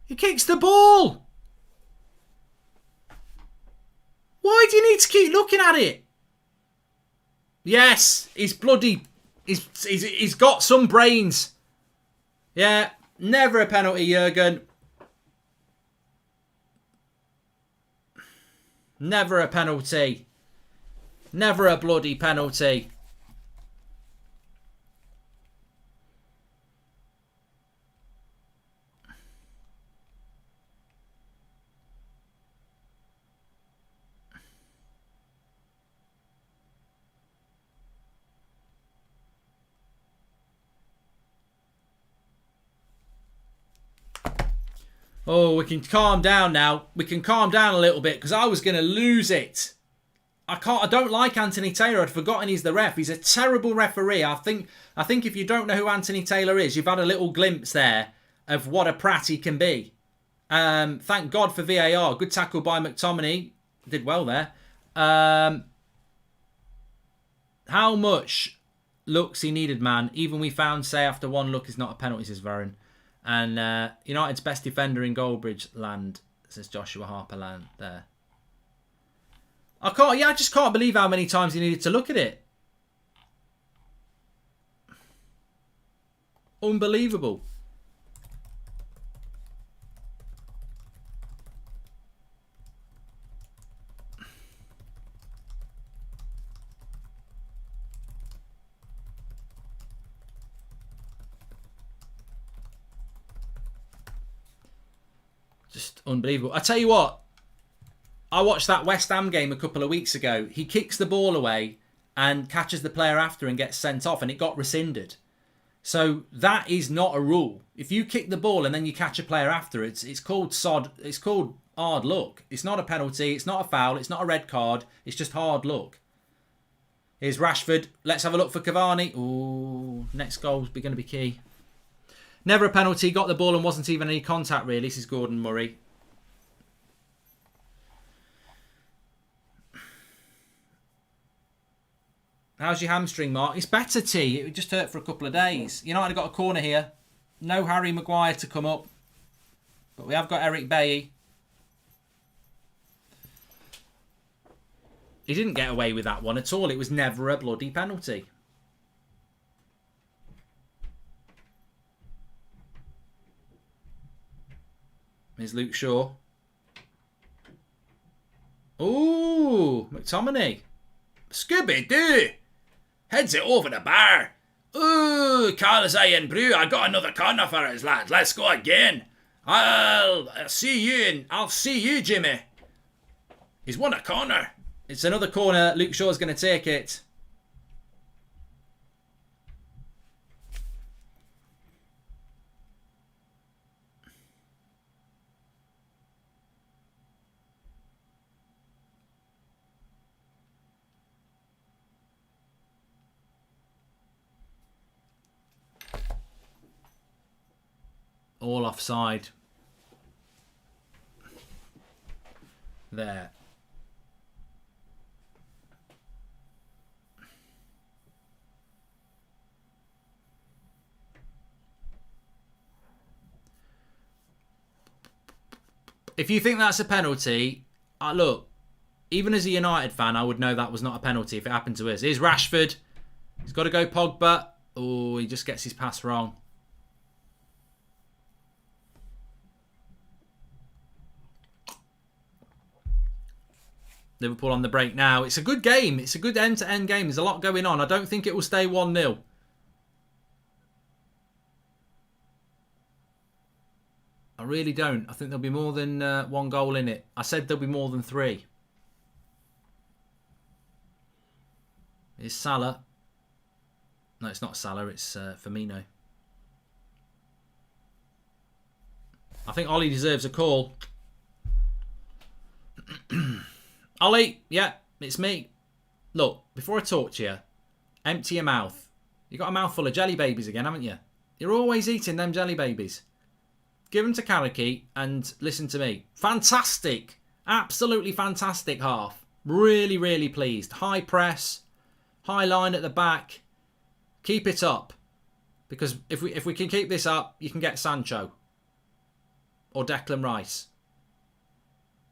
He kicks the ball. Why do you need to keep looking at it? Yes, he's bloody... He's got some brains. Yeah, never a penalty, Jurgen. Never a penalty. Never a bloody penalty. Oh, we can calm down now. We can calm down a little bit because I was going to lose it. I don't like Anthony Taylor. I'd forgotten he's the ref. He's a terrible referee. I think if you don't know who Anthony Taylor is, you've had a little glimpse there of what a prat he can be. Thank God for VAR. Good tackle by McTominay. Did well there. How much looks he needed, man? Even we found, say, after one look is not a penalty, says Varun. And United's best defender in Goldbridge land, says Joshua Harper land there. I just can't believe how many times he needed to look at it. Unbelievable. Unbelievable. I tell you what, I watched that West Ham game a couple of weeks ago. He kicks the ball away and catches the player after and gets sent off, and it got rescinded. So that is not a rule. If you kick the ball and then you catch a player after, it's called It's called hard luck. It's not a penalty. It's not a foul. It's not a red card. It's just hard luck. Here's Rashford. Let's have a look for Cavani. Ooh, next goal's going to be key. Never a penalty. Got the ball and wasn't even any contact, really. This is Gordon Murray. How's your hamstring, Mark? It's better, T. It just hurt for a couple of days. United have got a corner here. No Harry Mcguire to come up. But we have got Eric Bailly. He didn't get away with that one at all. It was never a bloody penalty. Here's Luke Shaw. Ooh, McTominay. Scooby-Doo. Heads it over the bar. Ooh, Carlos Ian Brew. I got another corner for us, lad. Let's go again. I'll see you, Jimmy. He's won a corner. It's another corner. Luke Shaw's going to take it. All offside. There. If you think that's a penalty, look, even as a United fan, I would know that was not a penalty if it happened to us. Here's Rashford. He's got to go Pogba. Oh, he just gets his pass wrong. Liverpool on the break now. It's a good game. It's a good end-to-end game. There's a lot going on. I don't think it will stay 1-0. I really don't. I think there'll be more than one goal in it. I said there'll be more than 3. Here's Salah. No, it's not Salah. It's Firmino. I think Ollie deserves a call. Ollie, yeah, it's me. Look, before I talk to you, empty your mouth. You got a mouthful of jelly babies again, haven't you? You're always eating them jelly babies. Give them to Karaki and listen to me. Fantastic. Absolutely fantastic half. Really, really pleased. High press. High line at the back. Keep it up. Because if we can keep this up, you can get Sancho. Or Declan Rice.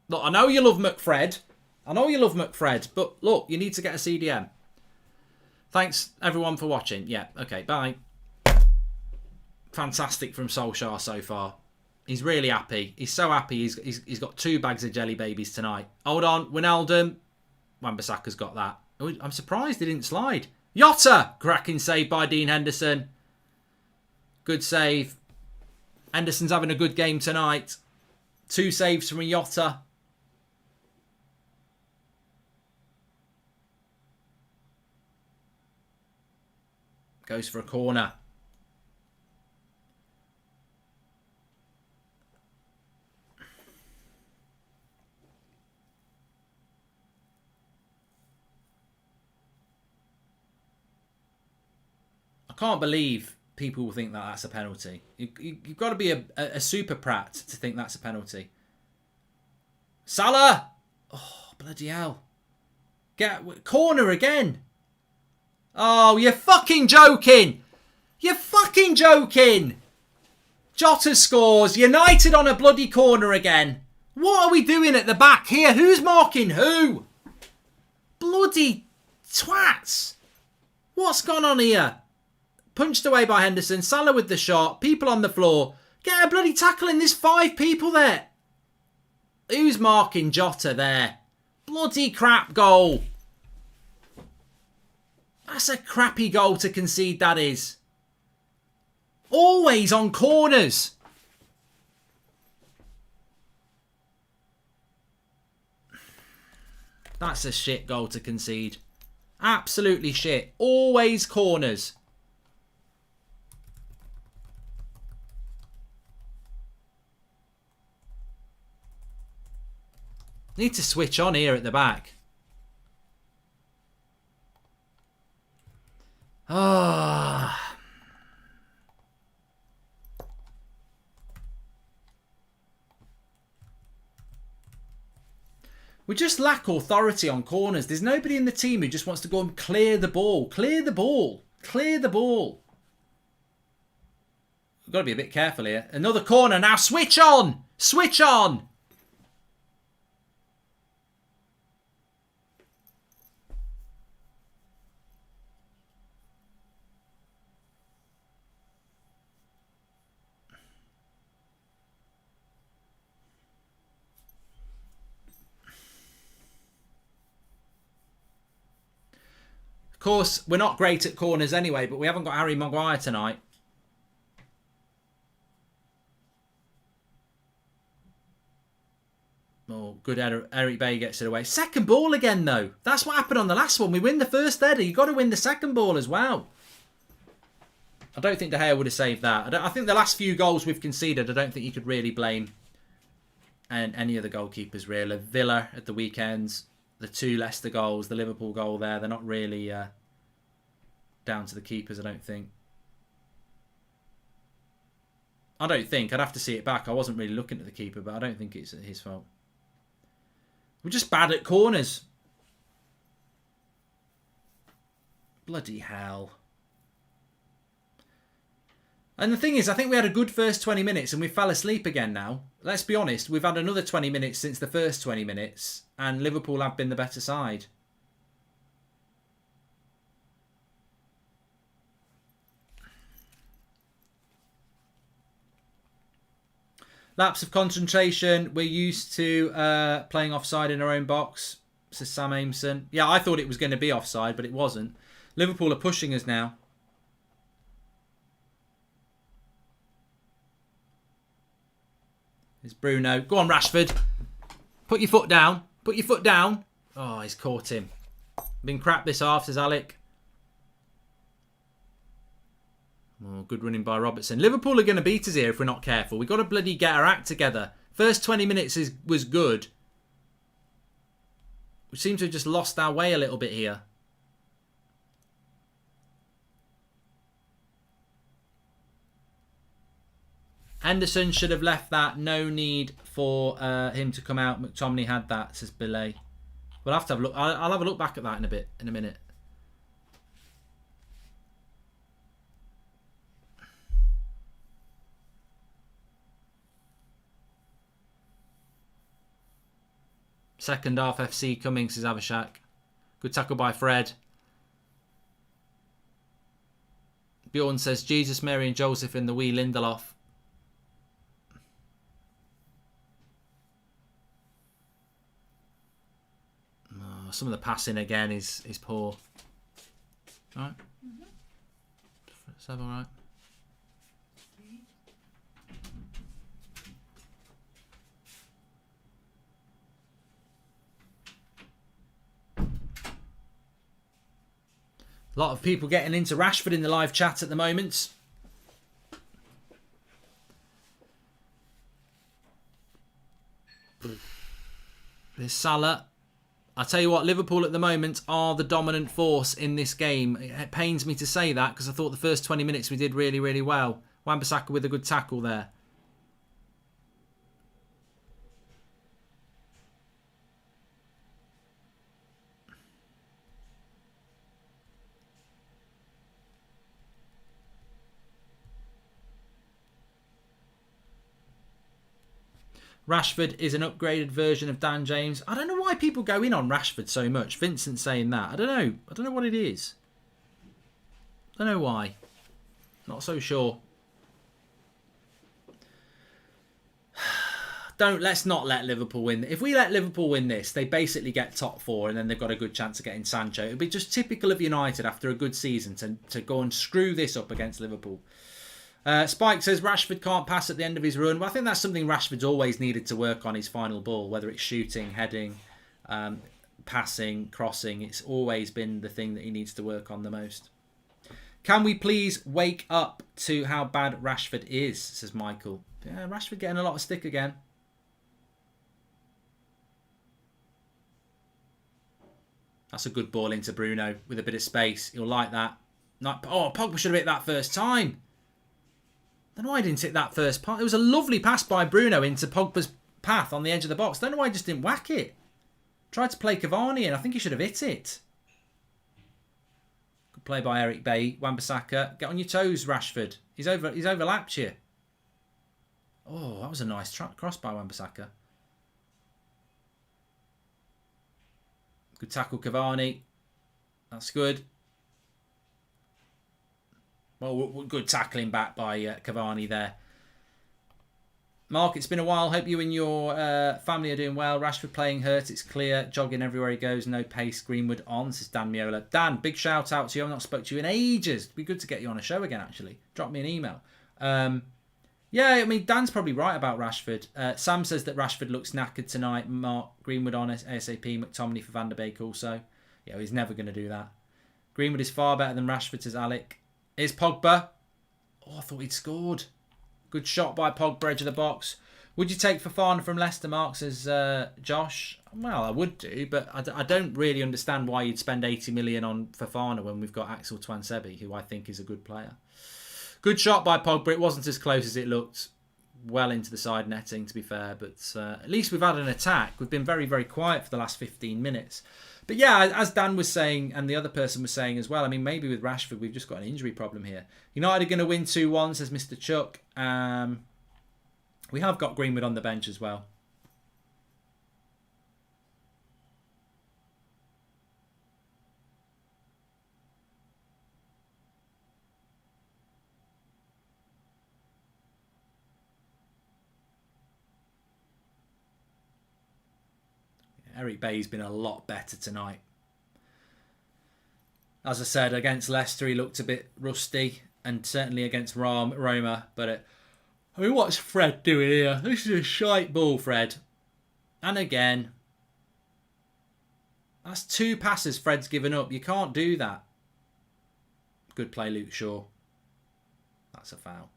Look, I know you love McFred. But look, you need to get a CDM. Thanks, everyone, for watching. Yeah, okay, bye. Fantastic from Solskjaer so far. He's really happy. He's so happy he's got 2 bags of jelly babies tonight. Hold on, Wijnaldum. Wan-Bissaka's got that. Oh, I'm surprised he didn't slide. Jota! Cracking save by Dean Henderson. Good save. Henderson's having a good game tonight. 2 saves from Jota. Goes for a corner. I can't believe people will think that that's a penalty. You've got to be a super prat to think that's a penalty. Salah! Oh, bloody hell. Corner again. Oh, you're fucking joking. You're fucking joking. Jota scores. United on a bloody corner again. What are we doing at the back here? Who's marking who? Bloody twats. What's gone on here? Punched away by Henderson. Salah with the shot. People on the floor. Get a bloody tackle in. There's 5 people there. Who's marking Jota there? Bloody crap goal. That's a crappy goal to concede, that is. Always on corners. That's a shit goal to concede. Absolutely shit. Always corners. Need to switch on here at the back. Ah. We just lack authority on corners. There's nobody in the team who just wants to go and clear the ball. Clear the ball. Clear the ball. We've got to be a bit careful here. Another corner. Now switch on. Switch on. Of course, we're not great at corners anyway, but we haven't got Harry Mcguire tonight. Oh, good header. Eric Bay gets it away. Second ball again, though. That's what happened on the last one. We win the first header. You've got to win the second ball as well. I don't think De Gea would have saved that. I think the last few goals we've conceded, I don't think you could really blame any of the goalkeepers, really. Villa at the weekends, the 2 Leicester goals, the Liverpool goal there, they're not really down to the keepers, I don't think. I'd have to see it back. I wasn't really looking at the keeper, but I don't think it's his fault. We're just bad at corners. Bloody hell. And the thing is, I think we had a good first 20 minutes and we fell asleep again now. Let's be honest, we've had another 20 minutes since the first 20 minutes and Liverpool have been the better side. Lapse of concentration. We're used to playing offside in our own box, says Sam Ameson. Yeah, I thought it was going to be offside, but it wasn't. Liverpool are pushing us now. It's Bruno. Go on, Rashford. Put your foot down. Put your foot down. Oh, he's caught him. Been crap this half, says Alec. Oh, good running by Robertson. Liverpool are going to beat us here if we're not careful. We've got to bloody get our act together. First 20 minutes was good. We seem to have just lost our way a little bit here. Henderson should have left that. No need for him to come out. McTominay had that, says Billet. We'll have to have a look. I'll have a look back at that in a minute. Second half FC coming, says Avishak. Good tackle by Fred. Bjorn says Jesus, Mary and Joseph in the wee Lindelof. Oh, some of the passing again is poor. All right. Let's have all right. A lot of people getting into Rashford in the live chat at the moment. There's Salah. I tell you what, Liverpool at the moment are the dominant force in this game. It pains me to say that because I thought the first 20 minutes we did really, really well. Wan-Bissaka with a good tackle there. Rashford is an upgraded version of Dan James. I don't know why people go in on Rashford so much. Vincent saying that. I don't know. I don't know what it is. I don't know why. Not so sure. Let's not let Liverpool win. If we let Liverpool win this, they basically get top 4 and then they've got a good chance of getting Sancho. It would be just typical of United after a good season to go and screw this up against Liverpool. Spike says Rashford can't pass at the end of his run. Well, I think that's something Rashford's always needed to work on, his final ball, whether it's shooting, heading. passing, crossing. It's always been the thing that he needs to work on the most. Can we please wake up to how bad Rashford is, says Michael. Yeah, Rashford getting a lot of stick again. That's a good ball into Bruno with a bit of space. He'll like that. Pogba should have hit that first time. Don't know why he didn't hit that first pass. It was a lovely pass by Bruno into Pogba's path on the edge of the box. Don't know why he just didn't whack it. Tried to play Cavani and I think he should have hit it. Good play by Eric Bailly. Wan-Bissaka. Get on your toes, Rashford. He's overlapped you. Oh, that was a nice cross by Wan-Bissaka. Good tackle, Cavani. That's good. Well, good tackling back by Cavani there. Mark, it's been a while. Hope you and your family are doing well. Rashford playing hurt, it's clear. Jogging everywhere he goes, no pace. Greenwood on, says Dan Miola. Dan, big shout out to you. I've not spoke to you in ages. It'd be good to get you on a show again, actually. Drop me an email. Yeah, I mean, Dan's probably right about Rashford. Sam says that Rashford looks knackered tonight. Mark, Greenwood on ASAP. McTominay for Van der Beek also. Yeah, he's never going to do that. Greenwood is far better than Rashford, says Alec. Here's Pogba. Oh, I thought he'd scored. Good shot by Pogba, edge of the box. Would you take Fofana from Leicester, Mark, says Josh? Well, I would do, but I don't really understand why you'd spend 80 million on Fofana when we've got Axel Tuanzebe, who I think is a good player. Good shot by Pogba. It wasn't as close as it looked. Well into the side netting, to be fair. But at least we've had an attack. We've been very, very quiet for the last 15 minutes. But yeah, as Dan was saying, and the other person was saying as well, I mean, maybe with Rashford, we've just got an injury problem here. United are going to win 2-1, says Mr. Chuck. We have got Greenwood on the bench as well. Eric Bailly's been a lot better tonight. As I said, against Leicester, he looked a bit rusty, and certainly against Roma. But I mean, what's Fred doing here? This is a shite ball, Fred. And again, that's 2 passes Fred's given up. You can't do that. Good play, Luke Shaw. That's a foul.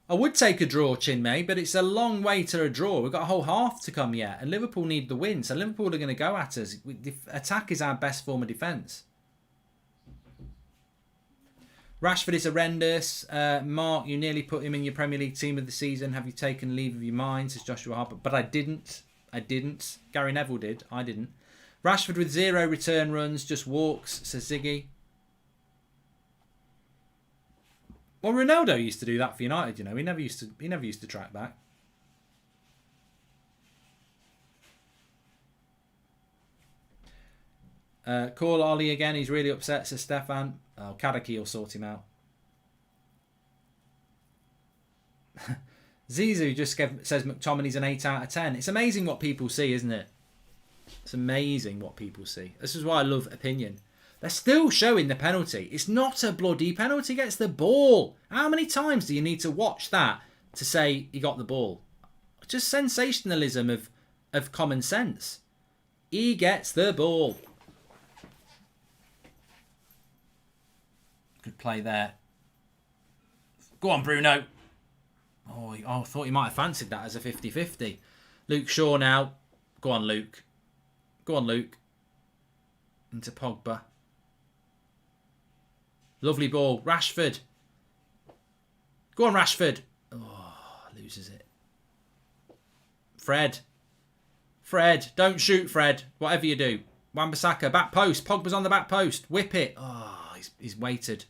I would take a draw, Chinmay, but it's a long way to a draw. We've got a whole half to come yet, and Liverpool need the win. So Liverpool are going to go at us. Attack is our best form of defence. Rashford is horrendous. Mark, you nearly put him in your Premier League team of the season. Have you taken leave of your mind, says Joshua Harper. But I didn't. Gary Neville did. I didn't. Rashford with 0 return runs, just walks, says Ziggy. Well, Ronaldo used to do that for United, you know. He never used to track back. Call Ollie again. He's really upset, says Stefan. Oh, Kadaki will sort him out. Zizou just says McTominay's an 8 out of 10. It's amazing what people see, isn't it? It's amazing what people see. This is why I love opinion. They're still showing the penalty. It's not a bloody penalty. He gets the ball. How many times do you need to watch that to say he got the ball? Just sensationalism of common sense. He gets the ball. Good play there. Go on, Bruno. Oh, I thought he might have fancied that as a 50-50. Luke Shaw now. Go on, Luke. Go on, Luke. Into Pogba. Lovely ball. Rashford. Go on, Rashford. Oh, loses it. Fred. Don't shoot, Fred. Whatever you do. Wan-Bissaka, back post. Pogba's on the back post. Whip it. Oh, he's waited.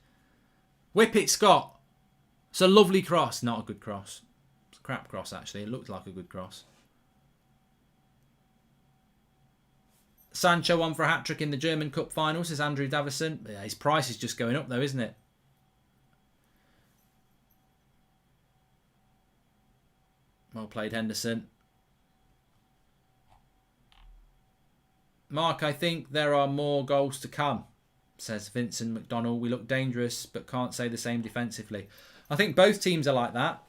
Whip it, Scott. It's a lovely cross. Not a good cross. It's a crap cross, actually. It looked like a good cross. Sancho on for a hat-trick in the German Cup final, says Andrew Davison. Yeah, his price is just going up, though, isn't it? Well played, Henderson. Mark, I think there are more goals to come, says Vincent McDonald. We look dangerous, but can't say the same defensively. I think both teams are like that.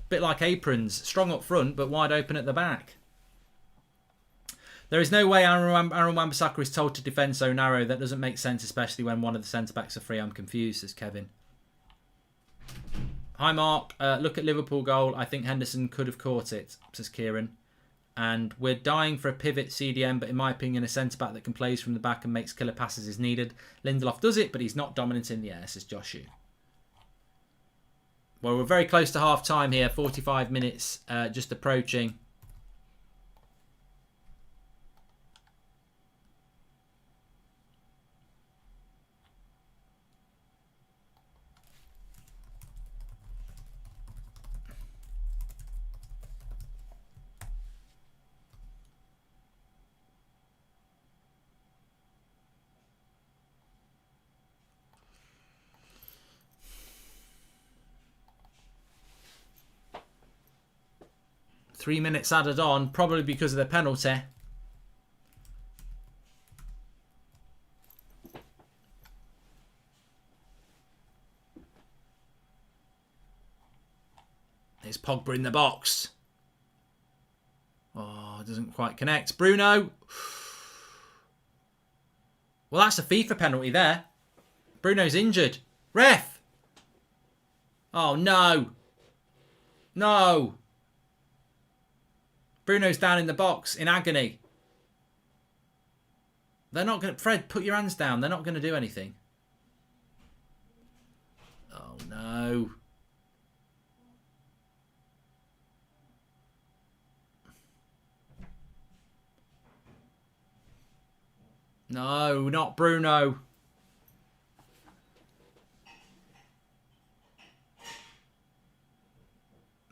Bit like aprons. Strong up front, but wide open at the back. There is no way Aaron Wan-Bissaka is told to defend so narrow. That doesn't make sense, especially when one of the centre-backs are free. I'm confused, says Kevin. Hi, Mark. Look at Liverpool goal. I think Henderson could have caught it, says Kieran. And we're dying for a pivot CDM, but in my opinion, a centre-back that can play from the back and makes killer passes is needed. Lindelof does it, but he's not dominant in the air, says Joshu. Well, we're very close to half-time here. 45 minutes just approaching. Three minutes added on, probably because of the penalty. There's Pogba in the box. Oh, doesn't quite connect. Bruno. Well, that's a FIFA penalty there. Bruno's injured. Ref. Oh, no. No. Bruno's down in the box in agony. They're not going to... Fred, put your hands down. They're not going to do anything. Oh, no. No, not Bruno.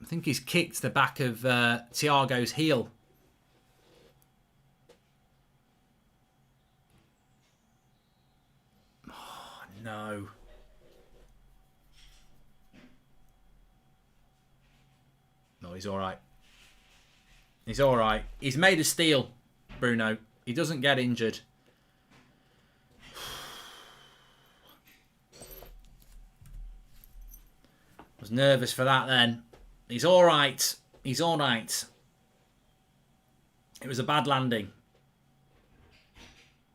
I think he's kicked the back of Thiago's heel. Oh, no. No, he's all right. He's all right. He's made of steel, Bruno. He doesn't get injured. I was nervous for that then. He's all right. He's all right. It was a bad landing.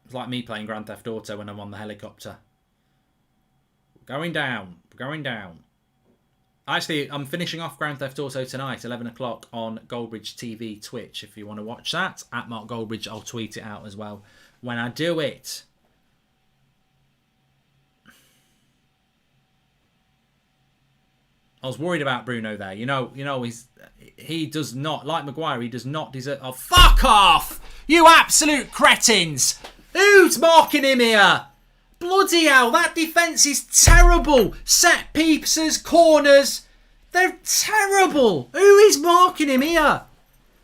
It's like me playing Grand Theft Auto when I'm on the helicopter. Going down. Going down. Actually, I'm finishing off Grand Theft Auto tonight, 11 o'clock on Goldbridge TV Twitch. If you want to watch that, at Mark Goldbridge, I'll tweet it out as well when I do it. I was worried about Bruno there. You know, he does not, like Mcguire, he does not deserve... Oh, fuck off! You absolute cretins! Who's marking him here? Bloody hell, that defence is terrible. Set pieces, corners, they're terrible. Who is marking him here?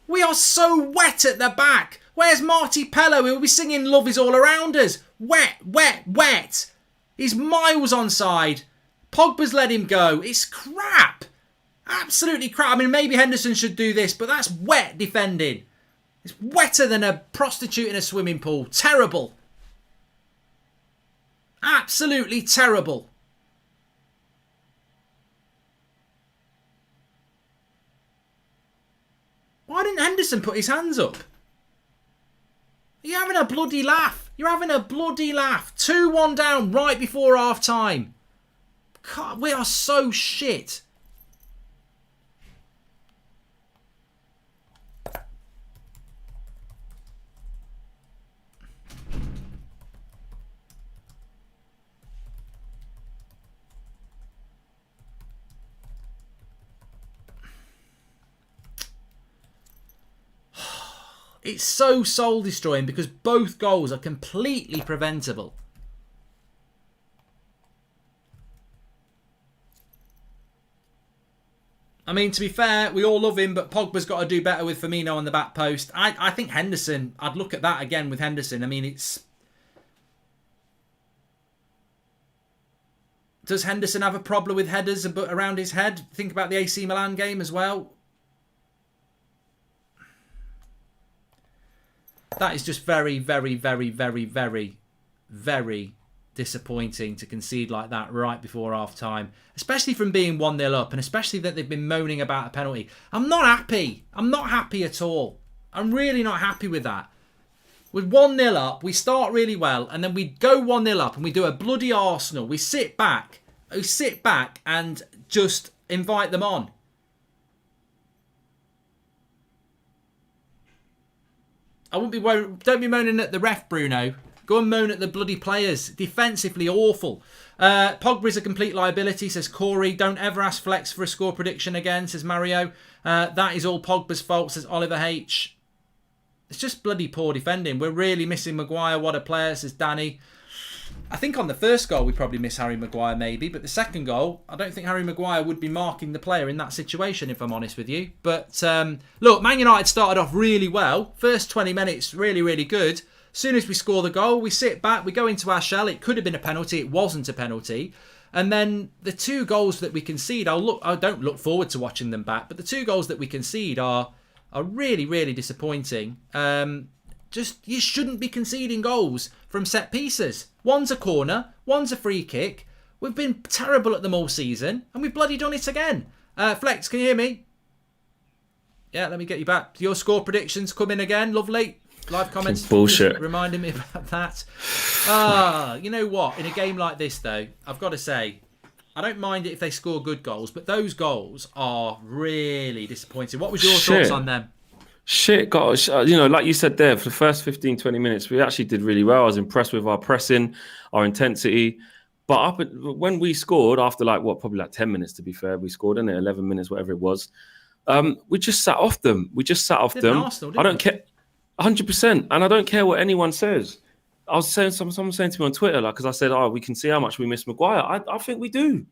We are so wet at the back. Where's Marty Pello? He'll be singing Love Is All Around Us. Wet, wet, wet. He's miles onside. Pogba's let him go. It's crap. Absolutely crap. I mean, maybe Henderson should do this, but that's wet defending. It's wetter than a prostitute in a swimming pool. Terrible. Absolutely terrible. Why didn't Henderson put his hands up? Are you having a bloody laugh? You're having a bloody laugh. 2-1 down right before half time. God, we are so shit. It's so soul destroying because both goals are completely preventable. I mean, to be fair, we all love him, but Pogba's got to do better with Firmino on the back post. I think Henderson, I'd look at that again with Henderson. I mean, it's... Does Henderson have a problem with headers around his head? Think about the AC Milan game as well. That is just very, very, very, very, very, very disappointing to concede like that right before half time, especially from being 1-0 up, and especially that they've been moaning about a penalty. I'm not happy. I'm not happy at all. I'm really not happy with that. With 1-0 up, we start really well, and then we go 1-0 up and we do a bloody Arsenal. We sit back and just invite them on. Don't be moaning at the ref, Bruno. Go and moan at the bloody players. Defensively awful. Pogba's a complete liability, says Corey. Don't ever ask Flex for a score prediction again, says Mario. That is all Pogba's fault, says Oliver H. It's just bloody poor defending. We're really missing Mcguire. What a player, says Danny. I think on the first goal we probably miss Harry Mcguire maybe, but the second goal, I don't think Harry Mcguire would be marking the player in that situation, if I'm honest with you. But look, Man United started off really well. First 20 minutes, really, really good. As soon as we score the goal, we sit back, we go into our shell. It could have been a penalty. It wasn't a penalty. And then the 2 goals that we concede, I don't look forward to watching them back, but the 2 goals that we concede are really, really disappointing. You shouldn't be conceding goals from set pieces. One's a corner, one's a free kick. We've been terrible at them all season, and we've bloody done it again. Flex, can you hear me? Yeah, let me get you back. Your score predictions come in again. Lovely. Live comments. Bullshit. Reminding me about that. You know what? In a game like this, though, I've got to say, I don't mind it if they score good goals, but those goals are really disappointing. What was your thoughts on them? Shit, gosh, like you said there, for the first 15, 20 minutes, we actually did really well. I was impressed with our pressing, our intensity. But when we scored, after probably 10 minutes, to be fair, we scored in it, 11 minutes, whatever it was. We just sat off them. Arsenal, I don't care, 100%. And I don't care what anyone says. I was saying, someone saying to me on Twitter, because I said, we can see how much we miss Mcguire. I think we do.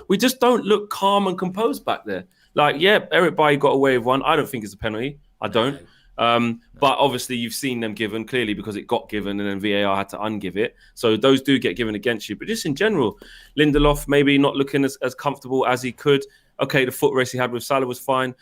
We just don't look calm and composed back there. Eric Bailly got away with one. I don't think it's a penalty. I don't. No. But obviously you've seen them given clearly because it got given and then VAR had to ungive it. So those do get given against you. But just in general, Lindelof maybe not looking as comfortable as he could. Okay, the foot race he had with Salah was fine.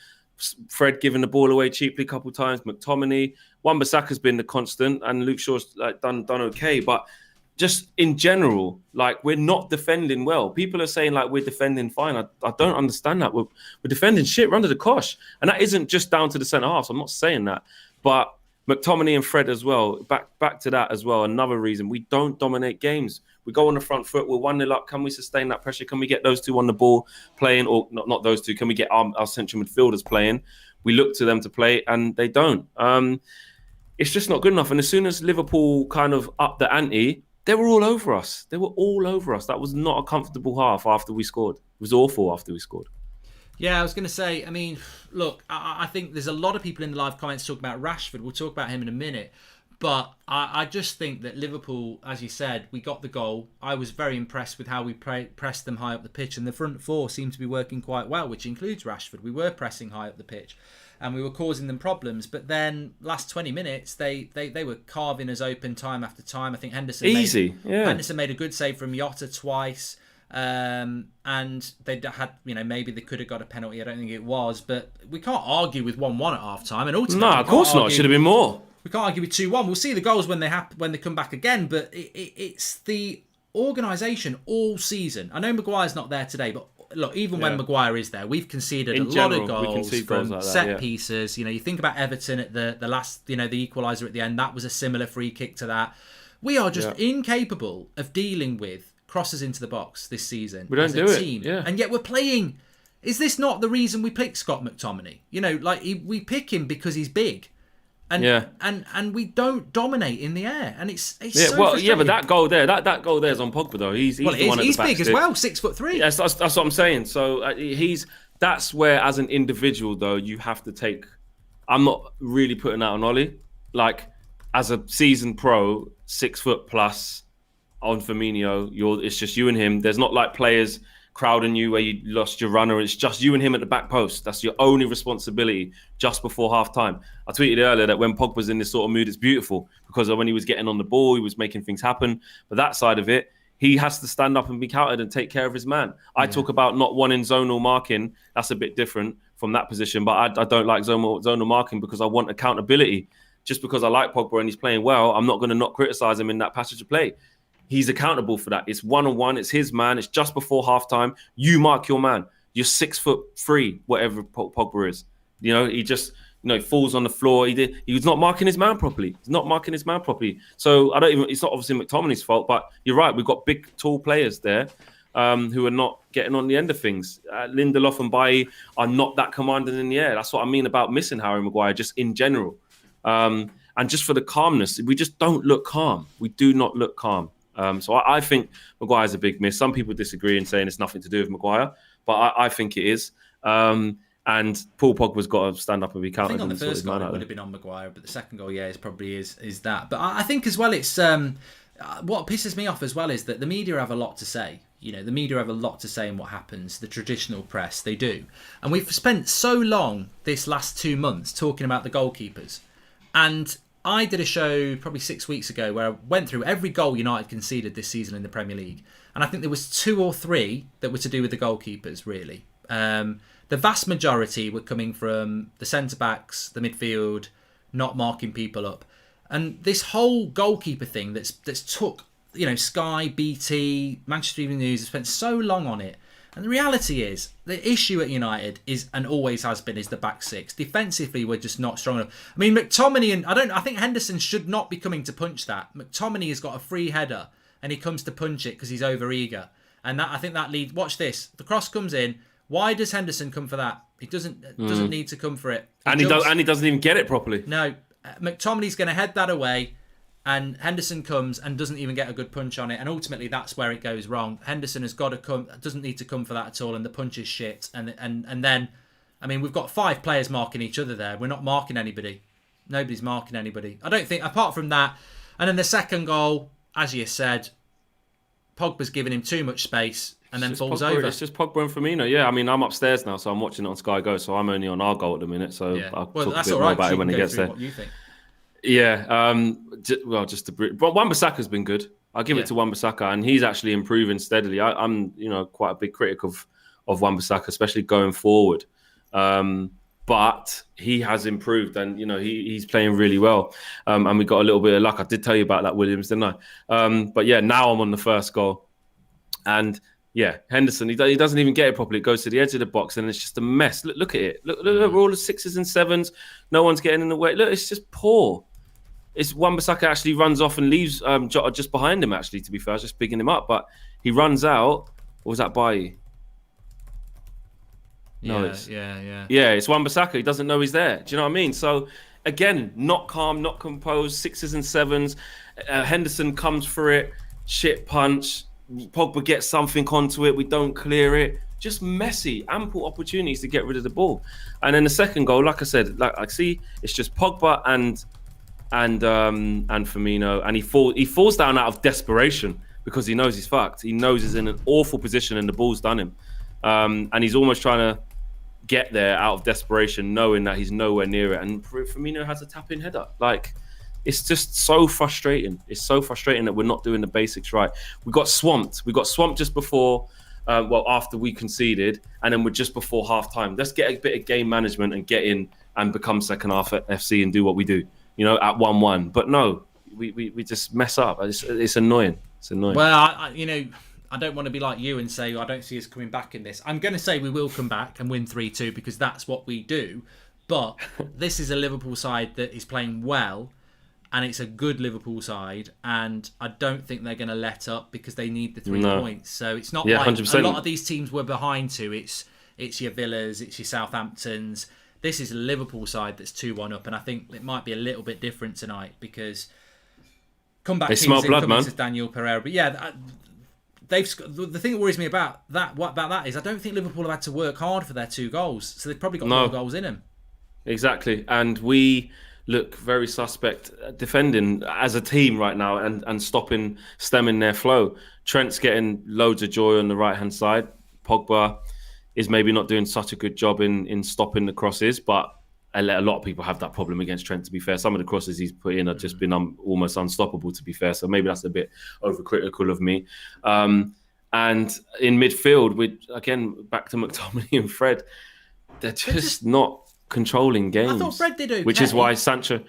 Fred giving the ball away cheaply a couple of times. McTominay. Wan-Bissaka's been the constant and Luke Shaw's done okay. But just in general, we're not defending well. People are saying we're defending fine. I don't understand that. We're defending shit. We're under the cosh. And that isn't just down to the centre-halves. I'm not saying that. But McTominay and Fred as well, back to that as well. Another reason, we don't dominate games. We go on the front foot. We're 1-0 up. Can we sustain that pressure? Can we get those 2 on the ball playing? Or not those 2. Can we get our central midfielders playing? We look to them to play and they don't. It's just not good enough. And as soon as Liverpool kind of upped the ante, they were all over us. That was not a comfortable half after we scored. It was awful after we scored. Yeah, I was going to say, look, I think there's a lot of people in the live comments talking about Rashford. We'll talk about him in a minute. But I just think that Liverpool, as you said, we got the goal. I was very impressed with how we pressed them high up the pitch. And the front 4 seemed to be working quite well, which includes Rashford. We were pressing high up the pitch. And we were causing them problems. But then last 20 minutes, they were carving us open time after time. I think Henderson made a good save from Jota twice. And they had, maybe they could have got a penalty. I don't think it was. But we can't argue with 1-1 at half time. And ultimately, no, of course not. It should have been more. We can't argue with 2-1. We'll see the goals when they come back again. But it's the organisation all season. I know Mcguire's not there today, but look, even when Mcguire is there, we've conceded a lot of goals from set pieces. You think about Everton at the last, the equaliser at the end. That was a similar free kick to that. We are just incapable of dealing with crosses into the box this season. We don't do it. Yeah. And yet we're playing. Is this not the reason we picked Scott McTominay? We pick him because he's big. And we don't dominate in the air, and it's so frustrating. But that goal there, that goal there is on Pogba though. He's the one at the back. He's big as well, 6'3". Yes, that's what I'm saying. So that's where, as an individual though, you have to take. I'm not really putting that on Ollie. As a seasoned pro, 6 foot plus on Firmino, it's just you and him. There's not players crowding you where you lost your runner. It's just you and him at the back post. That's your only responsibility just before half time. I tweeted earlier that when Pogba's in this sort of mood, it's beautiful because when he was getting on the ball, he was making things happen. But that side of it, he has to stand up and be counted and take care of his man. I talk about not wanting zonal marking. That's a bit different from that position. But I don't like zonal marking because I want accountability. Just because I like Pogba and he's playing well, I'm not going to not criticise him in that passage of play. he's accountable for that. It's 1-on-1. It's his man. It's just before halftime. You mark your man. You're 6'3", whatever Pogba is. He just falls on the floor. He was not marking his man properly. So it's not obviously McTominay's fault, but you're right. We've got big, tall players there who are not getting on the end of things. Lindelof and Bailly are not that commanding in the air. That's what I mean about missing Harry Maguire, just in general. And just for the calmness, we just don't look calm. We do not look calm. So I think Maguire's a big miss. Some people disagree and saying it's nothing to do with Maguire, but I think it is. And Paul Pogba's got to stand up and be counted. I think on the first goal it would have been on Mcguire, but the second goal, it probably is that. But I think as well, it's what pisses me off as well is that the media have a lot to say. The media have a lot to say in what happens. The traditional press, they do. And we've spent so long this last 2 months talking about the goalkeepers. And I did a show probably 6 weeks ago where I went through every goal United conceded this season in the Premier League. And I think there was 2 or 3 that were to do with the goalkeepers, really. The vast majority were coming from the centre-backs, the midfield, not marking people up. And this whole goalkeeper thing that's took, Sky, BT, Manchester Evening News have spent so long on it. And the reality is, the issue at United is, and always has been, is the back six. Defensively, we're just not strong enough. I mean, McTominay and I think Henderson should not be coming to punch that. McTominay has got a free header, and he comes to punch it because he's over-eager. And I think that leads. Watch this. The cross comes in. Why does Henderson come for that? He doesn't need to come for it. He doesn't even get it properly. No, McTominay's going to head that away, and Henderson comes and doesn't even get a good punch on it. And ultimately, that's where it goes wrong. Henderson has got to come, doesn't need to come for that at all, and the punch is shit. And then, I mean, we've got 5 players marking each other there. We're not marking anybody. Nobody's marking anybody. I don't think, apart from that. And then the second goal, as you said, Pogba's giving him too much space. And then falls over. It's just Pogba and Firmino. Yeah, I mean, I'm upstairs now, so I'm watching it on Sky Go. So I'm only on our goal at the minute. So I'll talk a bit more about it when he gets there. What you think? Yeah. But Wan-Bissaka's been good. I'll give it to Wan-Bissaka, and he's actually improving steadily. I'm quite a big critic of Wan-Bissaka, especially going forward. But he has improved, and he's playing really well. And we got a little bit of luck. I did tell you about that, Williams, didn't I? But yeah, now I'm on the first goal, and. Yeah, Henderson, he doesn't even get it properly. It goes to the edge of the box and it's just a mess. Look at it. Look, we're all the 6s and 7s. No one's getting in the way. Look, it's just poor. It's Wan-Bissaka actually runs off and leaves Jota just behind him, actually, to be fair. I was just picking him up. But he runs out. Or was that Bailly? No, Yeah, it's Wan-Bissaka. He doesn't know he's there. Do you know what I mean? So, again, not calm, not composed, 6s and 7s. Henderson comes for it. Shit punch. Pogba gets something onto it, we don't clear it. Just messy, ample opportunities to get rid of the ball. And then the second goal, like I said, I see it's just Pogba and Firmino, and he falls down out of desperation because he knows he's fucked. He knows he's in an awful position and the ball's done him. And he's almost trying to get there out of desperation, knowing that he's nowhere near it. And Firmino has a tap-in header. It's just so frustrating. It's so frustrating that we're not doing the basics right. We got swamped. Just before, after we conceded, and then we're just before half-time. Let's get a bit of game management and get in and become second half FC and do what we do, at 1-1. But no, we just mess up. It's annoying. It's annoying. Well, I don't want to be like you and say I don't see us coming back in this. I'm going to say we will come back and win 3-2 because that's what we do. But this is a Liverpool side that is playing well. And it's a good Liverpool side, and I don't think they're going to let up because they need the 3 points. So it's not like 100%. A lot of these teams were behind to. It's your Villas, it's your Southamptons. This is a Liverpool side that's 2-1 up, and I think it might be a little bit different tonight because comeback teams smell blood, man. Daniel Pereira. But yeah, the thing that worries me about that is I don't think Liverpool have had to work hard for their 2 goals, so they've probably got more goals in them. Exactly, and we look very suspect defending as a team right now and stemming their flow. Trent's getting loads of joy on the right-hand side. Pogba is maybe not doing such a good job in stopping the crosses, but a lot of people have that problem against Trent, to be fair. Some of the crosses he's put in have just been almost unstoppable, to be fair. So maybe that's a bit overcritical of me. And in midfield, back to McTominay and Fred, they're just not controlling games. I thought Fred did okay. Which is why Sancho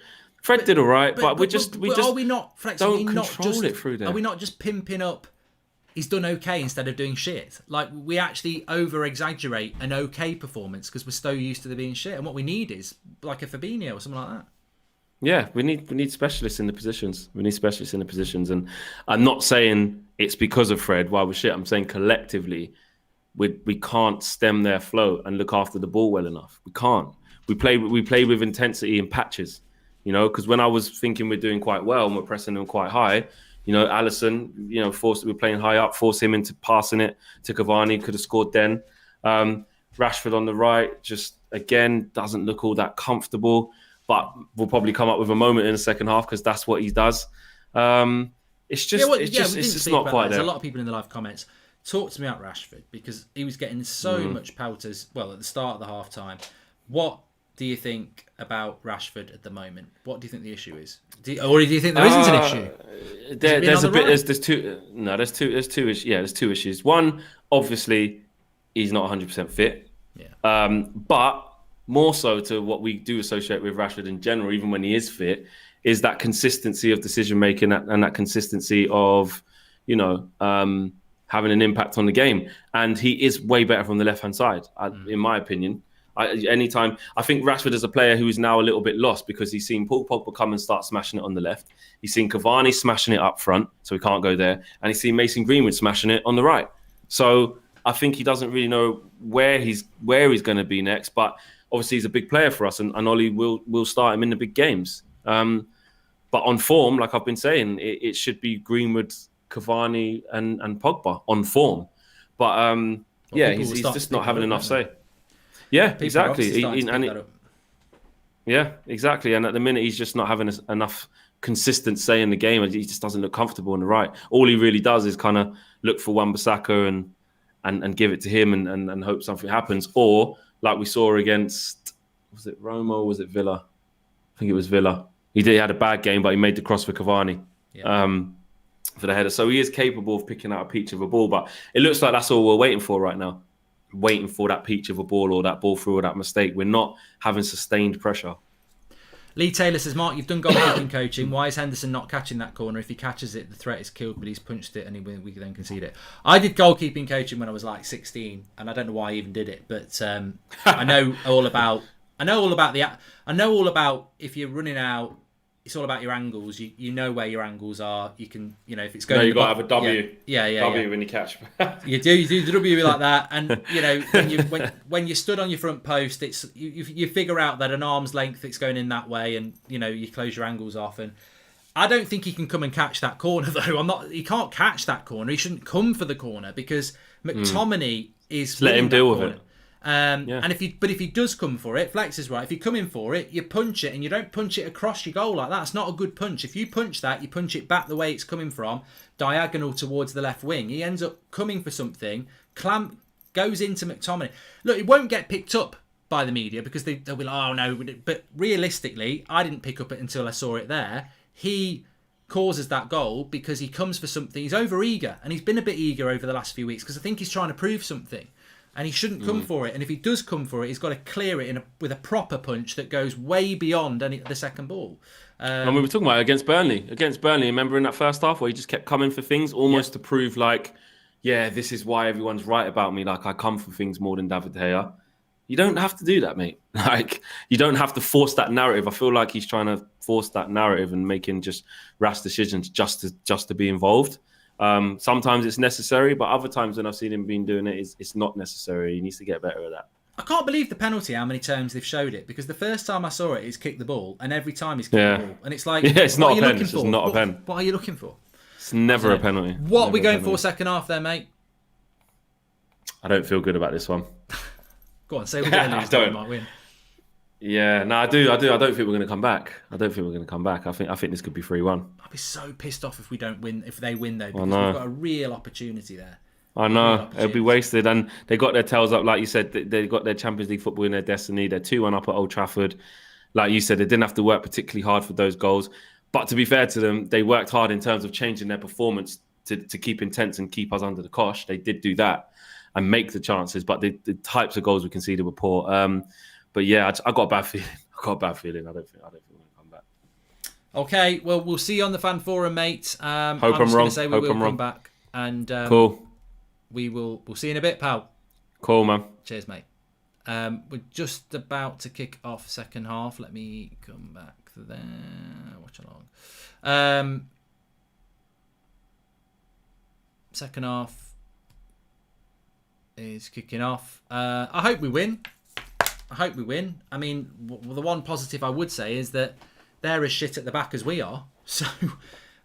Fred did all right, but we are just we not flexing? don't control it through there. Are we not just pimping up? He's done okay instead of doing shit. Like, we actually over-exaggerate an okay performance because we're so used to there being shit. And what we need is like a Fabinho or something like that. Yeah, we need specialists in the positions. We need specialists in the positions. And I'm not saying it's because of Fred why we're shit. I'm saying collectively, we can't stem their flow and look after the ball well enough. We can't. We play with intensity in patches, you know, because when I was thinking we're doing quite well and we're pressing them quite high, you know, Alisson, you know, we're playing high up, force him into passing it to Cavani, could have scored then. Rashford on the right, just, again, doesn't look all that comfortable, but we'll probably come up with a moment in the second half because that's what he does. It's just not quite there. There's a lot of people in the live comments. Talk to me about Rashford because he was getting so much pelters, well, at the start of the half-time. What do you think about Rashford at the moment? What do you think the issue is? Or do you think there isn't an issue? There's two issues. Yeah, there's two issues. One, obviously, he's not 100% fit. Yeah. But more so to what we do associate with Rashford in general, even when he is fit, is that consistency of decision making and that consistency of, you know, having an impact on the game. And he is way better from the left-hand side, in my opinion. I think Rashford is a player who is now a little bit lost because he's seen Paul Pogba come and start smashing it on the left. He's seen Cavani smashing it up front, so he can't go there. And he's seen Mason Greenwood smashing it on the right. So I think he doesn't really know where he's going to be next. But obviously he's a big player for us, and Ollie will start him in the big games. But on form, like I've been saying, it should be Greenwood, Cavani, and Pogba on form. But he's just not having enough say. Yeah, exactly. Yeah, exactly. And at the minute, he's just not having enough consistent say in the game, and he just doesn't look comfortable on the right. All he really does is kind of look for Wan-Bissaka and give it to him and hope something happens. Or like we saw against, was it Roma or was it Villa? I think it was Villa. He had a bad game, but he made the cross for Cavani for the header. So he is capable of picking out a peach of a ball, but it looks like that's all we're waiting for right now. Waiting for that peach of a ball or that ball through or that mistake. We're not having sustained pressure. Lee Taylor says, Mark, you've done goalkeeping coaching. Why is Henderson not catching that corner? If he catches it, the threat is killed, but he's punched it and we then concede it. I did goalkeeping coaching when I was like 16, and I don't know why I even did it, but I know all about if you're running out, it's all about your angles. You know where your angles are. You can, you know, if it's going. No, you got to have a W. W when you catch. you do the W like that, and you know when you stood on your front post, it's you figure out that an arm's length it's going in that way, and you know you close your angles off. And I don't think he can come and catch that corner though. He can't catch that corner. He shouldn't come for the corner because McTominay is. Just let him deal with it. And if he does come for it, Flex is right. If you come in for it, you punch it, and you don't punch it across your goal like that. It's not a good punch. If you punch that, you punch it back the way it's coming from, diagonal towards the left wing. He ends up coming for something. Goes into McTominay. Look, it won't get picked up by the media because they'll be like, oh no. But realistically, I didn't pick up it until I saw it there. He causes that goal because he comes for something. He's over eager, and he's been a bit eager over the last few weeks because I think he's trying to prove something. And he shouldn't come for it. And if he does come for it, he's got to clear it with a proper punch that goes way beyond the second ball. And we were talking about it against Burnley. Remember in that first half where he just kept coming for things almost to prove like, yeah, this is why everyone's right about me. Like I come for things more than David De Gea. You don't have to do that, mate. Like you don't have to force that narrative. I feel like he's trying to force that narrative and making just rash decisions just to be involved. Sometimes it's necessary, but other times when I've seen him been doing it, it's not necessary. He needs to get better at that. I can't believe the penalty, how many times they've showed it, because the first time I saw it, he's kicked the ball, and every time he's kicked the ball. And it's like, it's not a pen. It's just not a pen. What are you looking for? It's never a penalty. What are we going for second half there, mate? I don't feel good about this one. Go on, say we're going to lose, we might win. Yeah, no, I do. I don't think we're going to come back. I think this could be 3-1. I'll be so pissed off if we don't win. If they win though, because we've got a real opportunity there. I know it'll be wasted, and they got their tails up, like you said. They got their Champions League football in their destiny. They're 2-1 up at Old Trafford. Like you said, they didn't have to work particularly hard for those goals. But to be fair to them, they worked hard in terms of changing their performance to keep intense and keep us under the cosh. They did do that and make the chances, but the types of goals we conceded were poor. But yeah, I got a bad feeling. I don't think we're going to come back. Okay, well, we'll see you on the fan forum, mate. I'm Hope I'm just wrong. going to say we Hope will I'm come wrong. back. And Cool. we'll see you in a bit, pal. Cool, man. Cheers, mate. We're just about to kick off second half. Let me come back there. Watch along. Second half is kicking off. I hope we win. I mean, the one positive I would say is that they're as shit at the back as we are. So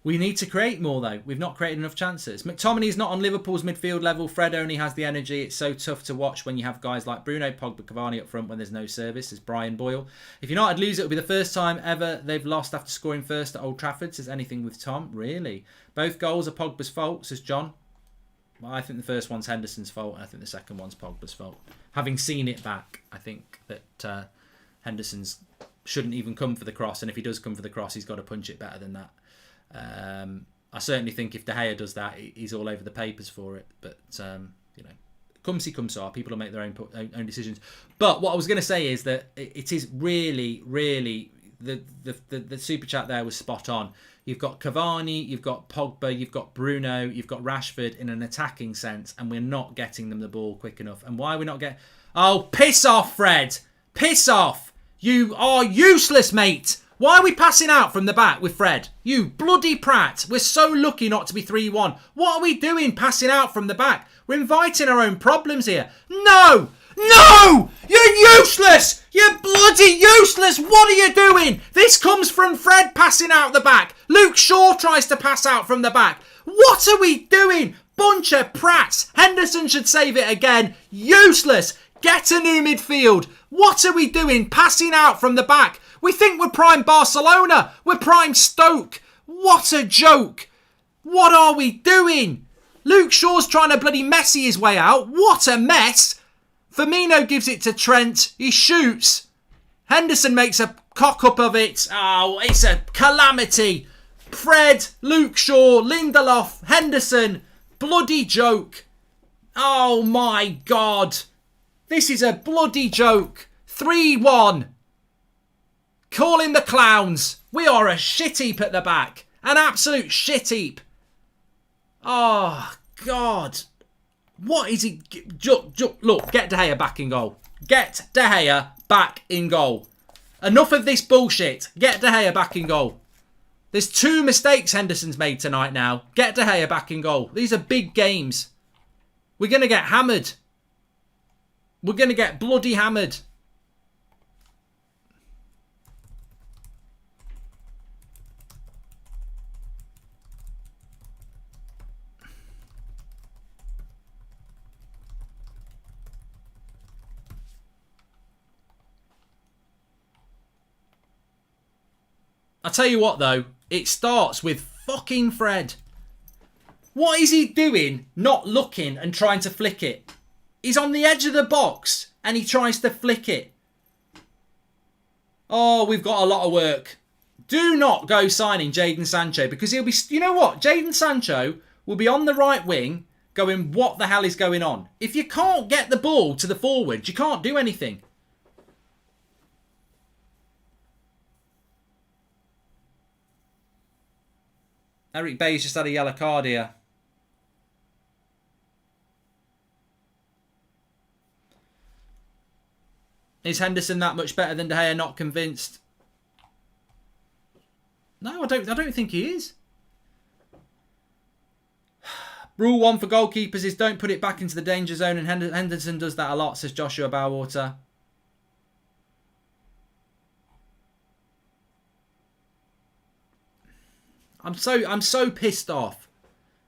we need to create more, though. We've not created enough chances. McTominay's not on Liverpool's midfield level. Fred only has the energy. It's so tough to watch when you have guys like Bruno, Pogba, Cavani up front when there's no service, as Brian Boyle. If United lose, it'll be the first time ever they've lost after scoring first at Old Trafford, says anything with Tom. Really? Both goals are Pogba's fault, says John. Well, I think the first one's Henderson's fault, and I think the second one's Pogba's fault. Having seen it back, I think that Henderson's shouldn't even come for the cross, and if he does come for the cross, he's got to punch it better than that. I certainly think if De Gea does that, he's all over the papers for it. But you know, cum si cum sa, people will make their own decisions. But what I was going to say is that it is really, really the super chat there was spot on. You've got Cavani, you've got Pogba, you've got Bruno, you've got Rashford in an attacking sense, and we're not getting them the ball quick enough. And why are we not getting... Oh, piss off, Fred! Piss off! You are useless, mate! Why are we passing out from the back with Fred? You bloody prat! We're so lucky not to be 3-1. What are we doing passing out from the back? We're inviting our own problems here. No! No! You're useless! You're bloody useless! What are you doing? This comes from Fred passing out the back. Luke Shaw tries to pass out from the back. What are we doing? Bunch of prats. Henderson should save it again. Useless. Get a new midfield. What are we doing? Passing out from the back. We think we're prime Barcelona. We're prime Stoke. What a joke. What are we doing? Luke Shaw's trying to bloody Messi his way out. What a mess. Firmino gives it to Trent. He shoots. Henderson makes a cock-up of it. Oh, it's a calamity. Fred, Luke Shaw, Lindelof, Henderson. Bloody joke. Oh, my God. This is a bloody joke. 3-1. Call in the clowns. We are a shit heap at the back. An absolute shit heap. Oh, God. What is he... Look, get De Gea back in goal. Get De Gea back in goal. Enough of this bullshit. Get De Gea back in goal. There's 2 mistakes Henderson's made tonight now. Get De Gea back in goal. These are big games. We're going to get hammered. We're going to get bloody hammered. I'll tell you what, though. It starts with fucking Fred. What is he doing not looking and trying to flick it? He's on the edge of the box and he tries to flick it. Oh, we've got a lot of work. Do not go signing Jadon Sancho because he'll be... You know what? Jadon Sancho will be on the right wing going, what the hell is going on? If you can't get the ball to the forwards, you can't do anything. Eric Bay's just had a yellow card here. Is Henderson that much better than De Gea? Not convinced. No, I don't think he is. Rule 1 for goalkeepers is don't put it back into the danger zone, and Henderson does that a lot, says Joshua Bowater. I'm so pissed off.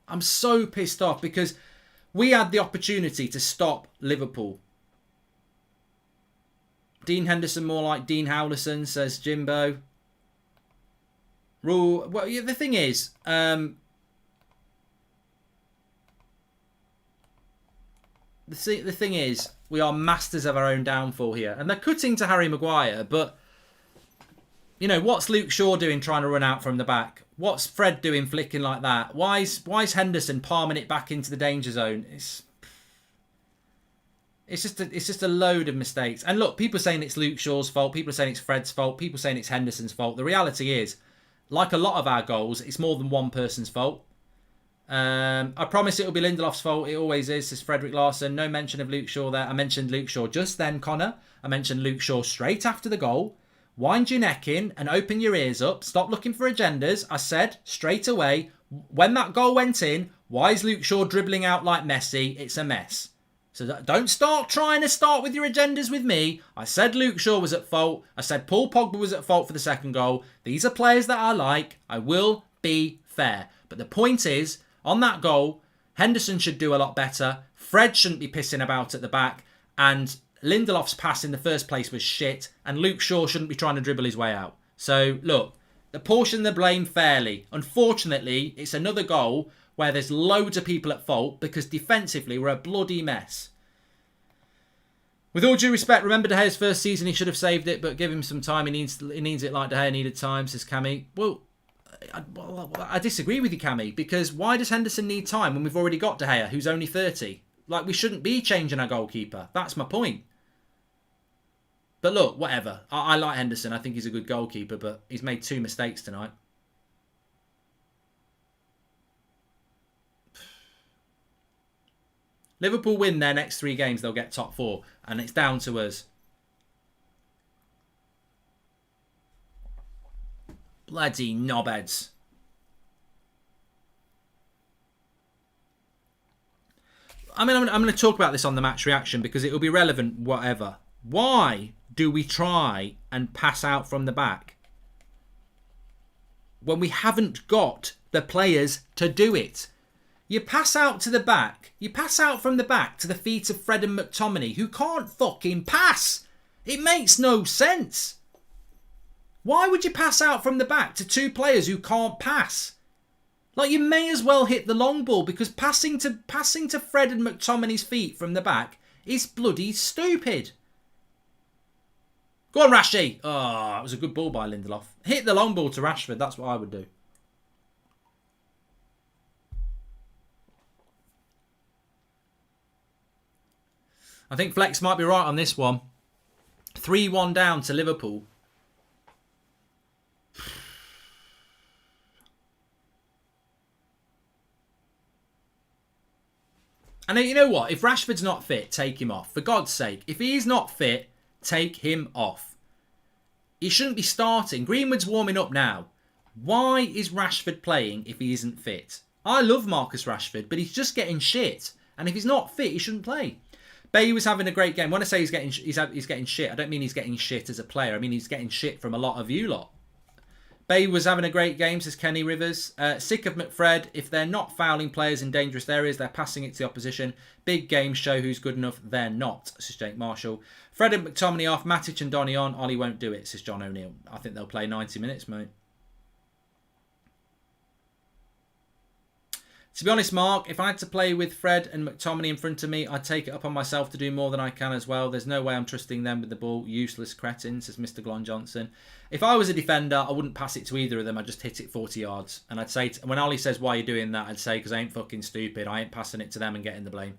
I'm so pissed off because we had the opportunity to stop Liverpool. Dean Henderson more like Dean Howlerson, says Jimbo. Well, yeah, the thing is, the thing is, we are masters of our own downfall here, and they're cutting to Harry Mcguire. But you know, what's Luke Shaw doing trying to run out from the back? What's Fred doing flicking like that? Why is Henderson palming it back into the danger zone? It's just a load of mistakes. And look, people are saying it's Luke Shaw's fault. People are saying it's Fred's fault. People are saying it's Henderson's fault. The reality is, like a lot of our goals, it's more than one person's fault. I promise it'll be Lindelof's fault. It always is, says Frederick Larson. No mention of Luke Shaw there. I mentioned Luke Shaw just then, Connor. I mentioned Luke Shaw straight after the goal. Wind your neck in and open your ears up. Stop looking for agendas. I said straight away, when that goal went in, why is Luke Shaw dribbling out like Messi? It's a mess. So don't start trying to start with your agendas with me. I said Luke Shaw was at fault. I said Paul Pogba was at fault for the second goal. These are players that I like. I will be fair. But the point is, on that goal, Henderson should do a lot better. Fred shouldn't be pissing about at the back. And Lindelof's pass in the first place was shit. And Luke Shaw shouldn't be trying to dribble his way out. So, look, apportion the blame fairly. Unfortunately, it's another goal where there's loads of people at fault because defensively we're a bloody mess. With all due respect, remember De Gea's first season, he should have saved it, but give him some time. He needs it like De Gea needed time, says Cammy. Well, I disagree with you, Cammy, because why does Henderson need time when we've already got De Gea, who's only 30? Like, we shouldn't be changing our goalkeeper. That's my point. But look, whatever. I like Henderson. I think he's a good goalkeeper, but he's made 2 mistakes tonight. Liverpool win their next 3 games, they'll get top 4. And it's down to us. Bloody knobheads. I mean, I'm going to talk about this on the match reaction because it will be relevant, whatever. Why do we try and pass out from the back when we haven't got the players to do it? You pass out to the back. You pass out from the back to the feet of Fred and McTominay, who can't fucking pass. It makes no sense. Why would you pass out from the back to 2 players who can't pass? Like, you may as well hit the long ball because passing to Fred and McTominay's feet from the back is bloody stupid. Go on, Rashi. Oh, it was a good ball by Lindelof. Hit the long ball to Rashford. That's what I would do. I think Flex might be right on this one. 3-1 down to Liverpool. And you know what? If Rashford's not fit, take him off. For God's sake, if he's not fit, take him off. He shouldn't be starting. Greenwood's warming up now. Why is Rashford playing if he isn't fit? I love Marcus Rashford, but he's just getting shit. And if he's not fit, he shouldn't play. Bailey was having a great game. When I say he's getting shit, I don't mean he's getting shit as a player. I mean he's getting shit from a lot of you lot. Bailey was having a great game, says Kenny Rivers. Sick of McFred. If they're not fouling players in dangerous areas, they're passing it to the opposition. Big games show who's good enough. They're not, says Jake Marshall. Fred and McTominay off. Matic and Donny on. Ollie won't do it, says John O'Neill. I think they'll play 90 minutes, mate. To be honest, Mark, if I had to play with Fred and McTominay in front of me, I'd take it up on myself to do more than I can as well. There's no way I'm trusting them with the ball. Useless cretins, says Mr. Glon Johnson. If I was a defender, I wouldn't pass it to either of them. I'd just hit it 40 yards. And I'd say, when Ollie says, why are you doing that? I'd say, because I ain't fucking stupid. I ain't passing it to them and getting the blame.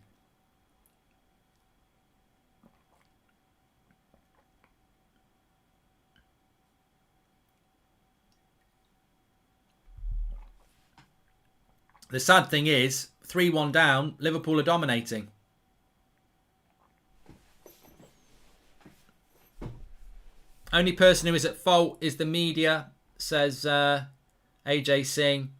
The sad thing is, 3-1 down, Liverpool are dominating. Only person who is at fault is the media, says AJ Singh,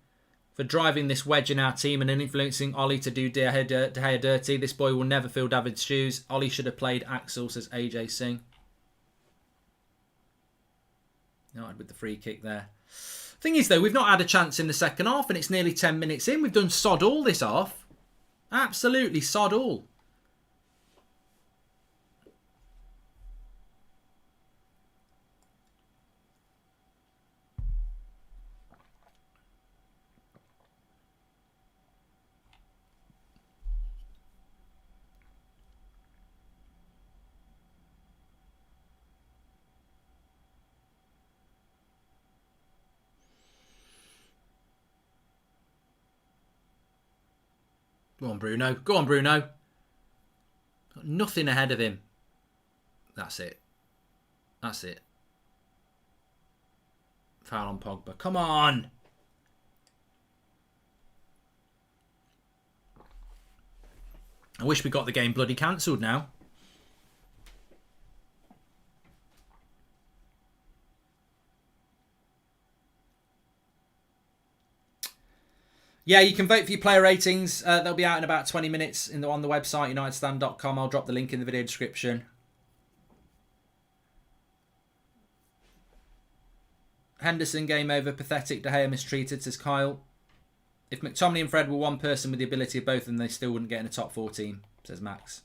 for driving this wedge in our team and influencing Ollie to do De Gea dirty. This boy will never fill David's shoes. Ollie should have played Axel, says AJ Singh. United with the free kick there. Thing is, though, we've not had a chance in the second half and it's nearly 10 minutes in. We've done sod all this half. Absolutely sod all. Go on, Bruno. Go on, Bruno. Got nothing ahead of him. That's it. That's it. Foul on Pogba. Come on. I wish we got the game bloody cancelled now. Yeah, you can vote for your player ratings. They'll be out in about 20 minutes on the website, unitedstand.com. I'll drop the link in the video description. Henderson, game over. Pathetic. De Gea mistreated, says Kyle. If McTominay and Fred were one person with the ability of both of them, they still wouldn't get in a top 4 team, says Max.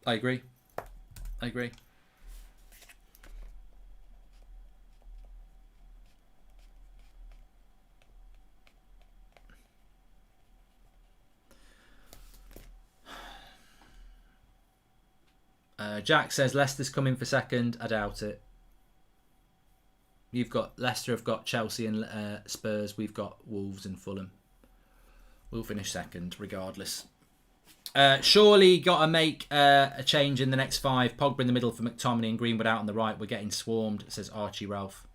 I agree. I agree. Jack says Leicester's coming for second. I doubt it. You've got Leicester have got Chelsea and Spurs. We've got Wolves and Fulham. We'll finish second regardless. Surely got to make a change in the next 5. Pogba in the middle for McTominay and Greenwood out on the right. We're getting swarmed, says Archie Ralph.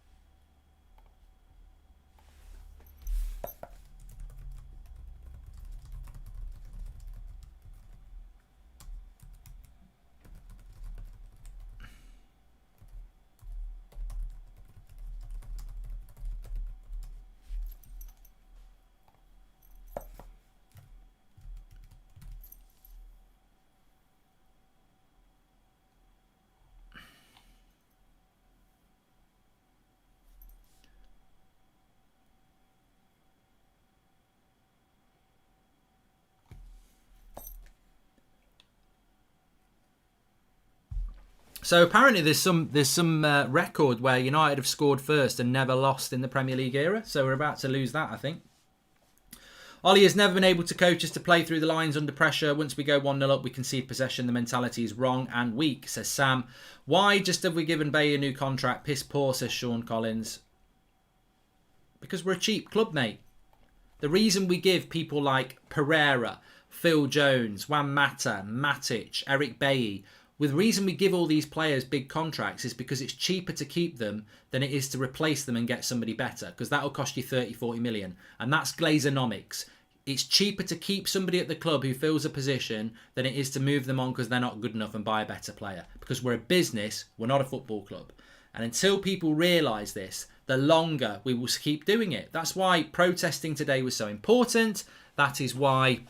So apparently there's some record where United have scored first and never lost in the Premier League era. So we're about to lose that, I think. Ollie has never been able to coach us to play through the lines under pressure. Once we go 1-0 up, we concede possession. The mentality is wrong and weak, says Sam. Why just have we given Bay a new contract? Piss poor, says Sean Collins. Because we're a cheap club, mate. The reason we give people like Pereira, Phil Jones, Juan Mata, Matic, Eric Bailly, the reason we give all these players big contracts is because it's cheaper to keep them than it is to replace them and get somebody better, because that'll cost you 30, 40 million. And that's Glazonomics. It's cheaper to keep somebody at the club who fills a position than it is to move them on because they're not good enough and buy a better player. Because we're a business, we're not a football club. And until people realise this, the longer we will keep doing it. That's why protesting today was so important. That is why,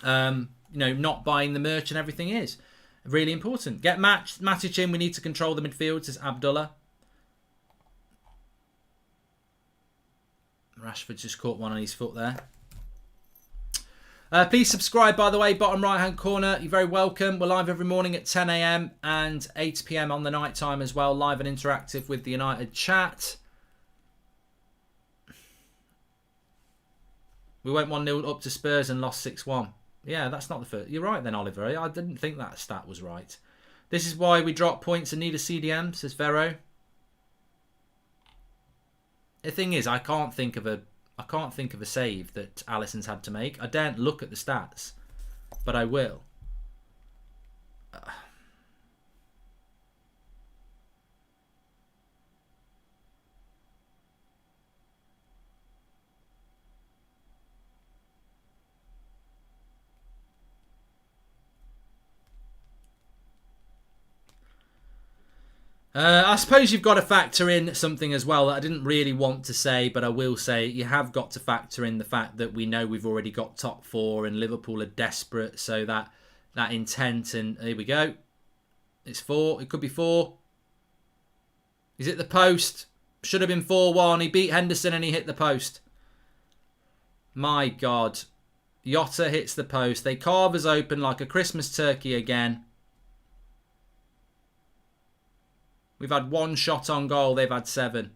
not buying the merch and everything is really important. Get Matic in. We need to control the midfield, says Abdullah. Rashford just caught one on his foot there. Please subscribe, by the way, bottom right hand corner. You're very welcome. We're live every morning at 10 a.m. and 8 p.m. on the night time as well. Live and interactive with the United chat. We went 1-0 up to Spurs and lost 6-1. Yeah, that's not the first. You're right then, Oliver. I didn't think that stat was right. This is why we drop points and need a CDM, says Vero. The thing is, I can't think of a save that Alisson's had to make. I daren't look at the stats, but I will. I suppose you've got to factor in something as well that I didn't really want to say, but I will say you have got to factor in the fact that we know we've already got top 4 and Liverpool are desperate, so that intent, and here we go. It's 4. It could be 4. Is it the post? Should have been 4-1. He beat Henderson and he hit the post. My God. Jota hits the post. They carve us open like a Christmas turkey again. We've had 1 shot on goal. They've had 7.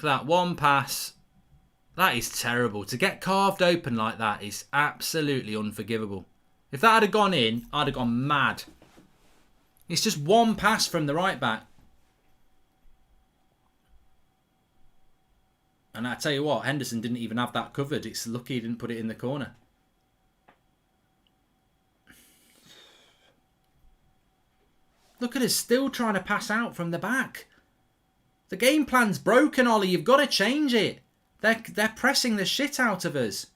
at that. One pass. That is terrible. To get carved open like that is absolutely unforgivable. If that had gone in, I'd have gone mad. It's just one pass from the right back. And I tell you what, Henderson didn't even have that covered. It's lucky he didn't put it in the corner. Look at us still trying to pass out from the back. The game plan's broken, Ollie. You've got to change it. They're pressing the shit out of us.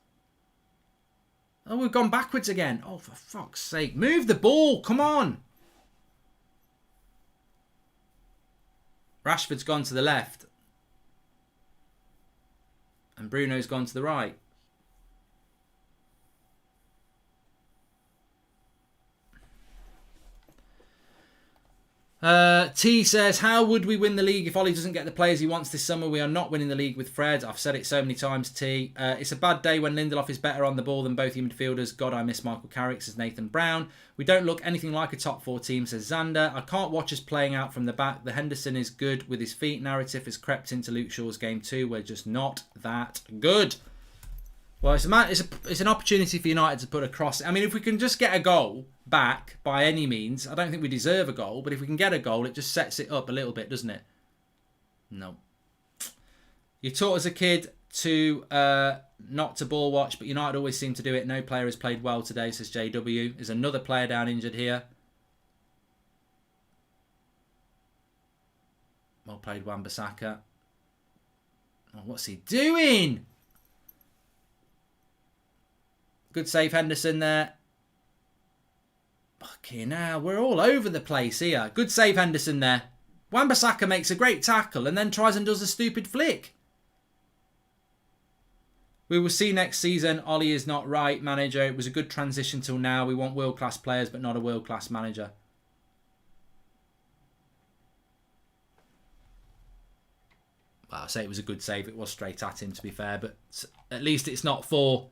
Oh, we've gone backwards again. Oh, for fuck's sake. Move the ball. Come on. Rashford's gone to the left. And Bruno's gone to the right. T says, how would we win the league if Ollie doesn't get the players he wants this summer? We are not winning the league with Fred. I've said it so many times, T. It's a bad day when Lindelof is better on the ball than both your midfielders. God, I miss Michael Carrick, says Nathan Brown. We don't look anything like a top 4 team, says Xander. I can't watch us playing out from the back. The Henderson is good with his feet narrative has crept into Luke Shaw's game too. We're just not that good. Well, it's an opportunity for United to put a cross. I mean, if we can just get a goal back by any means, I don't think we deserve a goal, but if we can get a goal, it just sets it up a little bit, doesn't it? No. You taught as a kid to not to ball watch, but United always seem to do it. No player has played well today, says JW. There's another player down injured here. Well played, Wan-Bissaka. Oh, what's he doing? Good save, Henderson there. Fucking hell, we're all over the place here. Good save, Henderson there. Wan-Bissaka makes a great tackle and then tries and does a stupid flick. We will see next season. Ollie is not right, manager. It was a good transition till now. We want world-class players, but not a world-class manager. Well, I say it was a good save. It was straight at him, to be fair, but at least it's not for...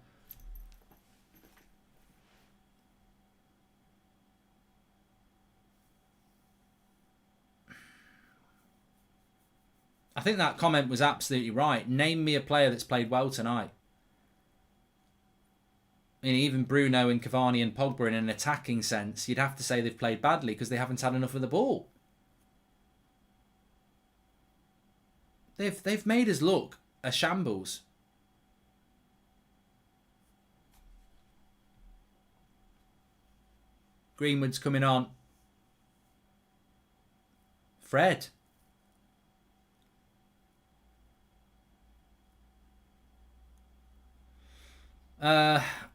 I think that comment was absolutely right. Name me a player that's played well tonight. I mean, even Bruno and Cavani and Pogba in an attacking sense, you'd have to say they've played badly because they haven't had enough of the ball. They've made us look a shambles. Greenwood's coming on. Fred.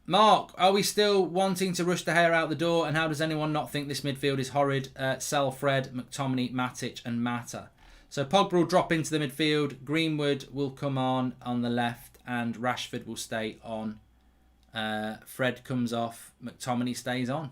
Mark, are we still wanting to rush the hair out the door? And how does anyone not think this midfield is horrid? Sell Fred, McTominay, Matic and Mata. So Pogba will drop into the midfield. Greenwood will come on the left. And Rashford will stay on. Fred comes off. McTominay stays on.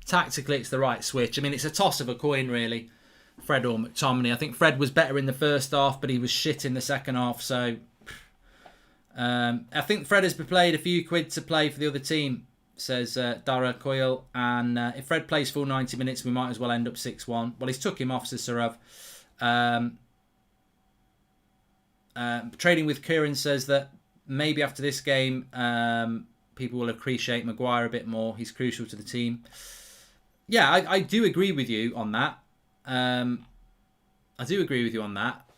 Tactically, it's the right switch. I mean, it's a toss of a coin, really. Fred or McTominay. I think Fred was better in the first half, but he was shit in the second half. So, I think Fred has played a few quid to play for the other team, says Dara Coyle. And if Fred plays full 90 minutes, we might as well end up 6-1. Well, he's took him off, says Sarav. Trading with Kieran says that maybe after this game, people will appreciate Mcguire a bit more. He's crucial to the team. Yeah, I do agree with you on that. I do agree with you on that.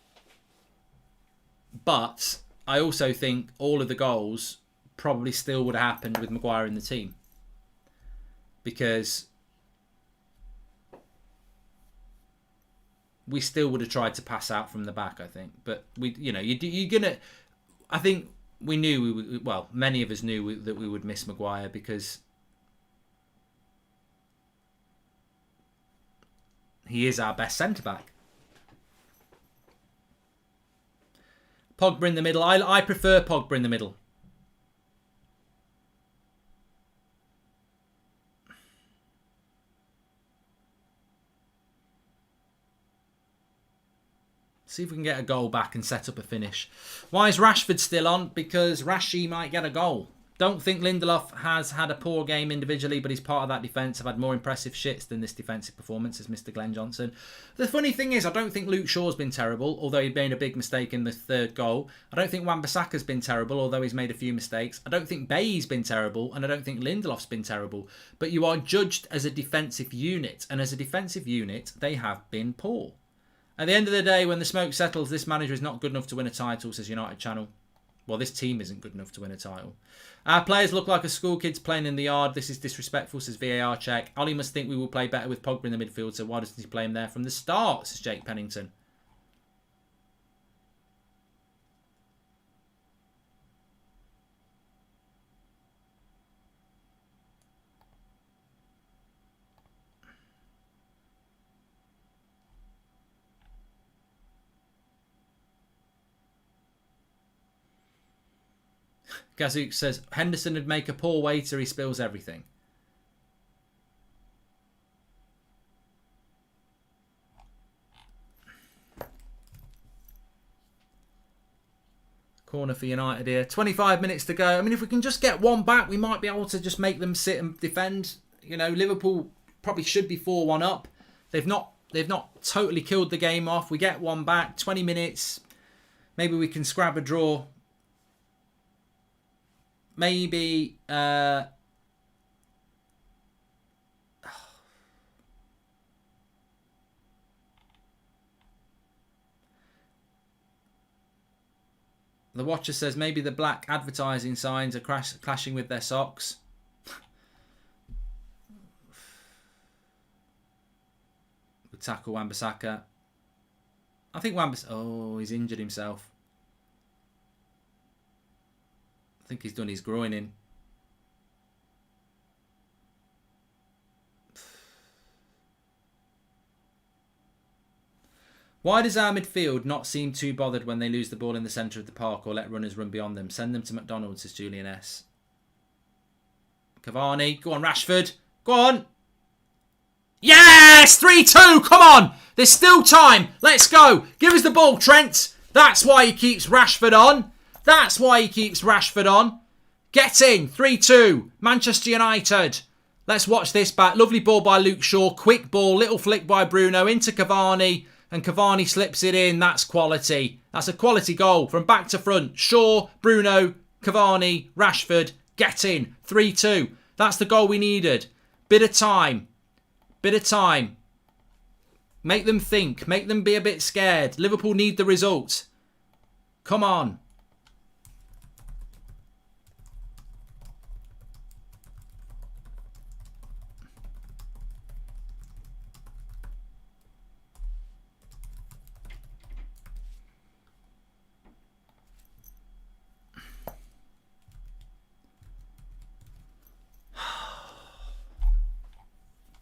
But I also think all of the goals probably still would have happened with Mcguire in the team. Because we still would have tried to pass out from the back, I think. But, you're going to... I think we knew we would... Well, many of us knew that we would miss Mcguire because... He is our best centre-back. Pogba in the middle. I prefer Pogba in the middle. See if we can get a goal back and set up a finish. Why is Rashford still on? Because Rashi might get a goal. Don't think Lindelof has had a poor game individually, but he's part of that defence. I've had more impressive shits than this defensive performance, as Mr. Glenn Johnson. The funny thing is, I don't think Luke Shaw's been terrible, although he made a big mistake in the third goal. I don't think Wan-Bissaka's been terrible, although he's made a few mistakes. I don't think Bailly's been terrible, and I don't think Lindelof's been terrible. But you are judged as a defensive unit, and as a defensive unit, they have been poor. At the end of the day, when the smoke settles, this manager is not good enough to win a title, says United Channel. Well, this team isn't good enough to win a title. Our players look like a school kids playing in the yard. This is disrespectful, says VAR check. Ollie must think we will play better with Pogba in the midfield, so why doesn't he play him there from the start, says Jake Pennington. Gazook says, Henderson would make a poor waiter, he spills everything. Corner for United here. 25 minutes to go. I mean, if we can just get one back, we might be able to just make them sit and defend. You know, Liverpool probably should be 4-1 up. They've not totally killed the game off. We get one back, 20 minutes. Maybe we can scrap a draw. Maybe the watcher says maybe the black advertising signs are clashing with their socks. Would tackle Wan-Bissaka. I think Wan-Bissaka... Oh, he's injured himself. I think he's done his groin in. Why does our midfield not seem too bothered when they lose the ball in the centre of the park or let runners run beyond them? Send them to McDonald's, says Julian S. Cavani. Go on, Rashford. Go on. Yes! 3-2. Come on. There's still time. Let's go. Give us the ball, Trent. That's why he keeps Rashford on. That's why he keeps Rashford on. Get in. 3-2. Manchester United. Let's watch this back. Lovely ball by Luke Shaw. Quick ball. Little flick by Bruno into Cavani. And Cavani slips it in. That's quality. That's a quality goal. From back to front. Shaw, Bruno, Cavani, Rashford. Get in. 3-2. That's the goal we needed. Bit of time. Bit of time. Make them think. Make them be a bit scared. Liverpool need the result. Come on.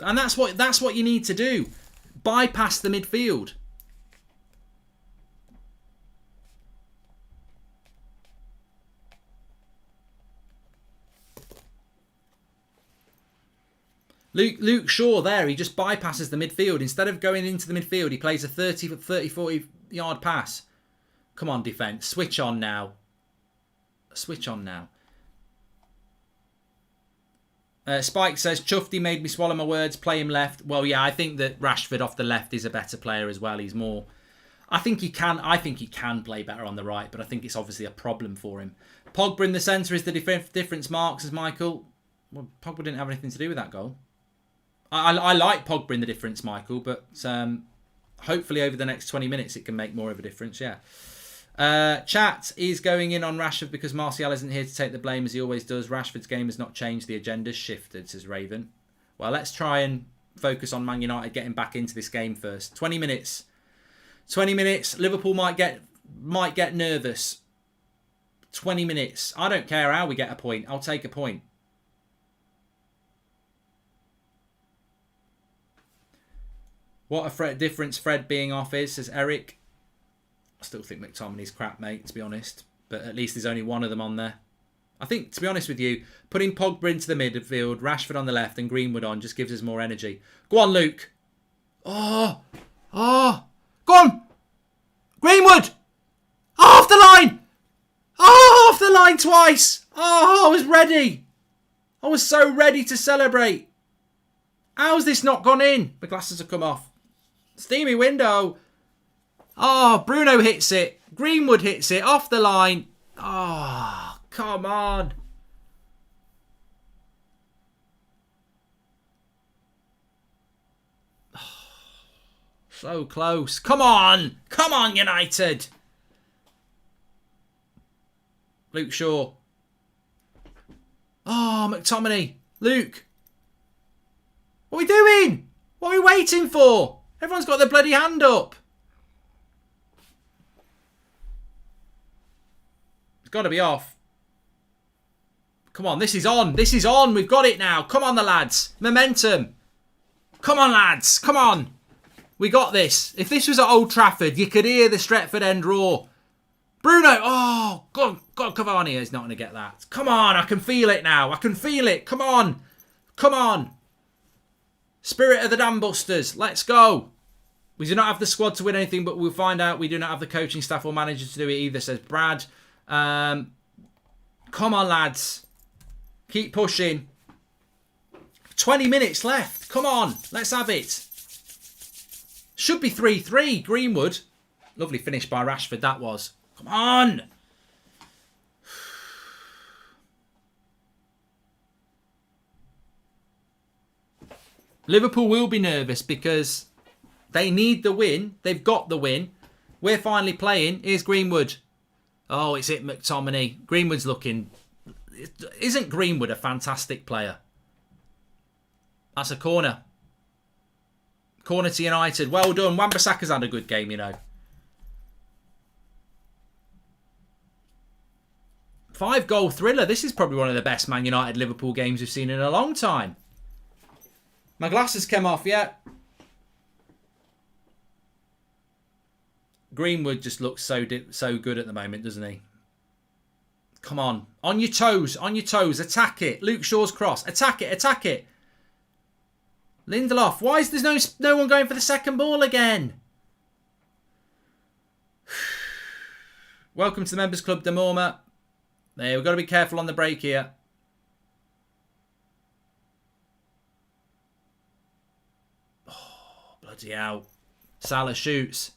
And that's what you need to do. Bypass the midfield. Luke Shaw there, he just bypasses the midfield. Instead of going into the midfield, he plays a 30, 40 yard pass. Come on, defence. Switch on now. Switch on now. Spike says, Chuffy made me swallow my words, play him left. Well, yeah, I think that Rashford off the left is a better player as well. He's more... I think he can play better on the right, but I think it's obviously a problem for him. Pogba in the centre is the difference marks, as Michael. Well, Pogba didn't have anything to do with that goal. I like Pogba in the difference, Michael, but hopefully over the next 20 minutes it can make more of a difference, yeah. Chat is going in on Rashford because Martial isn't here to take the blame as he always does. Rashford's game has not changed. The agenda's shifted, says Raven. Well, let's try and focus on Man United getting back into this game first. 20 minutes. 20 minutes. Liverpool might get nervous. 20 minutes. I don't care how we get a point. I'll take a point. What a difference Fred being off is, says Eric. I still think McTominay's crap, mate, to be honest. But at least there's only one of them on there. I think, to be honest with you, putting Pogba into the midfield, Rashford on the left and Greenwood on just gives us more energy. Go on, Luke. Oh. Go on. Greenwood. Oh, off the line. Oh, off the line twice. Oh, I was ready. I was so ready to celebrate. How's this not gone in? The glasses have come off. Steamy window. Oh, Bruno hits it. Greenwood hits it off the line. Oh, come on. So close. Come on. Come on, United. Luke Shaw. Oh, McTominay. Luke. What are we doing? What are we waiting for? Everyone's got their bloody hand up. It's got to be off. Come on, this is on. This is on. We've got it now. Come on, the lads. Momentum. Come on, lads. Come on. We got this. If this was at Old Trafford, you could hear the Stretford End roar. Bruno. Oh, God, Cavani is not going to get that. Come on, I can feel it now. I can feel it. Come on. Come on. Spirit of the Dam Busters. Let's go. We do not have the squad to win anything, but we'll find out. We do not have the coaching staff or manager to do it either, says Brad. Come on, lads. Keep pushing. 20 minutes left. Come on. Let's have it. Should be 3-3. Greenwood. Lovely finish by Rashford, that was. Come on. Liverpool will be nervous because they need the win. They've got the win. We're finally playing. Here's Greenwood. Oh, it's it, McTominay. Greenwood's looking... Isn't Greenwood a fantastic player? That's a corner. Corner to United. Well done. Wan-Bissaka's had a good game, you know. 5-goal thriller. This is probably one of the best Man United Liverpool games we've seen in a long time. My glasses came off, yeah. Greenwood just looks so good at the moment, doesn't he? Come on. On your toes. On your toes. Attack it. Luke Shaw's cross. Attack it. Attack it. Lindelof. Why is there no one going for the second ball again? Welcome to the Members Club, Demorma. There, we've got to be careful on the break here. Oh, bloody hell. Salah shoots.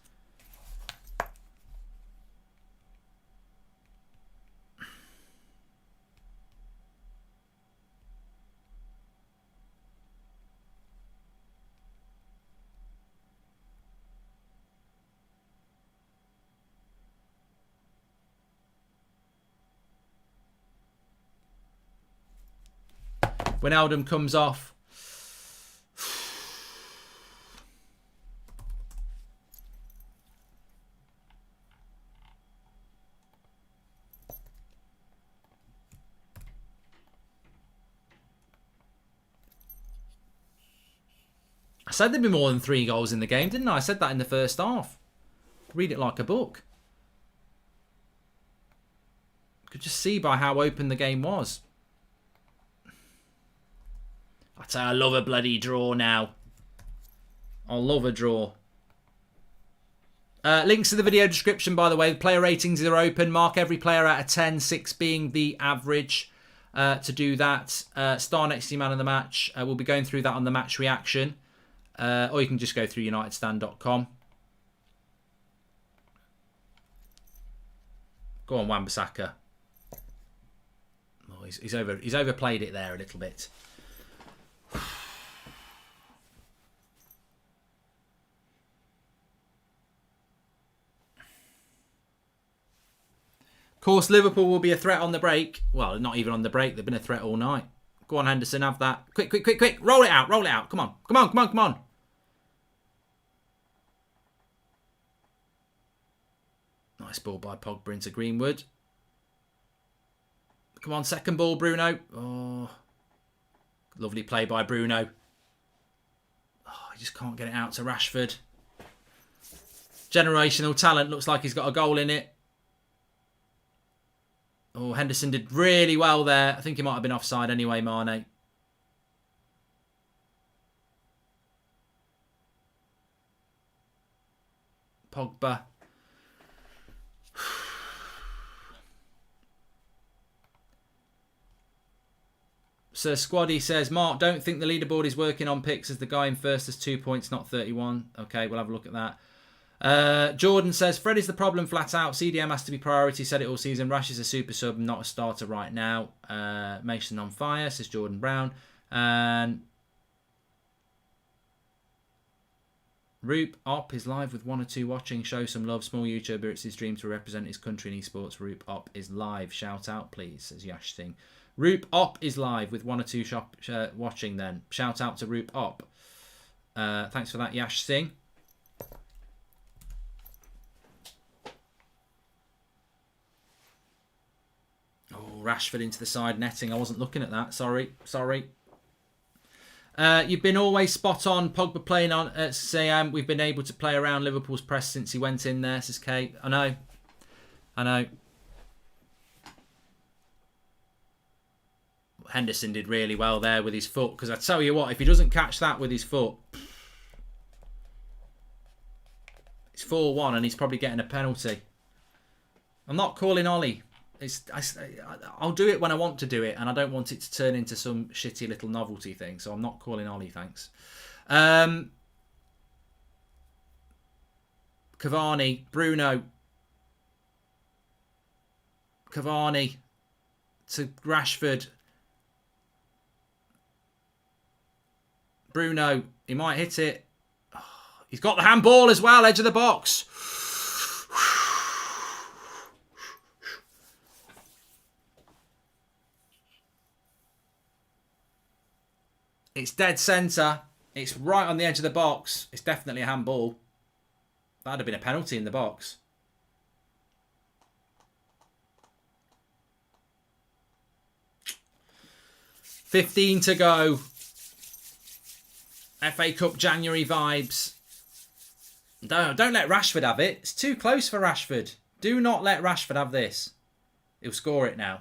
Wijnaldum comes off. I said there'd be more than 3 goals in the game, didn't I? I said that in the first half. Read it like a book. Could just see by how open the game was. I tell you, I love a bloody draw now. I love a draw. Links to the video description, by the way. The player ratings are open. Mark every player out of 10, 6 being the average. To do that, star next to your man of the match. We'll be going through that on the match reaction. Or you can just go through unitedstand.com. Go on, Wan-Bissaka. Oh, he's overplayed it there a little bit. Of course, Liverpool will be a threat on the break. Well, not even on the break. They've been a threat all night. Go on, Henderson, have that. Quick, quick, quick, quick. Roll it out, roll it out. Come on, come on, come on, come on. Nice ball by Pogba into Greenwood. Come on, second ball, Bruno. Oh, lovely play by Bruno. Oh, I just can't get it out to Rashford. Generational talent. Looks like he's got a goal in it. Oh, Henderson did really well there. I think he might have been offside anyway, Mane. Pogba. Sir Squaddy says, Mark, don't think the leaderboard is working on picks as the guy in first has 2 points, not 31. Okay, we'll have a look at that. Jordan says, Fred is the problem flat out. CDM has to be priority. Said it all season. Rash is a super sub, not a starter right now. Mason on fire, says Jordan Brown. And Roop Op is live with 1 or 2 watching. Show some love. Small YouTuber. It's his dream to represent his country in esports. Roop Op is live. Shout out, please, says Yash Singh. Roop Op is live with 1 or 2 watching then. Shout out to Roop Op. Thanks for that, Yash Singh. Oh, Rashford into the side netting. I wasn't looking at that. Sorry. You've been always spot on. Pogba playing on at Sam. We've been able to play around Liverpool's press since he went in there, says Kate. I know. Henderson did really well there with his foot, because I tell you what, if he doesn't catch that with his foot, it's 4-1 and he's probably getting a penalty. I'm not calling Ollie. I'll do it when I want to do it, and I don't want it to turn into some shitty little novelty thing, so I'm not calling Ollie, thanks. Cavani, Bruno. Cavani to Rashford. Bruno, he might hit it. Oh, he's got the handball as well, edge of the box. It's dead centre. It's right on the edge of the box. It's definitely a handball. That'd have been a penalty in the box. $15 to go. FA Cup January vibes. No, don't let Rashford have it. It's too close for Rashford. Do not let Rashford have this. He'll score it now.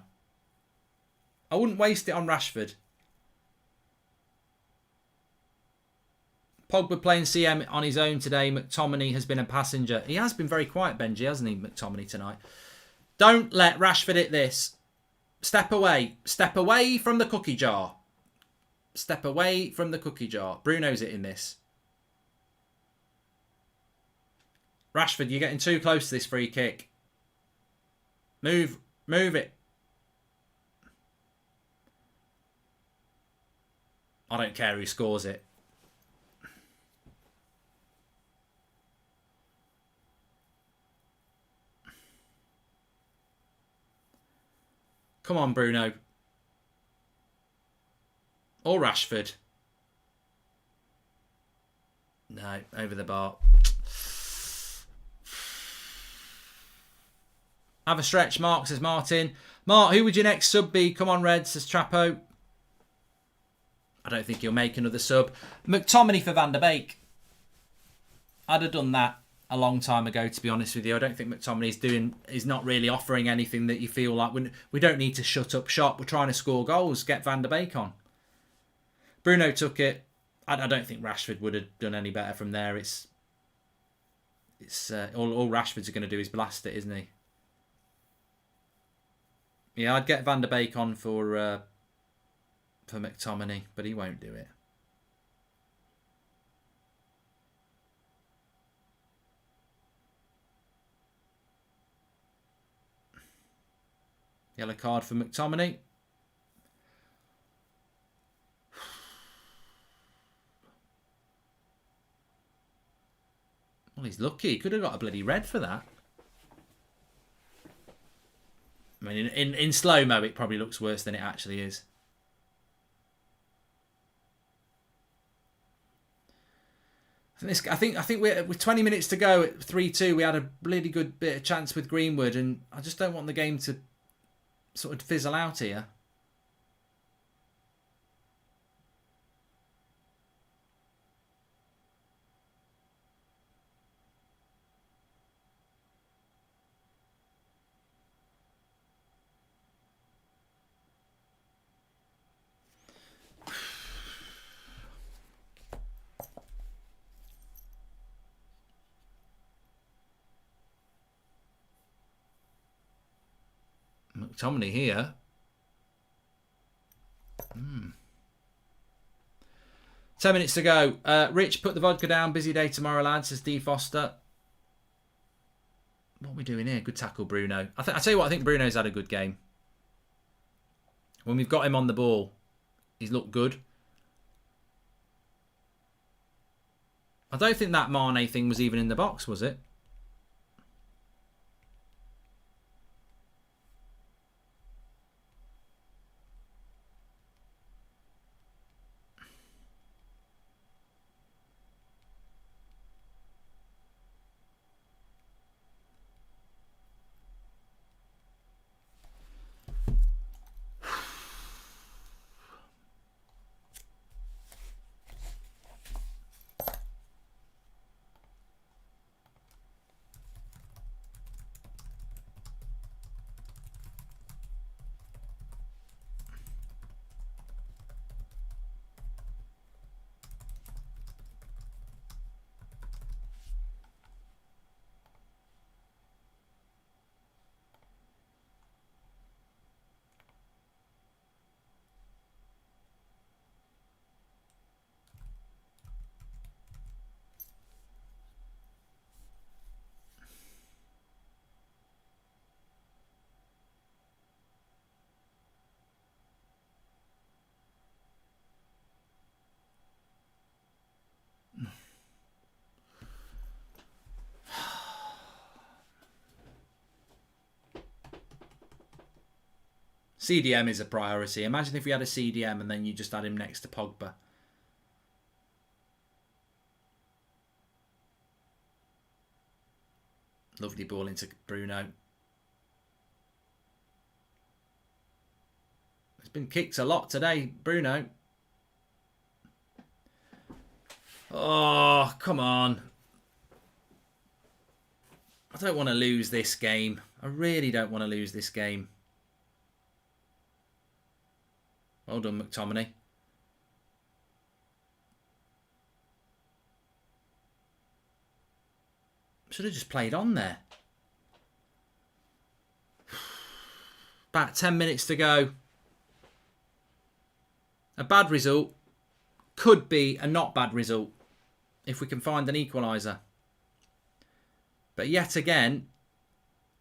I wouldn't waste it on Rashford. Pogba playing CM on his own today. McTominay has been a passenger. He has been very quiet, Benji, hasn't he, McTominay, tonight? Don't let Rashford hit this. Step away. Step away from the cookie jar. Step away from the cookie jar. Bruno's hitting this. Rashford, you're getting too close to this free kick. Move it. I don't care who scores it. Come on, Bruno. Or Rashford. No, over the bar. Have a stretch, Mark, says Martin. Mark, who would your next sub be? Come on, Red, says Trapo. I don't think he'll make another sub. McTominay for Van der Beek. I'd have done that a long time ago, to be honest with you. I don't think McTominay's not really offering anything that you feel like we don't need to shut up shop. We're trying to score goals. Get Van der Beek on. Bruno took it. I don't think Rashford would have done any better from there. It's all Rashford's going to do is blast it, isn't he? Yeah, I'd get Van der Beek on for McTominay, but he won't do it. Yellow card for McTominay. Well, he's lucky. He could have got a bloody red for that. I mean, in slow-mo, it probably looks worse than it actually is. I think we're with 20 minutes to go at 3-2. We had a really good bit of chance with Greenwood, and I just don't want the game to sort of fizzle out here. McTominay here. 10 minutes to go. Rich, put the vodka down. Busy day tomorrow, lads, says D. Foster. What are we doing here? Good tackle, Bruno. I tell you what, I think Bruno's had a good game. When we've got him on the ball, he's looked good. I don't think that Mane thing was even in the box, was it? CDM is a priority. Imagine if we had a CDM and then you just had him next to Pogba. Lovely ball into Bruno. It's been kicked a lot today, Bruno. Oh, come on. I don't want to lose this game. I really don't want to lose this game. Well done, McTominay. Should have just played on there. About 10 minutes to go. A bad result could be a not bad result if we can find an equaliser. But yet again,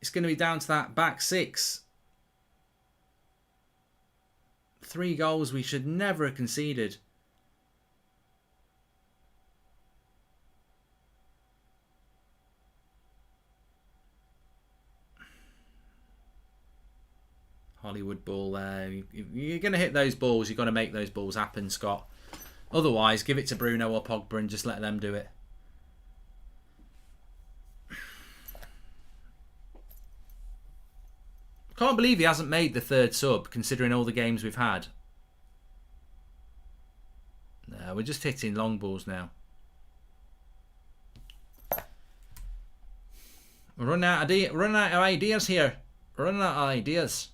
it's going to be down to that back six. 3 goals we should never have conceded. Hollywood ball there. You're going to hit those balls. You've got to make those balls happen, Scott. Otherwise, give it to Bruno or Pogba and just let them do it. Can't believe he hasn't made the 3rd sub, considering all the games we've had. No, we're just hitting long balls now. We're running out of ideas here. We're running out of ideas.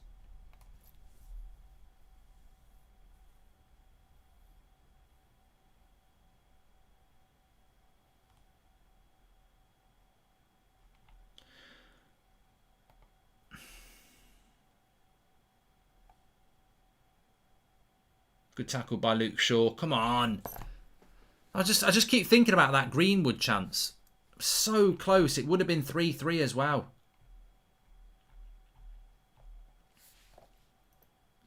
Good tackle by Luke Shaw. Come on. I just keep thinking about that Greenwood chance. So close. It would have been 3-3 as well.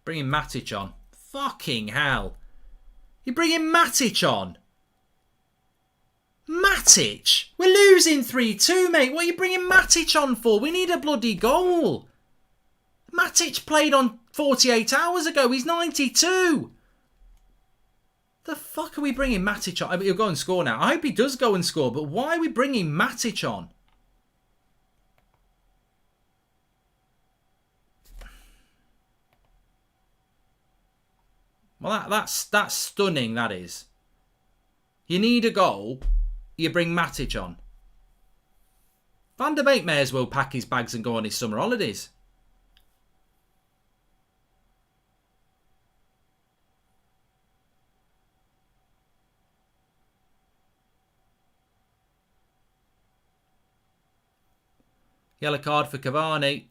Bringing Matic on. Fucking hell. You're bringing Matic on. Matic? We're losing 3-2, mate. What are you bringing Matic on for? We need a bloody goal. Matic played on 48 hours ago. He's 92. The fuck are we bringing Matic on? I mean, he'll go and score now. I hope he does go and score, but why are we bringing Matic on? Well, that's stunning, that is. You need a goal, you bring Matic on. Van der Beek may as well pack his bags and go on his summer holidays. Yellow card for Cavani.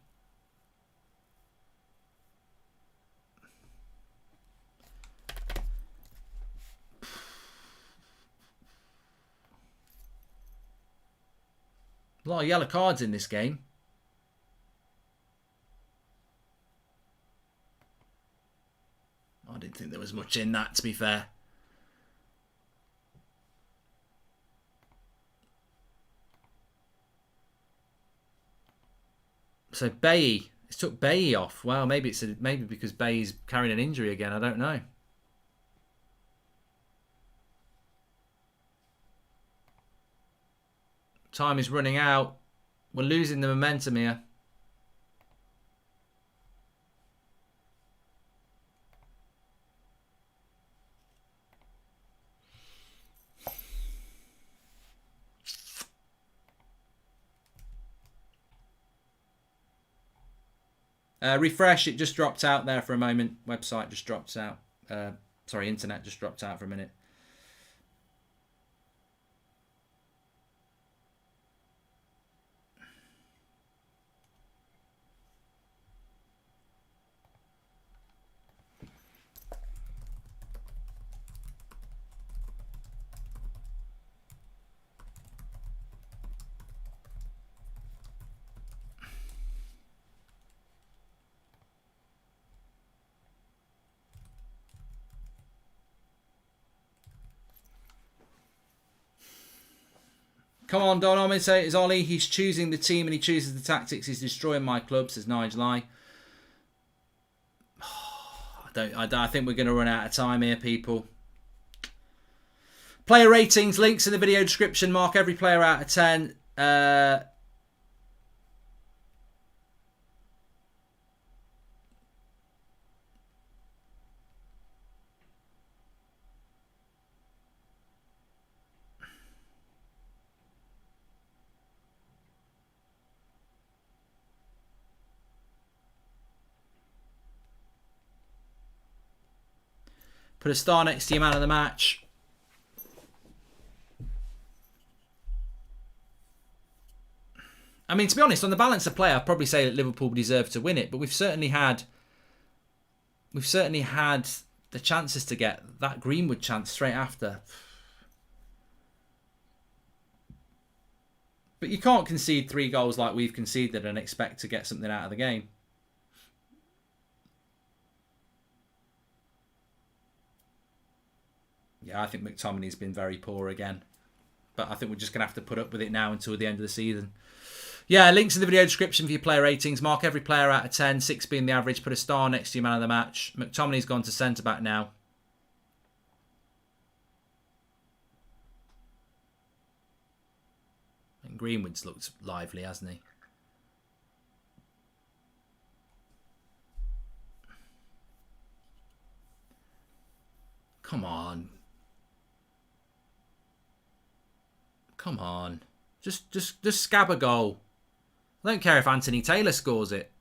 A lot of yellow cards in this game. I didn't think there was much in that, to be fair. So Bailly, it's took Bailly off. Well, maybe because Bailly's carrying an injury again. I don't know. Time is running out. We're losing the momentum here. Refresh, it just dropped out there for a moment. Website just dropped out. Sorry, internet just dropped out for a minute. Come on, Don Ahmed, say it's Ollie. He's choosing the team and he chooses the tactics. He's destroying my club, says Nigel I. I think we're going to run out of time here, people. Player ratings, links in the video description. Mark every player out of 10. Put a star next to your man of the match. I mean, to be honest, on the balance of play, I'd probably say that Liverpool deserve to win it, but we've certainly had the chances to get that Greenwood chance straight after. But you can't concede 3 goals like we've conceded and expect to get something out of the game. Yeah, I think McTominay's been very poor again. But I think we're just going to have to put up with it now until the end of the season. Yeah, links in the video description for your player ratings. Mark every player out of 10, 6 being the average. Put a star next to your man of the match. McTominay's gone to centre-back now. And Greenwood's looked lively, hasn't he? Come on. Come on. Just scab a goal. I don't care if Anthony Taylor scores it.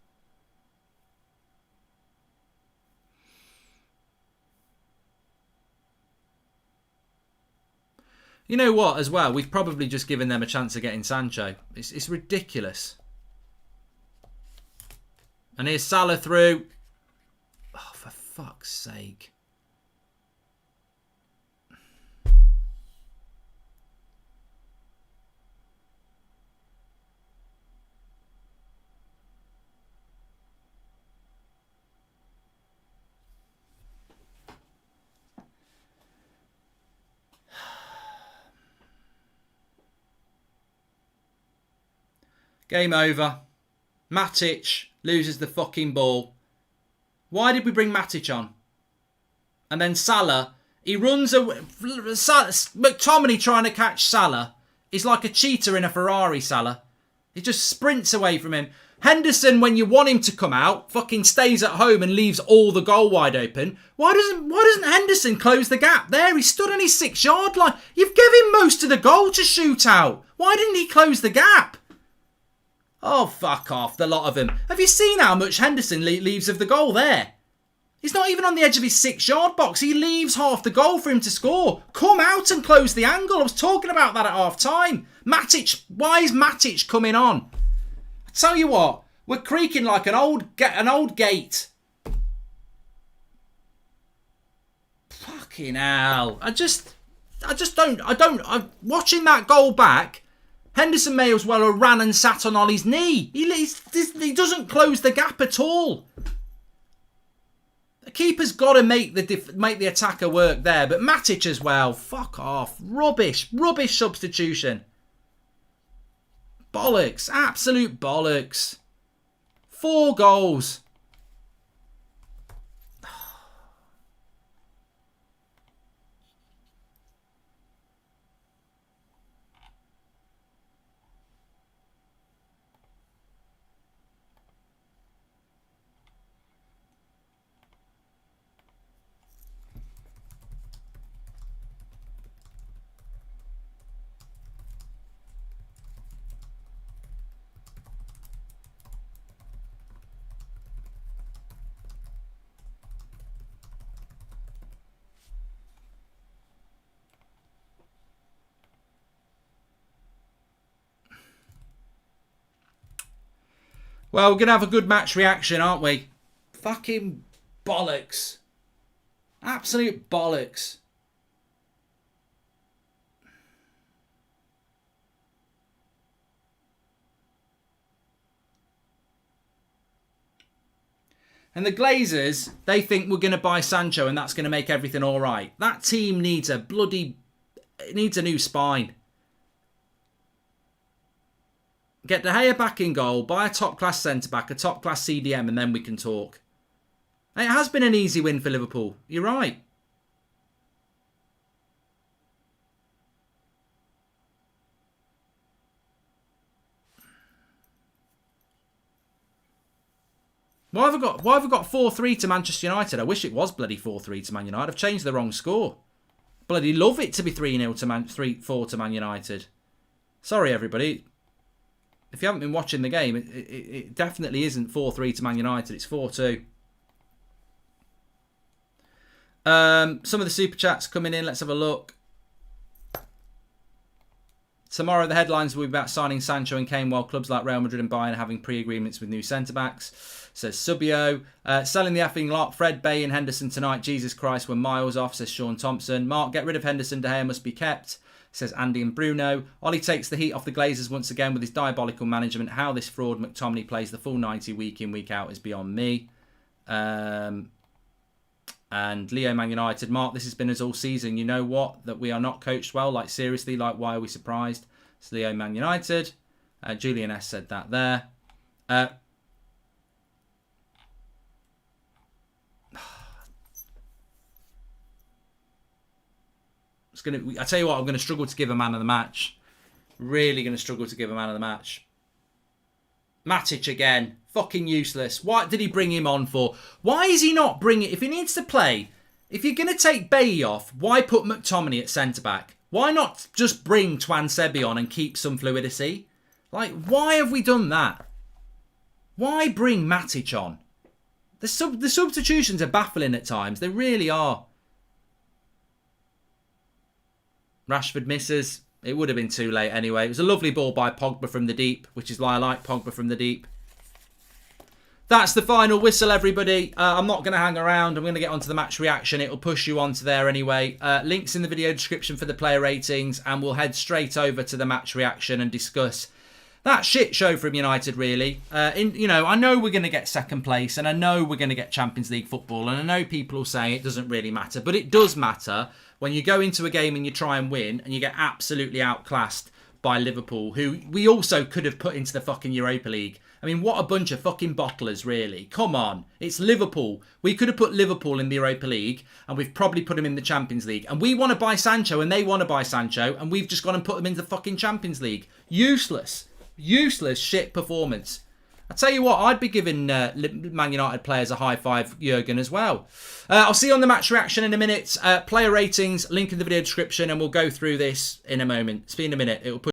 You know what, as well? We've probably just given them a chance of getting Sancho. It's ridiculous. And here's Salah through. Oh, for fuck's sake. Game over. Matic loses the fucking ball. Why did we bring Matic on? And then Salah, he runs away. McTominay trying to catch Salah is like a cheetah in a Ferrari, Salah. He just sprints away from him. Henderson, when you want him to come out, fucking stays at home and leaves all the goal wide open. Why doesn't Henderson close the gap? There, he stood on his 6-yard line. You've given him most of the goal to shoot out. Why didn't he close the gap? Oh, fuck off, the lot of them. Have you seen how much Henderson leaves of the goal there? He's not even on the edge of his 6-yard box. He leaves half the goal for him to score. Come out and close the angle. I was talking about that at half-time. Matic, why is Matic coming on? I tell you what, we're creaking like an old gate. Fucking hell. I'm watching that goal back. Henderson may as well have ran and sat on Ollie's knee. He doesn't close the gap at all. The keeper's got to make the attacker work there. But Matic as well. Fuck off. Rubbish. Rubbish substitution. Bollocks. Absolute bollocks. 4 goals. Well, we're going to have a good match reaction, aren't we? Fucking bollocks. Absolute bollocks. And the Glazers, they think we're going to buy Sancho and that's going to make everything all right. That team needs a new spine. Get De Gea back in goal, buy a top-class centre-back, a top-class CDM, and then we can talk. It has been an easy win for Liverpool. You're right. Why have I got 4-3 to Manchester United? I wish it was bloody 4-3 to Man United. I've changed the wrong score. Bloody love it to be 3-0 to 3-4 to Man United. Sorry, everybody. If you haven't been watching the game, it definitely isn't 4-3 to Man United. It's 4-2. Some of the super chats coming in. Let's have a look. Tomorrow, the headlines will be about signing Sancho and Kane, while clubs like Real Madrid and Bayern are having pre-agreements with new centre-backs, says Subio. Selling the effing lot. Fred, Bay and Henderson tonight. Jesus Christ, we're miles off, says Sean Thompson. Mark, get rid of Henderson. De Gea must be kept, says Andy and Bruno. Ollie takes the heat off the Glazers once again with his diabolical management. How this fraud McTominay plays the full 90 week in, week out is beyond me. And Leo Man United. Mark, this has been us all season. You know what? That we are not coached well. Like, seriously, like, why are we surprised? It's Leo Man United. Julian S said that there. I tell you what, I'm going to struggle to give a man of the match. Really going to struggle to give a man of the match. Matic again. Fucking useless. What did he bring him on for? Why is he not bringing... If he needs to play, if you're going to take Bailly off, why put McTominay at centre-back? Why not just bring Twan Sebi on and keep some fluidity? Like, why have we done that? Why bring Matic on? The substitutions are baffling at times. They really are. Rashford misses. It would have been too late anyway. It was a lovely ball by Pogba from the deep, which is why I like Pogba from the deep. That's the final whistle, everybody. I'm not going to hang around. I'm going to get onto the match reaction. It'll push you onto there anyway. Links in the video description for the player ratings, and we'll head straight over to the match reaction and discuss that shit show from United, really. I know we're going to get second place, and I know we're going to get Champions League football, and I know people will say it doesn't really matter, but it does matter when you go into a game and you try and win, and you get absolutely outclassed by Liverpool, who we also could have put into the fucking Europa League. I mean, what a bunch of fucking bottlers, really. Come on. It's Liverpool. We could have put Liverpool in the Europa League, and we've probably put them in the Champions League. And we want to buy Sancho, and they want to buy Sancho, and we've just gone and put them into the fucking Champions League. Useless. Useless shit performance. I tell you what, I'd be giving Man United players a high five, Jurgen, as well. I'll see you on the match reaction in a minute. Player ratings, link in the video description, and we'll go through this in a moment. See you in a minute. It'll put